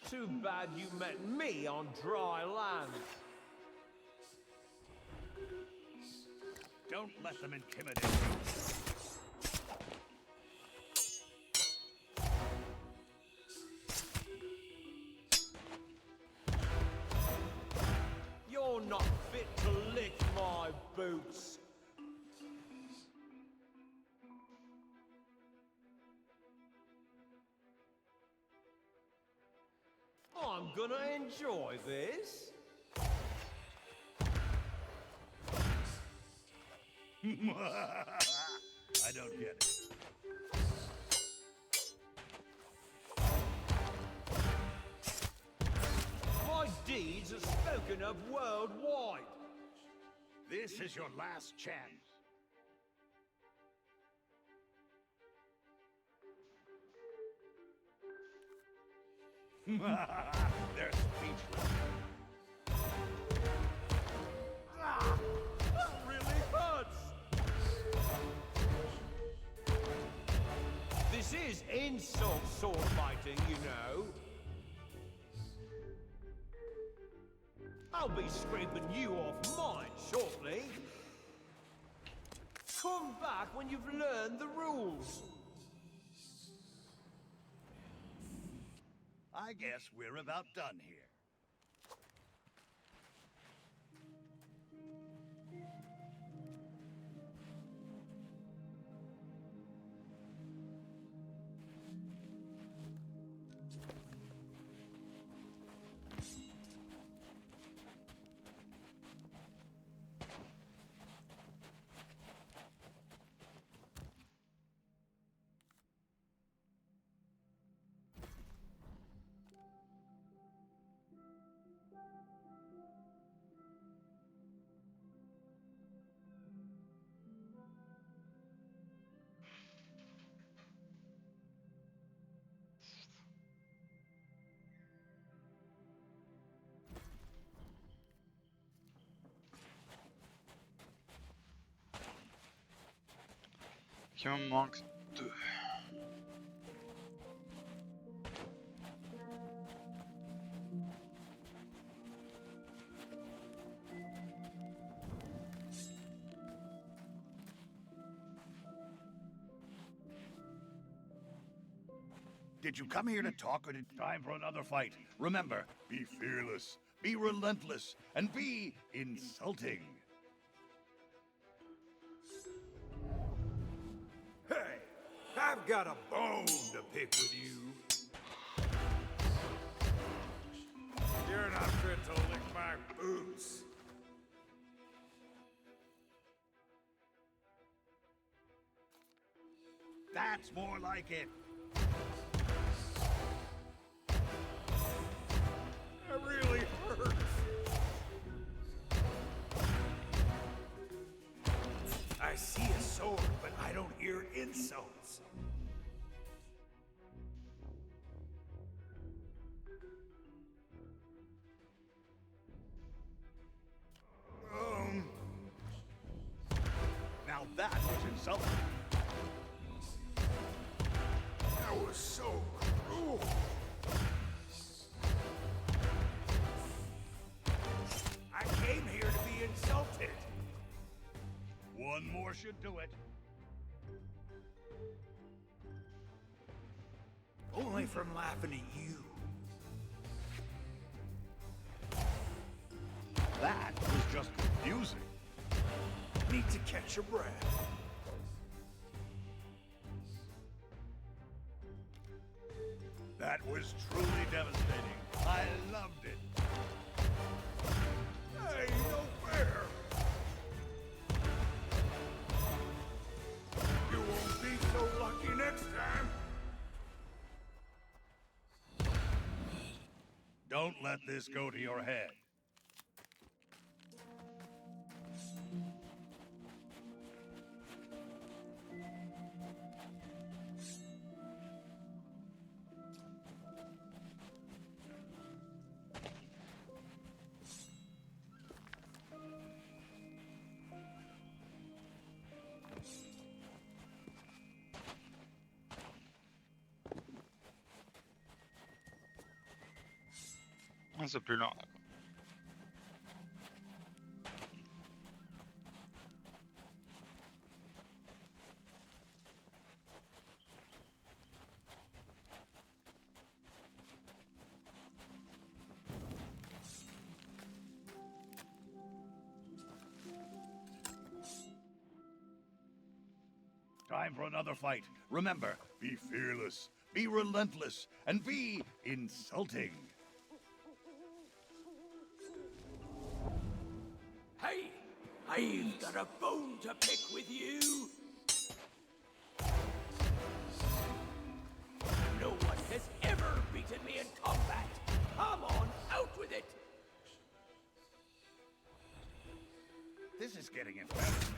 Too bad you met me on dry land. Don't let them intimidate you. You're not fit to lick my boots. gonna enjoy this. I don't get it. My deeds are spoken of worldwide. This is your last chance. They're speechless. Ah, that really hurts. This is insult sword fighting, you know. I'll be scraping you off mine shortly. Come back when you've learned the rules. I guess we're about done here. Il me manque 2. Did you come here to talk or did time for another fight? Remember, be fearless, be relentless, and be insulting. Hey, I've got a bone to pick with you. You're not fit to lick my boots. That's more like it. That really hurts. I see a sword, but I don't hear insults. Now that was insulting. That was so cruel. I came here to be insulted. One more should do it. Only from laughing at you. That was just confusing. Need to catch your breath. That was truly devastating. I loved it. Hey, no fair. You won't be so lucky next time. Don't let this go to your head. Ah, c'est plus lent, d'accord. Time for another fight. Remember, be fearless, be relentless, and be insulting. I've got a bone to pick with you. No one has ever beaten me in combat. Come on, out with it. This is getting embarrassing.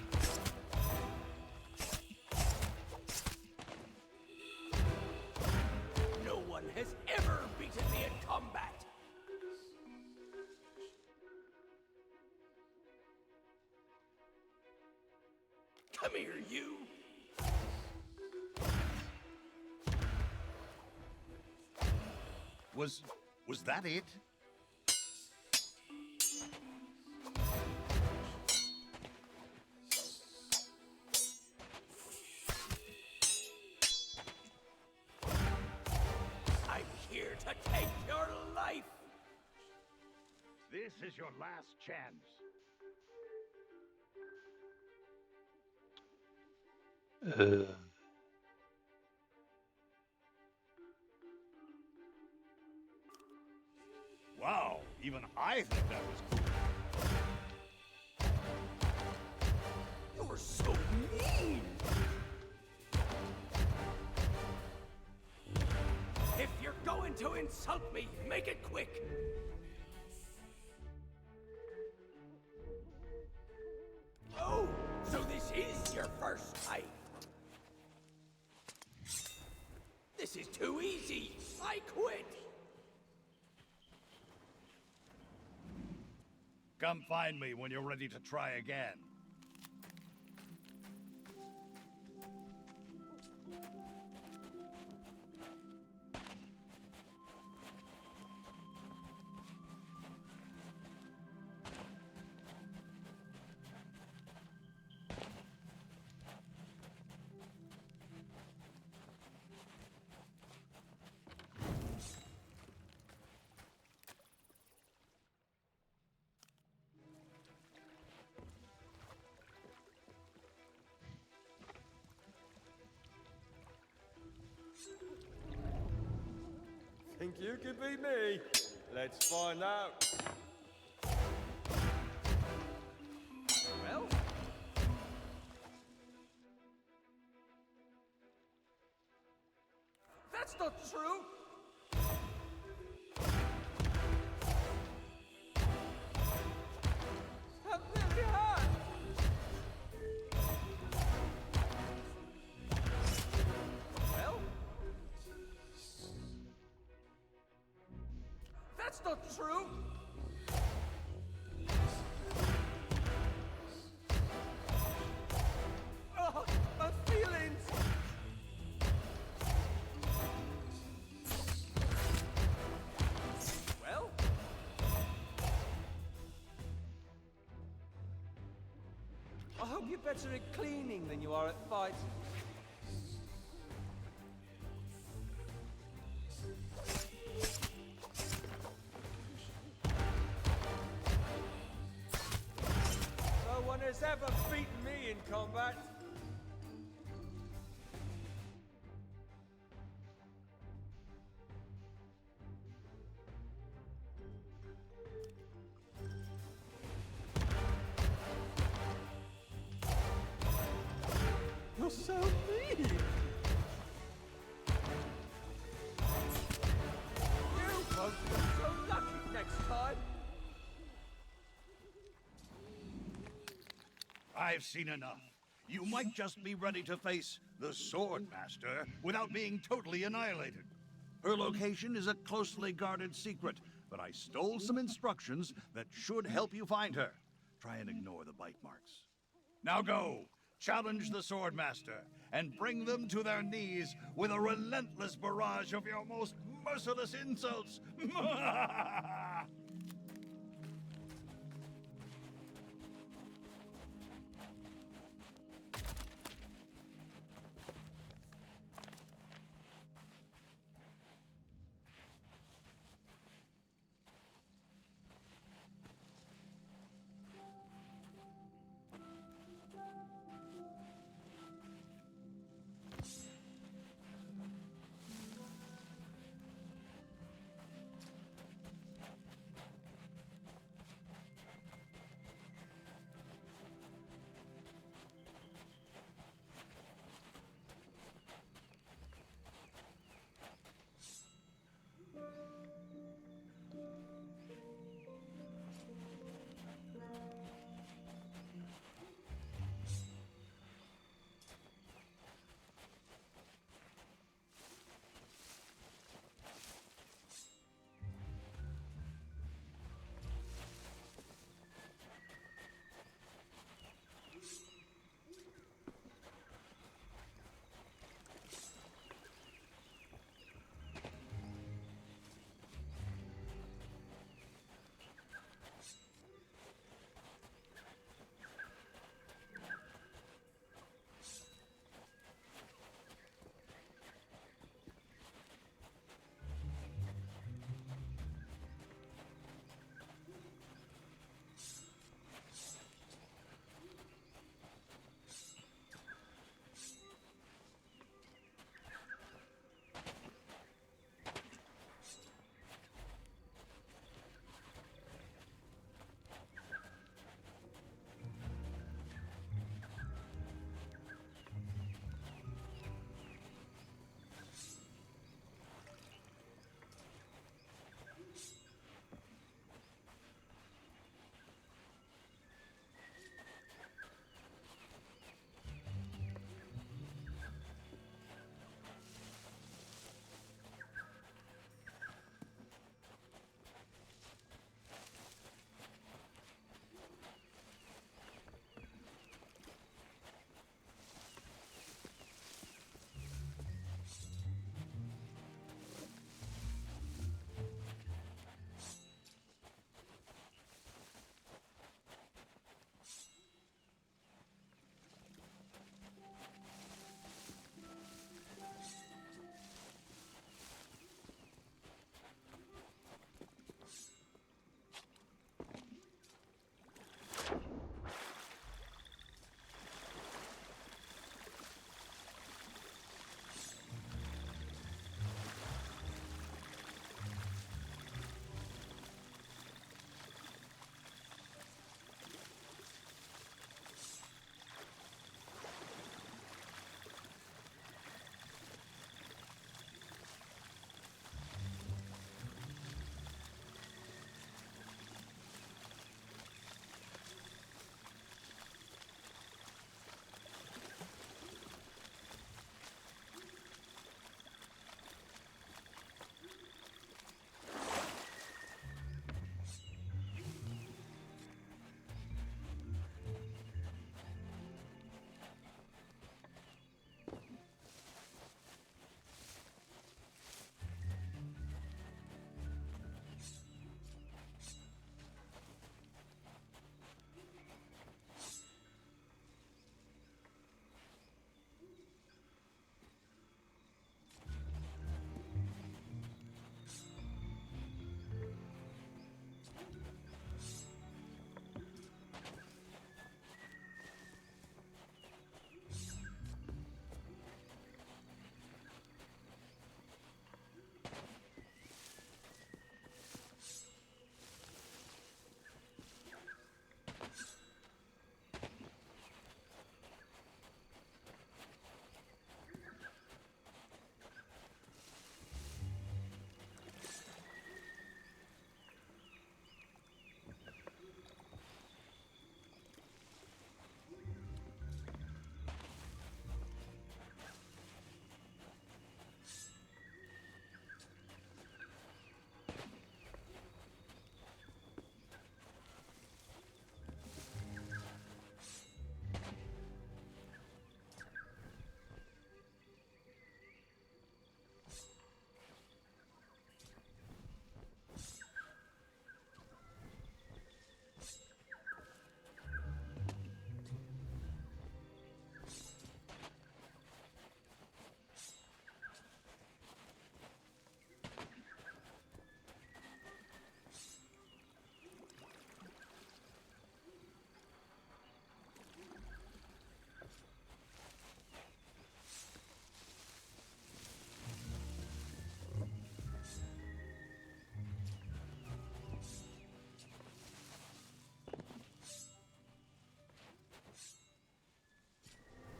No one has ever beaten me in combat. Come here, you. Was that it? I'm here to take your life. This is your last chance. Wow, even I think that was cool. You're so mean. If you're going to insult me, make it quick. Oh, so this is your first fight. This is too easy. I quit. Come find me when you're ready to try again. Think you could beat me? Let's find out. Well? That's not true! That really hurt! Well? That's not true! Oh, my feelings! Well? I hope you're better at cleaning than you are at fighting. No one has ever beaten me in combat. You're so mean! You won't be so lucky next time! I've seen enough. You might just be ready to face the Sword Master without being totally annihilated. Her location is a closely guarded secret, but I stole some instructions that should help you find her. Try and ignore the bite marks. Now go! Challenge the Sword Master and bring them to their knees with a relentless barrage of your most merciless insults.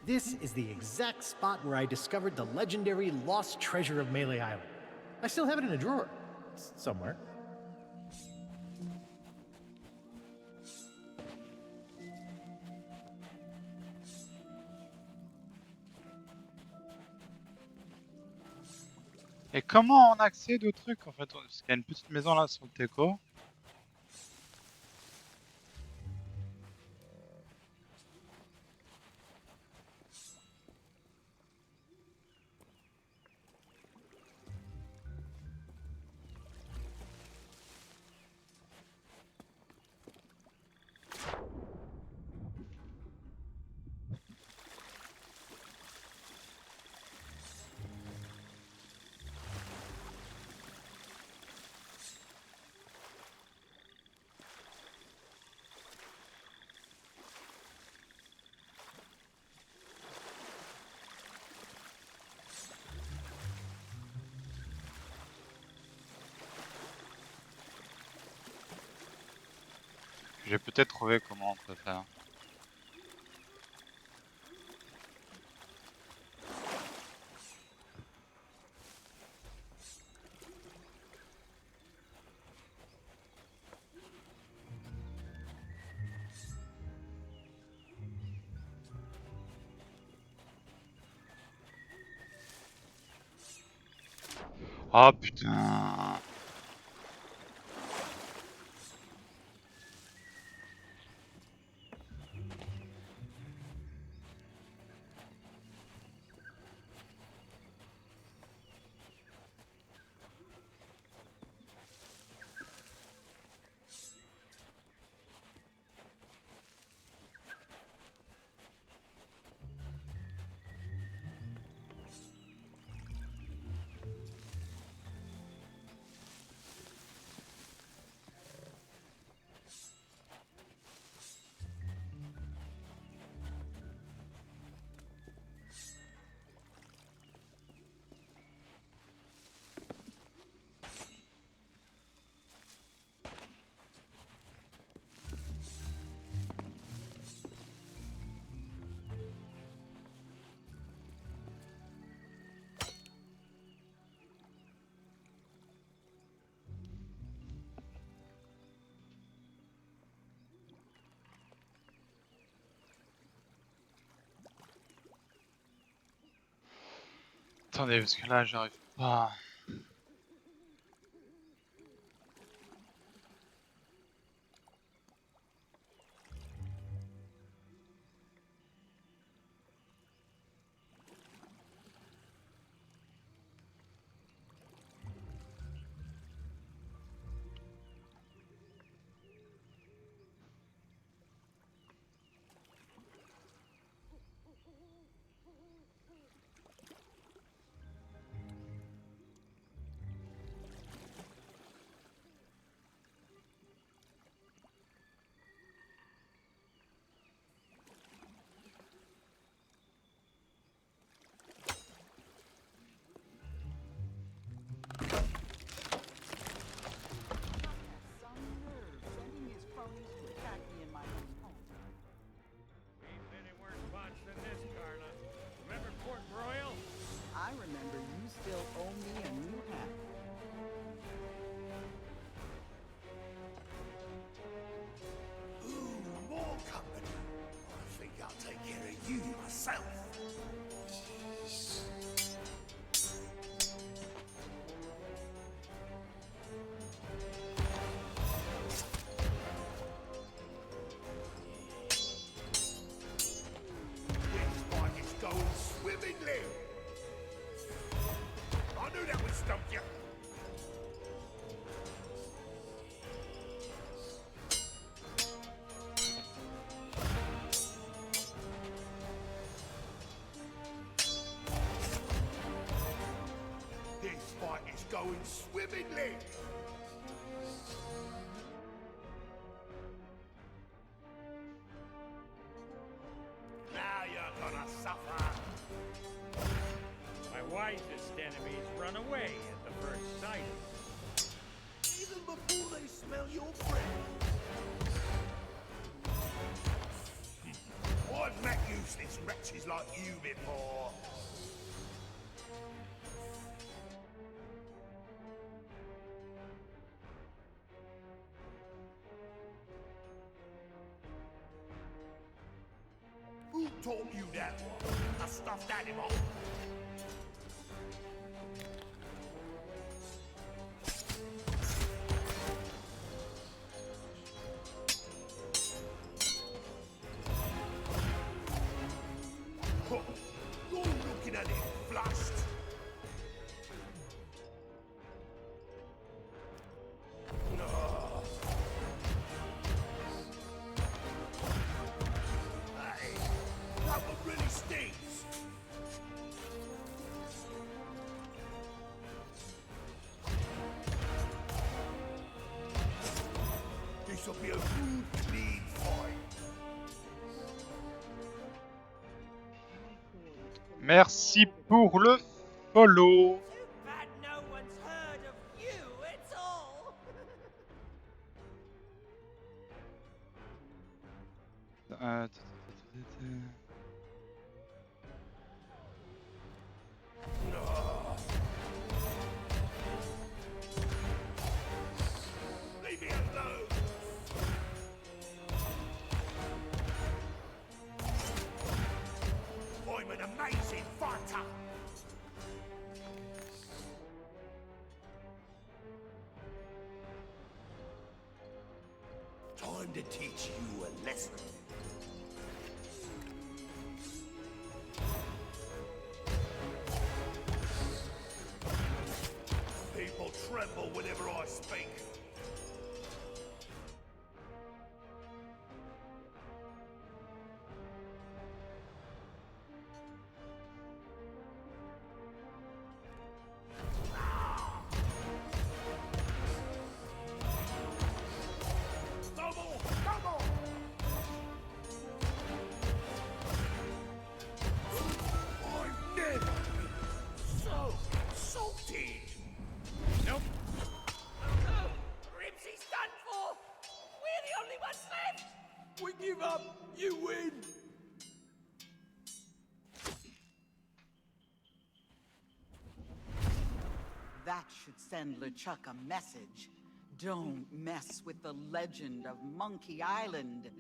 This is the exact spot where I discovered the legendary lost treasure of Melee Island. I still have it in a drawer. Somewhere. Et comment on accède au truc en fait? Parce qu'il y a une petite maison là sur le Teco. J'ai peut-être trouvé comment on peut faire. Oh putain. Attendez, parce que là j'arrive pas. I remember you still owe me a new hat. Ooh, more company. I think I'll take care of you myself. This fight is going swimmingly. I knew that would stump you. This fight is going swimmingly. Now you're gonna suffer. My wisest enemies run away at the first sight of me. Even before they smell your breath. I've met useless wretches like you before. Who taught you that one? A stuffed animal? Huh. You're looking at it, flushed. No. Hey, that one really stinks. This'll be a good, clean fight. Merci pour le follow. Bad no one's heard of you, it's all. Leave me alone. I'm an amazing fighter. Time to teach you a lesson. People tremble whenever I speak. Double! Double! I've never been so salty. Nope. Oh, Ribsy's done for. We're the only ones left. We give up. You win. That should send LeChuck a message. Don't mess with the legend of Monkey Island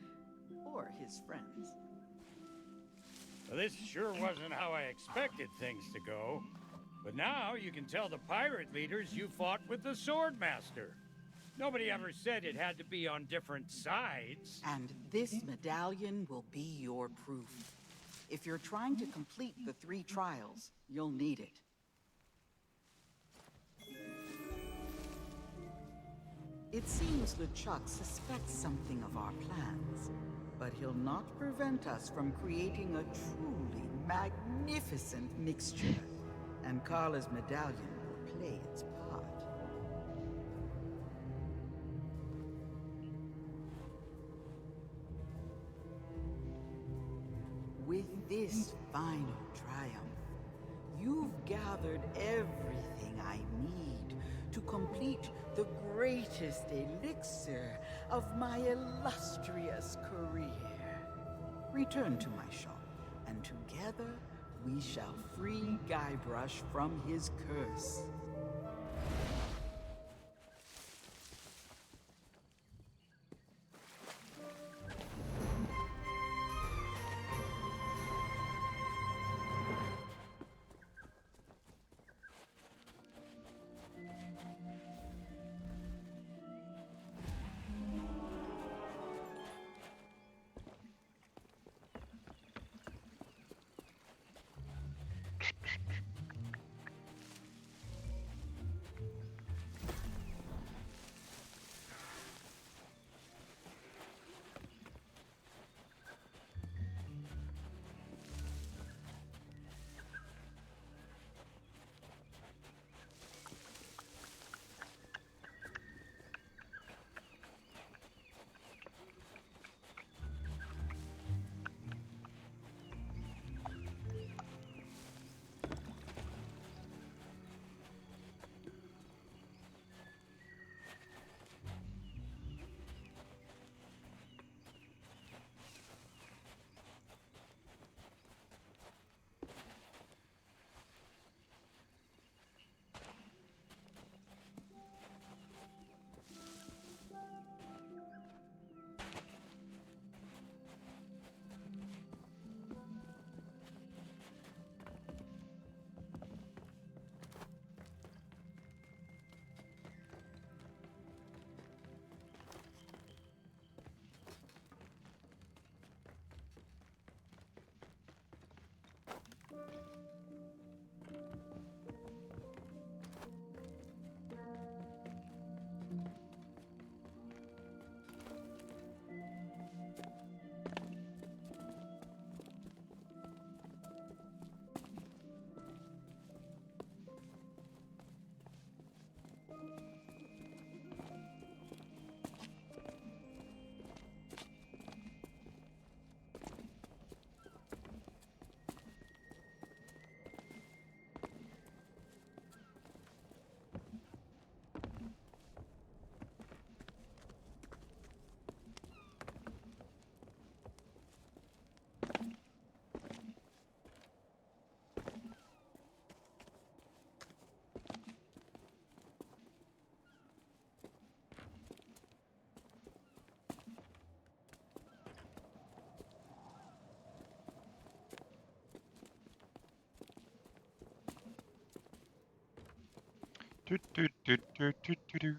or his friends. Well, this sure wasn't how I expected things to go. But now you can tell the pirate leaders you fought with the Swordmaster. Nobody ever said it had to be on different sides. And this medallion will be your proof. If you're trying to complete the 3 trials, you'll need it. It seems LeChuck suspects something of our plans, but he'll not prevent us from creating a truly magnificent mixture. And Carla's medallion will play its part. With this final triumph, you've gathered everything I need to complete the greatest elixir of my illustrious career. Return to my shop, and together we shall free Guybrush from his curse. Tu, tu, tu, tu, tu, tu, tu.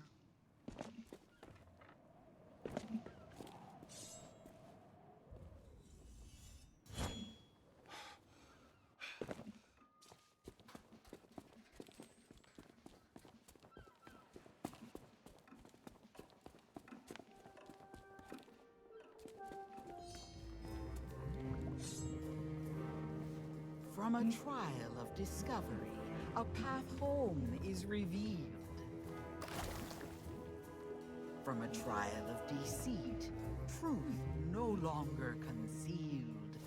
From a trial of discovery, a path home is revealed. From a trial of deceit, truth no longer concealed.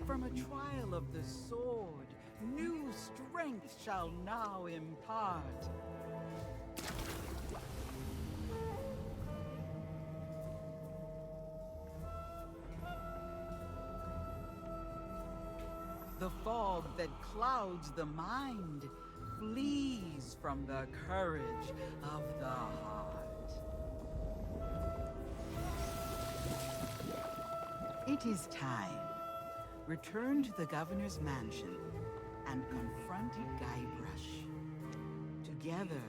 From a trial of the sword, new strength shall now impart. The fog that clouds the mind flees from the courage of the heart. It is time. Return to the governor's mansion and confront Guybrush. Together,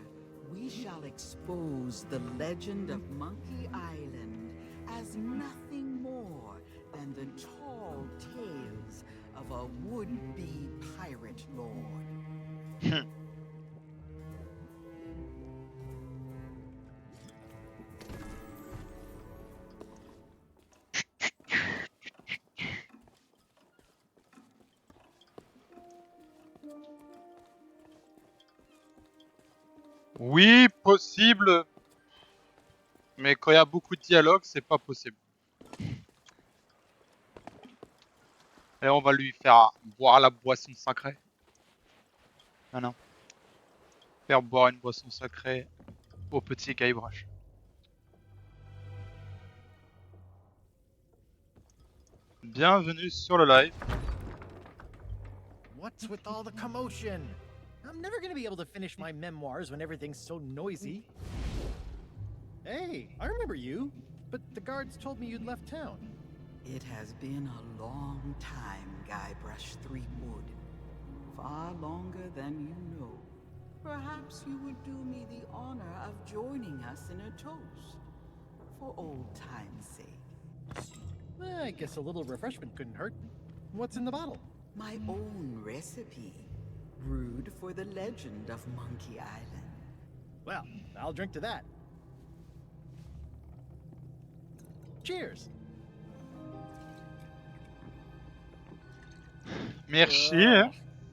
we shall expose the legend of Monkey Island as nothing more than the tall tales of a would-be pirate lord. Oui, possible. Mais quand il y a beaucoup de dialogue, c'est pas possible. Et on va lui faire boire la boisson sacrée. Ah non. Faire boire une boisson sacrée au petit Guybrush. Bienvenue sur le live. What's with all the commotion? I'm never gonna be able to finish my memoirs when everything's so noisy. Hey, I remember you, but the guards told me you'd left town. It has been a long time, Guybrush Threepwood. Far longer than you know. Perhaps you would do me the honor of joining us in a toast. For old time's sake. I guess a little refreshment couldn't hurt. What's in the bottle? My own recipe. Brewed for the legend of Monkey Island. Well, I'll drink to that. Cheers. Merci.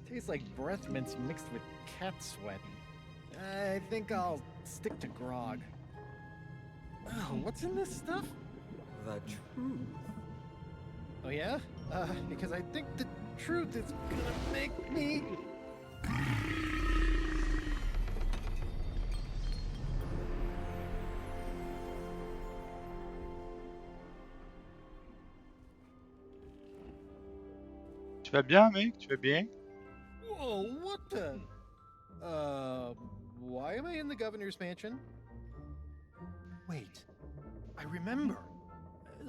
Tastes like breath mints mixed with cat sweat. I think I'll stick to grog. Oh, what's in this stuff? The truth. Oh yeah? Because I think the truth is gonna make me... Tu vas bien, mec? Tu vas bien? Whoa, what the... why am I in the governor's mansion? Wait, I remember.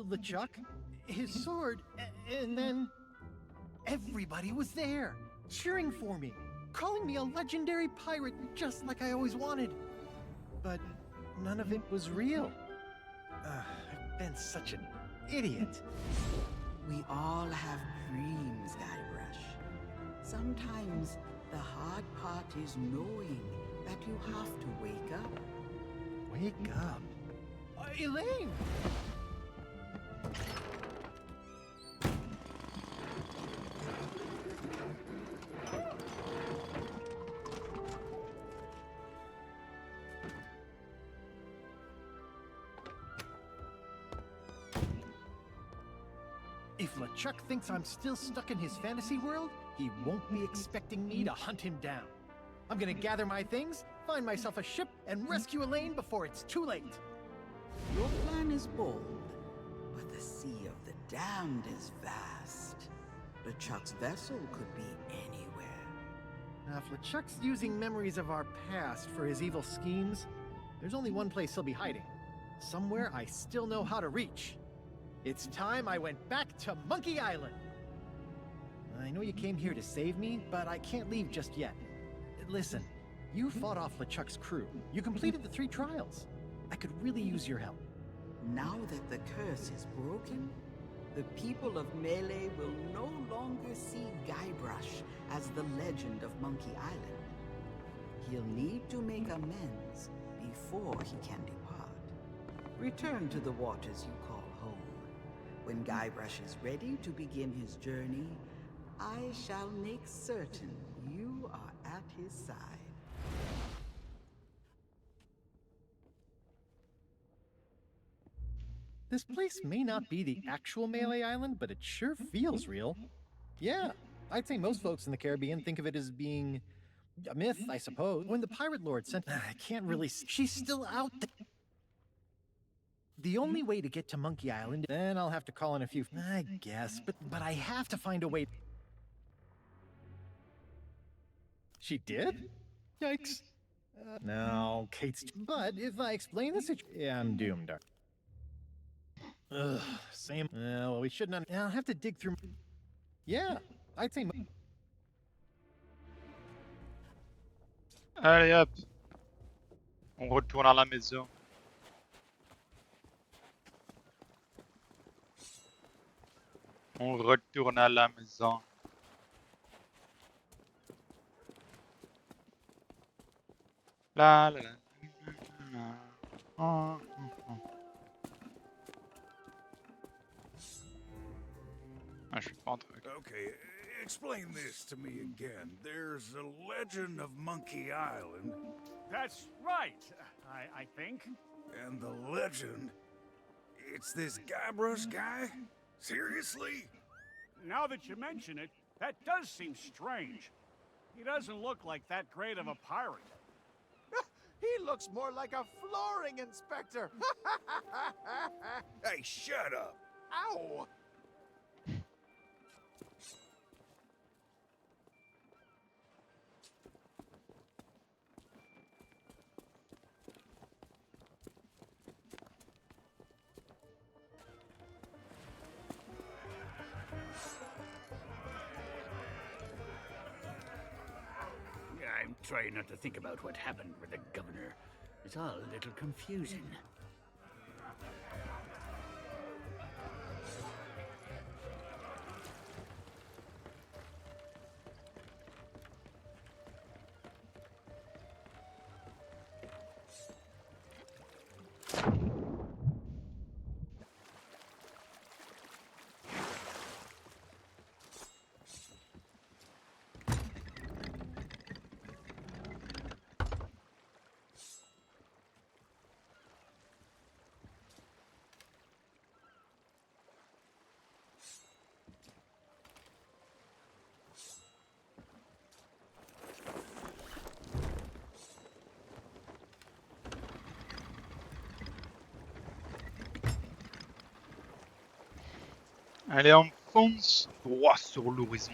LeChuck, his sword, and then... Everybody was there, cheering for me, calling me a legendary pirate just like I always wanted. But none of it was real. I've been such an idiot. We all have dreams, Guybrush. Sometimes the hard part is knowing that you have to wake up. Wake up? Elaine! If LeChuck thinks I'm still stuck in his fantasy world, he won't be expecting me to hunt him down. I'm gonna gather my things, find myself a ship, and rescue Elaine before it's too late. Your plan is bold, but the Sea of the Damned is vast. LeChuck's vessel could be anywhere. Now, if LeChuck's using memories of our past for his evil schemes, there's only one place he'll be hiding. Somewhere I still know how to reach. It's time I went back to Monkey Island. I know you came here to save me, but I can't leave just yet. Listen, you fought off LeChuck's crew. You completed the 3 trials. I could really use your help. Now that the curse is broken, the people of Melee will no longer see Guybrush as the legend of Monkey Island. He'll need to make amends before he can depart. Return to the waters you call home. When Guybrush is ready to begin his journey, I shall make certain you are at his side. This place may not be the actual Melee Island, but it sure feels real. Yeah, I'd say most folks in the Caribbean think of it as being a myth, I suppose. When the Pirate Lord sent... I can't really... She's still out there. The only way to get to Monkey Island, then I'll have to call in a few... I guess, but I have to find a way... She did? Yikes. No, Kate's... But if I explain the situation... Yeah, I'm doomed. Ugh, same... well, we shouldn't... I'll have to dig through... Yeah, I'd say... Allez hop, on retourne à la maison. On retourne à la maison. La la la. Ah, je suis pas en train. Okay, explain this to me again. There's a legend of Monkey Island. That's right, I think. And the legend... It's this Guybrush guy? Seriously? Now that you mention it, that does seem strange. He doesn't look like that great of a pirate. He looks more like a flooring inspector. Hey, shut up. Ow! I'm trying not to think about what happened with the governor. It's all a little confusing. Allez, on fonce droit sur l'horizon.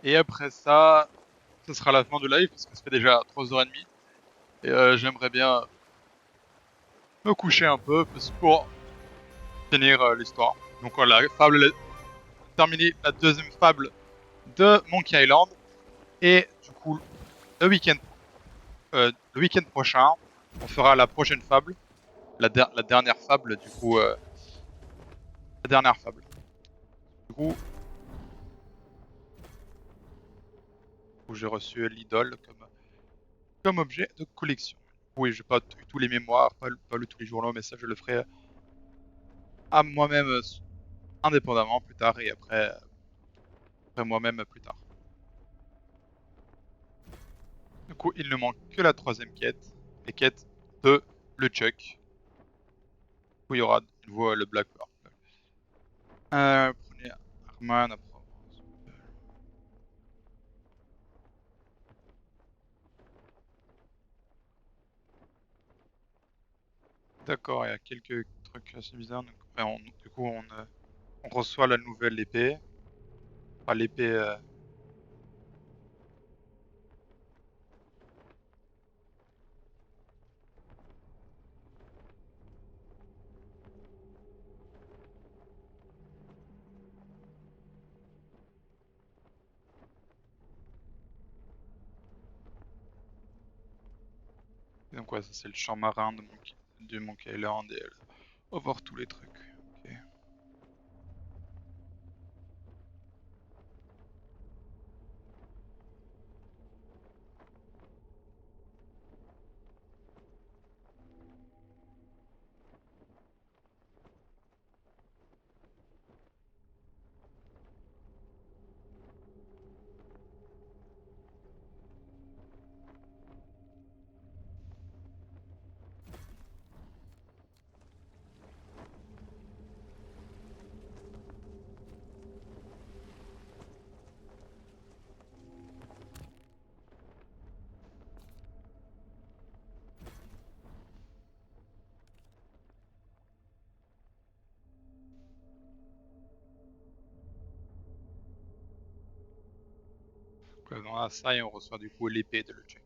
Et après ça, ce sera la fin du live parce que ça fait déjà 3h30 et j'aimerais bien me coucher un peu pour finir l'histoire. Donc voilà, la fable terminée, la deuxième fable de Monkey Island. Et du coup, le week-end prochain, on fera la prochaine fable, la dernière fable du coup, la dernière fable. Du coup, où j'ai reçu l'idole comme objet de collection. Oui, je n'ai pas tous les mémoires, pas lu tous les journaux, mais ça je le ferai à moi-même indépendamment plus tard et après moi-même plus tard. Du coup, il ne manque que la troisième quête, les quêtes de LeChuck, où il y aura de nouveau le Black Pearl. Prenez Arman après. D'accord, il y a quelques trucs assez bizarres. Donc, du coup, on reçoit la nouvelle épée. Pas l'épée... Donc ouais, ça c'est le champ marin de Monkey Island et on va voir tous les trucs. Ok. Donc, dans la salle, on reçoit du coup l'épée de LeChuck.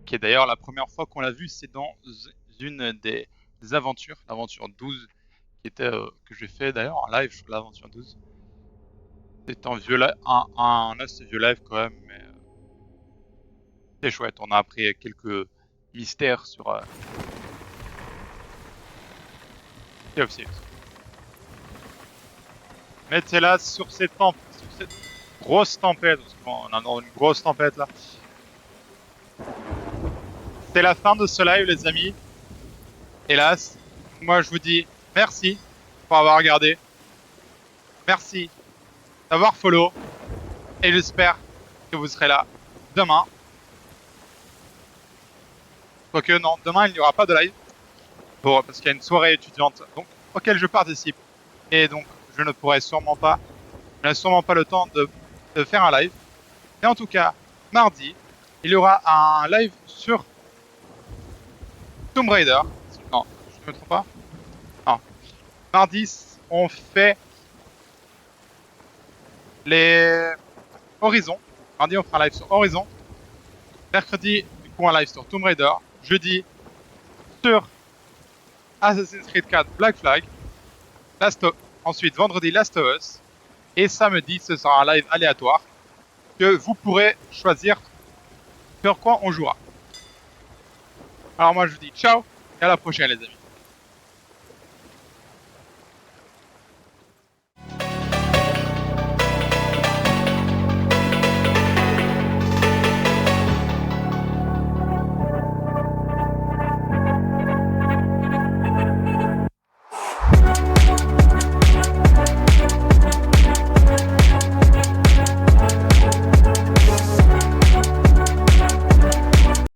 Qui est d'ailleurs la première fois qu'on l'a vu, c'est dans une des aventures, l'aventure 12, qui était que j'ai fait d'ailleurs en live sur l'aventure 12. C'est un assez vieux live quand même, mais c'est chouette. On a appris quelques mystères sur Sea of Thieves. Mais c'est là sur cette grosse tempête, parce qu'on a une grosse tempête là. C'est la fin de ce live les amis. Hélas, moi je vous dis merci pour avoir regardé. Merci d'avoir follow. Et j'espère que vous serez là demain. Quoique non, demain il n'y aura pas de live. Parce qu'il y a une soirée étudiante donc, auquel je participe. Et donc je ne pourrai sûrement pas, le temps de faire un live. Mais en tout cas, mardi, il y aura un live sur Tomb Raider. Non, je ne me trompe pas. Non. Mardi, on fait les Horizon. Mardi, on fera un live sur Horizon. Mercredi, du coup, un live sur Tomb Raider. Jeudi, sur Assassin's Creed 4 Black Flag. Ensuite, vendredi, Last of Us. Et samedi, ce sera un live aléatoire que vous pourrez choisir sur quoi on jouera. Alors moi, je vous dis ciao et à la prochaine, les amis.